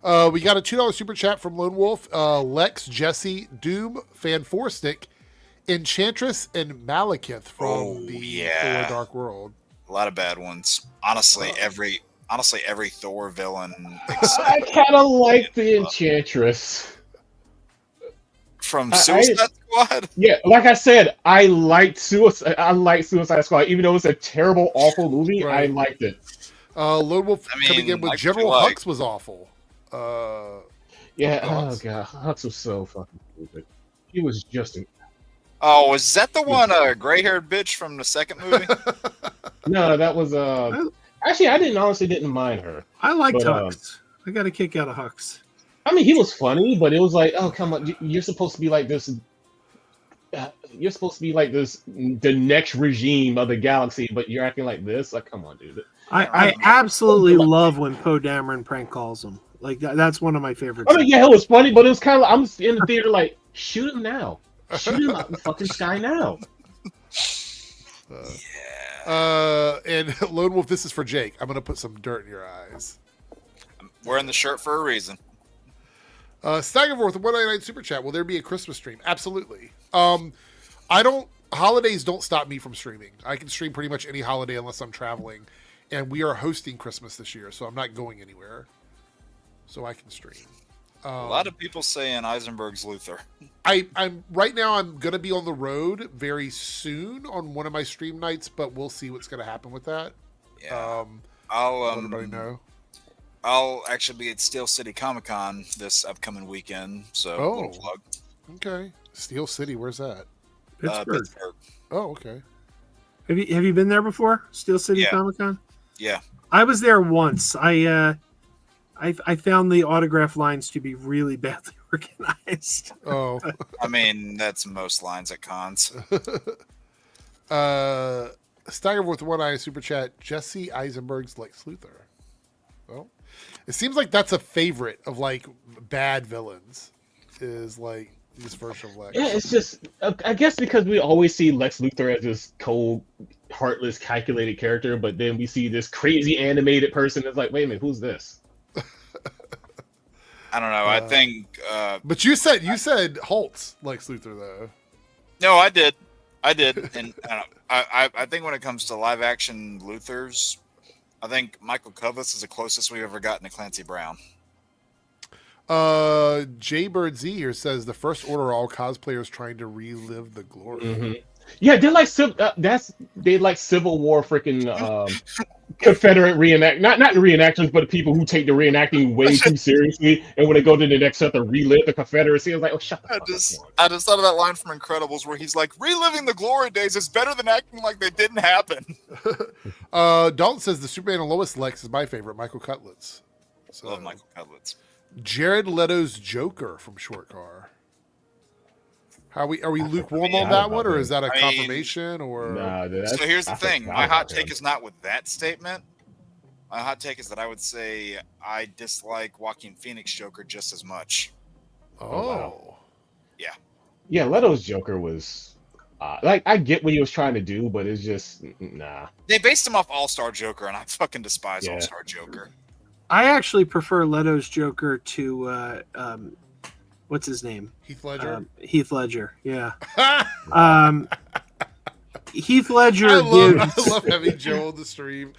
S1: We got a $2 super chat from Lone Wolf, Lex, Jesse, Doom, Fan Stick, Enchantress, and Malekith from Thor Dark World.
S3: A lot of bad ones. Honestly, every Thor villain.
S4: I kind of like the Enchantress
S3: from Suicide Squad.
S4: Yeah, like I said, I liked Suicide Squad, even though it's a terrible, awful movie. Right. I liked it.
S1: Lone Wolf coming in with General Hux was awful.
S4: Oh god, Hux was so fucking stupid. He was just
S3: Oh, is that the one gray-haired bitch from the second movie?
S4: No, that was actually I honestly didn't mind her.
S2: I liked Hux. I got a kick out of Hux.
S4: I mean, he was funny, but it was like, oh come on, you're supposed to be like this you're supposed to be like the next regime of the galaxy, but you're acting like this. Like, come on, dude.
S2: I absolutely love when Poe Dameron prank calls him. Like that's one of my favorites.
S4: I mean, yeah, it was funny, but it was kind of I'm in the theater like, shoot him now, shoot him out in the fucking sky now.
S1: And Lone Wolf, this is for Jake. I'm gonna put some dirt in your eyes.
S3: I'm wearing the shirt for a reason.
S1: Staggerforth, 199 super chat. Will there be a Christmas stream? Absolutely. Holidays don't stop me from streaming. I can stream pretty much any holiday unless I'm traveling, and we are hosting Christmas this year, so I'm not going anywhere. So I can stream.
S3: A lot of people saying Eisenberg's Luther.
S1: I'm right now. I'm gonna be on the road very soon on one of my stream nights, but we'll see what's gonna happen with that.
S3: Yeah.
S1: I'll let everybody know.
S3: I'll actually be at Steel City Comic Con this upcoming weekend. So little plug.
S1: Okay. Steel City, where's that?
S2: Pittsburgh.
S3: Pittsburgh.
S1: Oh, okay.
S2: Have you been there before? Steel City Comic Con?
S3: Yeah.
S2: I was there once. I found the autograph lines to be really badly organized.
S1: Oh.
S3: I mean, that's most lines at cons.
S1: Steigerworth one eye super chat. Jesse Eisenberg's Lex Luthor. Well, it seems like that's a favorite of like bad villains. Is like this version of Lex.
S4: Yeah, it's just I guess because we always see Lex Luthor as this cold, heartless, calculated character, but then we see this crazy animated person. It's like, wait a minute, who's this?
S3: I don't know. I think.
S1: But you said Holtz Lex Luthor though.
S3: No, I did, and I think when it comes to live action Luthors, I think Michael Covas is the closest we've ever gotten to Clancy Brown.
S1: Jaybird Z here says the First Order are all cosplayers trying to relive the glory.
S4: Mm-hmm. Yeah, they're like Civil War freaking Confederate not reenactors, but people who take the reenacting way too seriously, and when they go to the next set to relive the Confederacy, I was like, oh, shut the fuck up.
S3: I just thought of that line from Incredibles where he's like, reliving the glory days is better than acting like they didn't happen.
S1: Dalton says the Superman and Lois Lex is my favorite, Michael Cutlets. So,
S3: Love Michael Cutlets.
S1: Jared Leto's Joker from Short Car. Are we lukewarm on that one, or is that a confirmation? Or
S3: so here's the thing: my hot take is not with that statement. My hot take is that I would say I dislike Joaquin Phoenix Joker just as much.
S1: Oh,
S4: yeah. Leto's Joker was like I get what he was trying to do, but it's just nah.
S3: They based him off All Star Joker, and I fucking despise All Star Joker.
S2: I actually prefer Leto's Joker to what's his name?
S1: Heath Ledger.
S2: Heath Ledger, yeah. Heath Ledger.
S1: I love having Joe on the stream.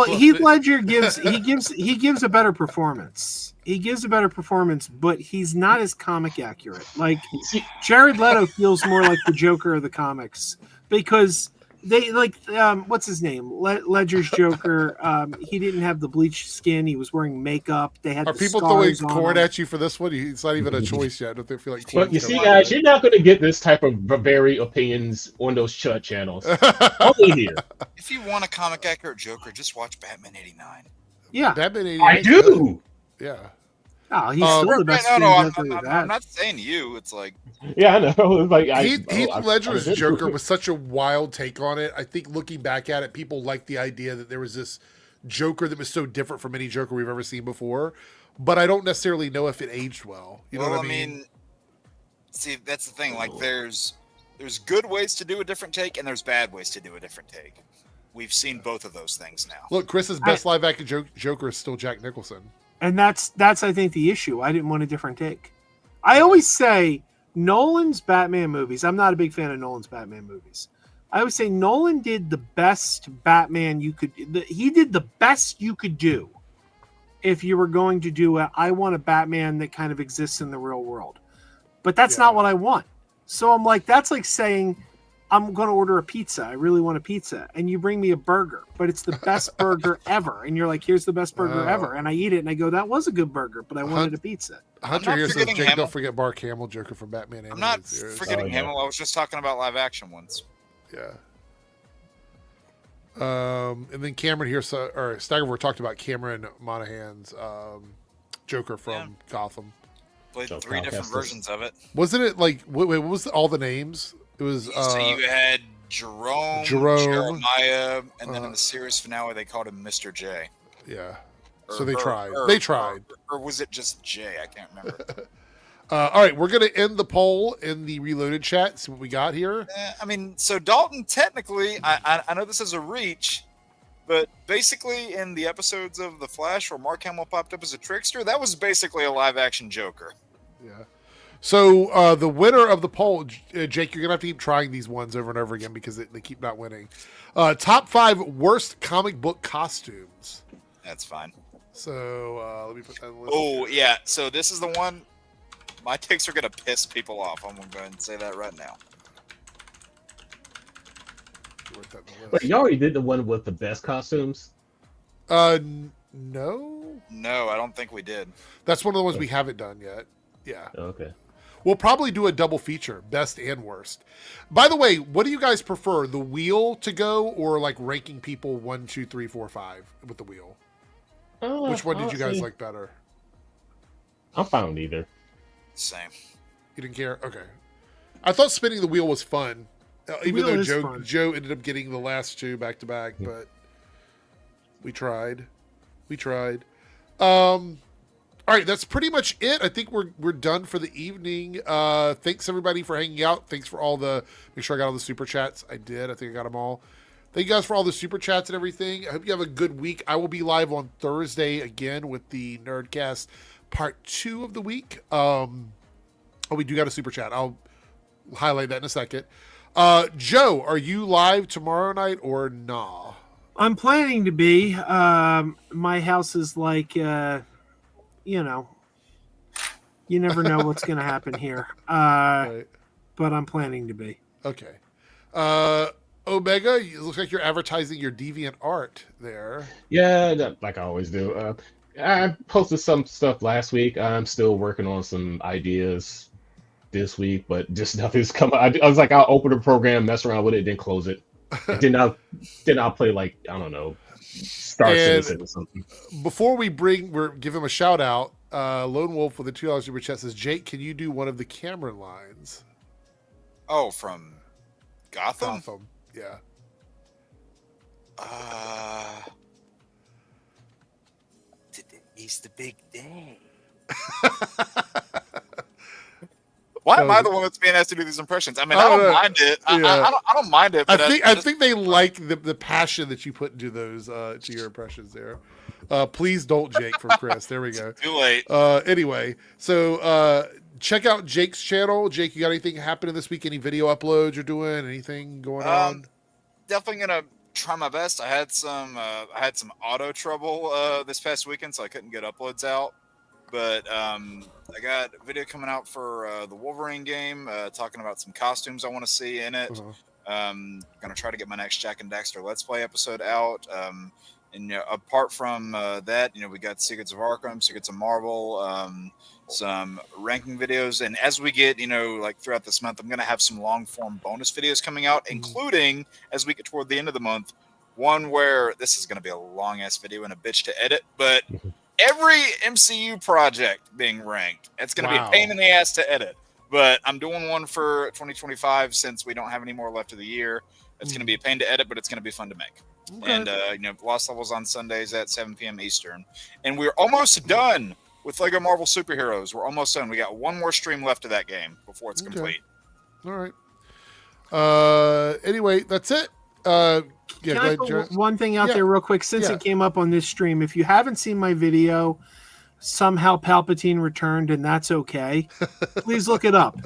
S2: Heath Ledger gives a better performance. He gives a better performance, but he's not as comic accurate. Like Jared Leto feels more like the Joker of the comics because they like what's his name? Ledger's Joker. He didn't have the bleached skin. He was wearing makeup. They had.
S1: Are people throwing corn at you for this one? It's not even a choice yet. Don't they feel like?
S4: But you see, guys, you're not going to get this type of varied opinions on those chut channels. Only here.
S3: If you want a comic accurate Joker, just watch Batman '89.
S2: Yeah,
S1: Batman '89.
S4: I do.
S1: Yeah.
S2: Oh, he's still the best.
S3: I'm not saying you. It's like,
S4: yeah, I know. It's like
S1: Heath Ledger's Joker was such a wild take on it. I think looking back at it, people liked the idea that there was this Joker that was so different from any Joker we've ever seen before. But I don't necessarily know if it aged well. You know what I mean?
S3: See, that's the thing. Like, there's good ways to do a different take, and there's bad ways to do a different take. We've seen both of those things now.
S1: Look, Chris's best live action Joker is still Jack Nicholson.
S2: And that's I think the issue. I didn't want a different take. I always say Nolan's Batman movies. I'm not a big fan of Nolan's Batman movies. I always say Nolan did the best Batman you could. He did the best you could do if you were going to do I want a Batman that kind of exists in the real world. But that's not what I want. So I'm like, that's like saying I'm going to order a pizza. I really want a pizza. And you bring me a burger, but it's the best burger ever. And you're like, here's the best burger ever. And I eat it and I go, that was a good burger, but I wanted a pizza.
S1: Hunter here says, Jake, don't forget Mark Hamill, Joker from Batman.
S3: I'm not forgetting Hamill. I was just talking about live action ones.
S1: Yeah. And then Cameron here, or Staggerford talked about Cameron Monaghan's Joker from Gotham.
S3: Played 3 different versions of it.
S1: Wasn't it like, what was all the names? It was
S3: So you had Jerome, Jeremiah, and then in the series finale they called him Mr. J.
S1: Yeah. So they tried. They tried.
S3: Or was it just J? I can't remember.
S1: All right, we're going to end the poll in the Reloaded chat. See what we got here.
S3: I mean, so Dalton, technically, I know this is a reach, but basically in the episodes of The Flash where Mark Hamill popped up as a trickster, that was basically a live-action Joker.
S1: Yeah. So the winner of the poll, Jake, you're going to have to keep trying these ones over and over again because they keep not winning. Top 5 worst comic book costumes.
S3: That's fine.
S1: So let me put that in the list.
S3: Oh, yeah. So this is the one. My takes are going to piss people off. I'm going to go ahead and say that right now.
S4: Wait, you already did the one with the best costumes?
S1: No.
S3: No, I don't think we did.
S1: That's one of the ones we haven't done yet. Yeah.
S4: Okay.
S1: We'll probably do a double feature, best and worst. By the way, what do you guys prefer? The wheel to go or like ranking people 1, 2, 3, 4, 5 with the wheel? Which one did you guys like better?
S4: I'm fine with either.
S3: Same.
S1: You didn't care? Okay. I thought spinning the wheel was fun. Even though Joe ended up getting the last 2 back to back, but we tried. All right, that's pretty much it. I think we're done for the evening. Thanks everybody for hanging out. Thanks for all the make sure I got all the super chats. I did. I think I got them all. Thank you guys for all the super chats and everything. I hope you have a good week. I will be live on Thursday again with the Nerdcast part 2 of the week. We do got a super chat. I'll highlight that in a second. Joe, are you live tomorrow night or nah?
S2: I'm planning to be. My house is like, you never know what's going to happen here.
S1: Right.
S2: But I'm planning to be.
S1: Okay. Omega, it looks like you're advertising your deviant art there.
S4: Yeah, like I always do. I posted some stuff last week. I'm still working on some ideas this week, but just nothing's come up. I was like, I'll open the program, mess around with it, then close it. then I'll play like, I don't know, Star Citizen or something.
S1: Before we give him a shout out, Lone Wolf with a $2 super chat says, Jake, can you do one of the Cameron lines?
S3: Oh, from Gotham?
S1: Yeah.
S3: Today's the big day. Why am I the one that's being asked to do these impressions? I mean, I don't mind it. I don't mind it. But
S1: I think they like the passion that you put into those to your impressions there. Please don't, Jake, from Chris. There we go.
S3: Too late.
S1: Anyway, so check out Jake's channel. Jake, you got anything happening this week? Any video uploads you're doing? Anything going on?
S3: Definitely gonna try my best. I had some auto trouble this past weekend, so I couldn't get uploads out. But I got a video coming out for the Wolverine game, talking about some costumes I want to see in it. Gonna try to get my next Jack and Daxter Let's Play episode out. And apart from that, we got Secrets of Arkham, Secrets of Marvel, some ranking videos, and as we get, like throughout this month, I'm gonna have some long form bonus videos coming out, including as we get toward the end of the month, one where this is gonna be a long ass video and a bitch to edit, but every MCU project being ranked, it's gonna be a pain in the ass to edit. But I'm doing one for 2025 since we don't have any more left of the year. It's gonna be a pain to edit, but it's gonna be fun to make. Okay. And Lost Levels on Sundays at 7 p.m. Eastern. And we're almost done with Lego Marvel Superheroes. We're almost done. We got one more stream left of that game before it's complete.
S1: All right. Anyway, that's it.
S2: Can I put one thing out there real quick? Since it came up on this stream, if you haven't seen my video, Somehow Palpatine Returned, and that's okay, please look it up.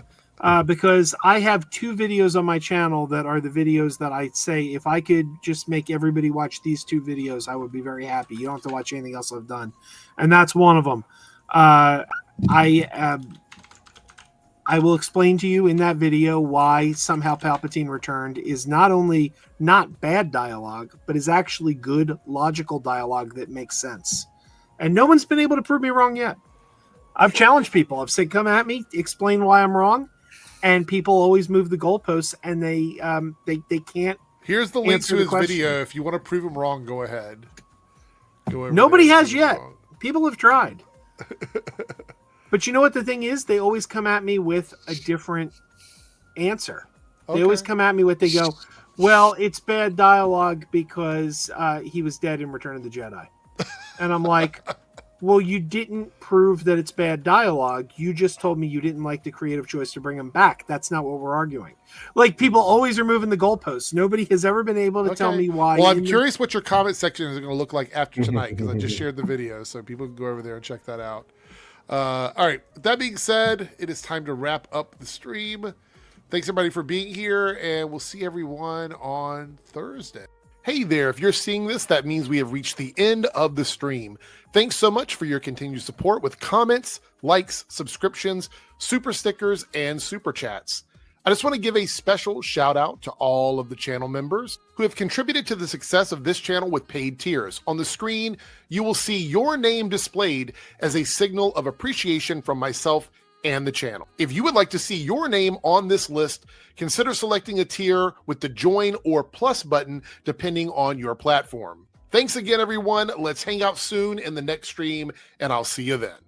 S2: Because I have 2 videos on my channel that are the videos that I say, if I could just make everybody watch these 2 videos, I would be very happy. You don't have to watch anything else I've done. And that's one of them. I will explain to you in that video why Somehow Palpatine Returned is not only not bad dialogue, but is actually good, logical dialogue that makes sense. And no one's been able to prove me wrong yet. I've challenged people. I've said, come at me, explain why I'm wrong. And people always move the goalposts, and they can't.
S1: Here's the link to his video. If you want to prove him wrong, go ahead.
S2: Nobody has yet. People have tried. But you know what the thing is? They always come at me with a different answer. They always come at me with, they go, well, it's bad dialogue because he was dead in Return of the Jedi. And I'm like, well, you didn't prove that it's bad dialogue. You just told me you didn't like the creative choice to bring him back. That's not what we're arguing. Like, people always are moving the goalposts. Nobody has ever been able to tell me why.
S1: Well, I'm curious what your comment section is going to look like after tonight, because I just shared the video, so people can go over there and check that out. All right. With that being said, it is time to wrap up the stream. Thanks, everybody, for being here, and we'll see everyone on Thursday. Hey there, if you're seeing this, that means we have reached the end of the stream. Thanks so much for your continued support with comments, likes, subscriptions, super stickers, and super chats. I just want to give a special shout out to all of the channel members who have contributed to the success of this channel with paid tiers. On the screen, you will see your name displayed as a signal of appreciation from myself and the channel. If you would like to see your name on this list, consider selecting a tier with the join or plus button depending on your platform. Thanks again, everyone. Let's hang out soon in the next stream, and I'll see you then.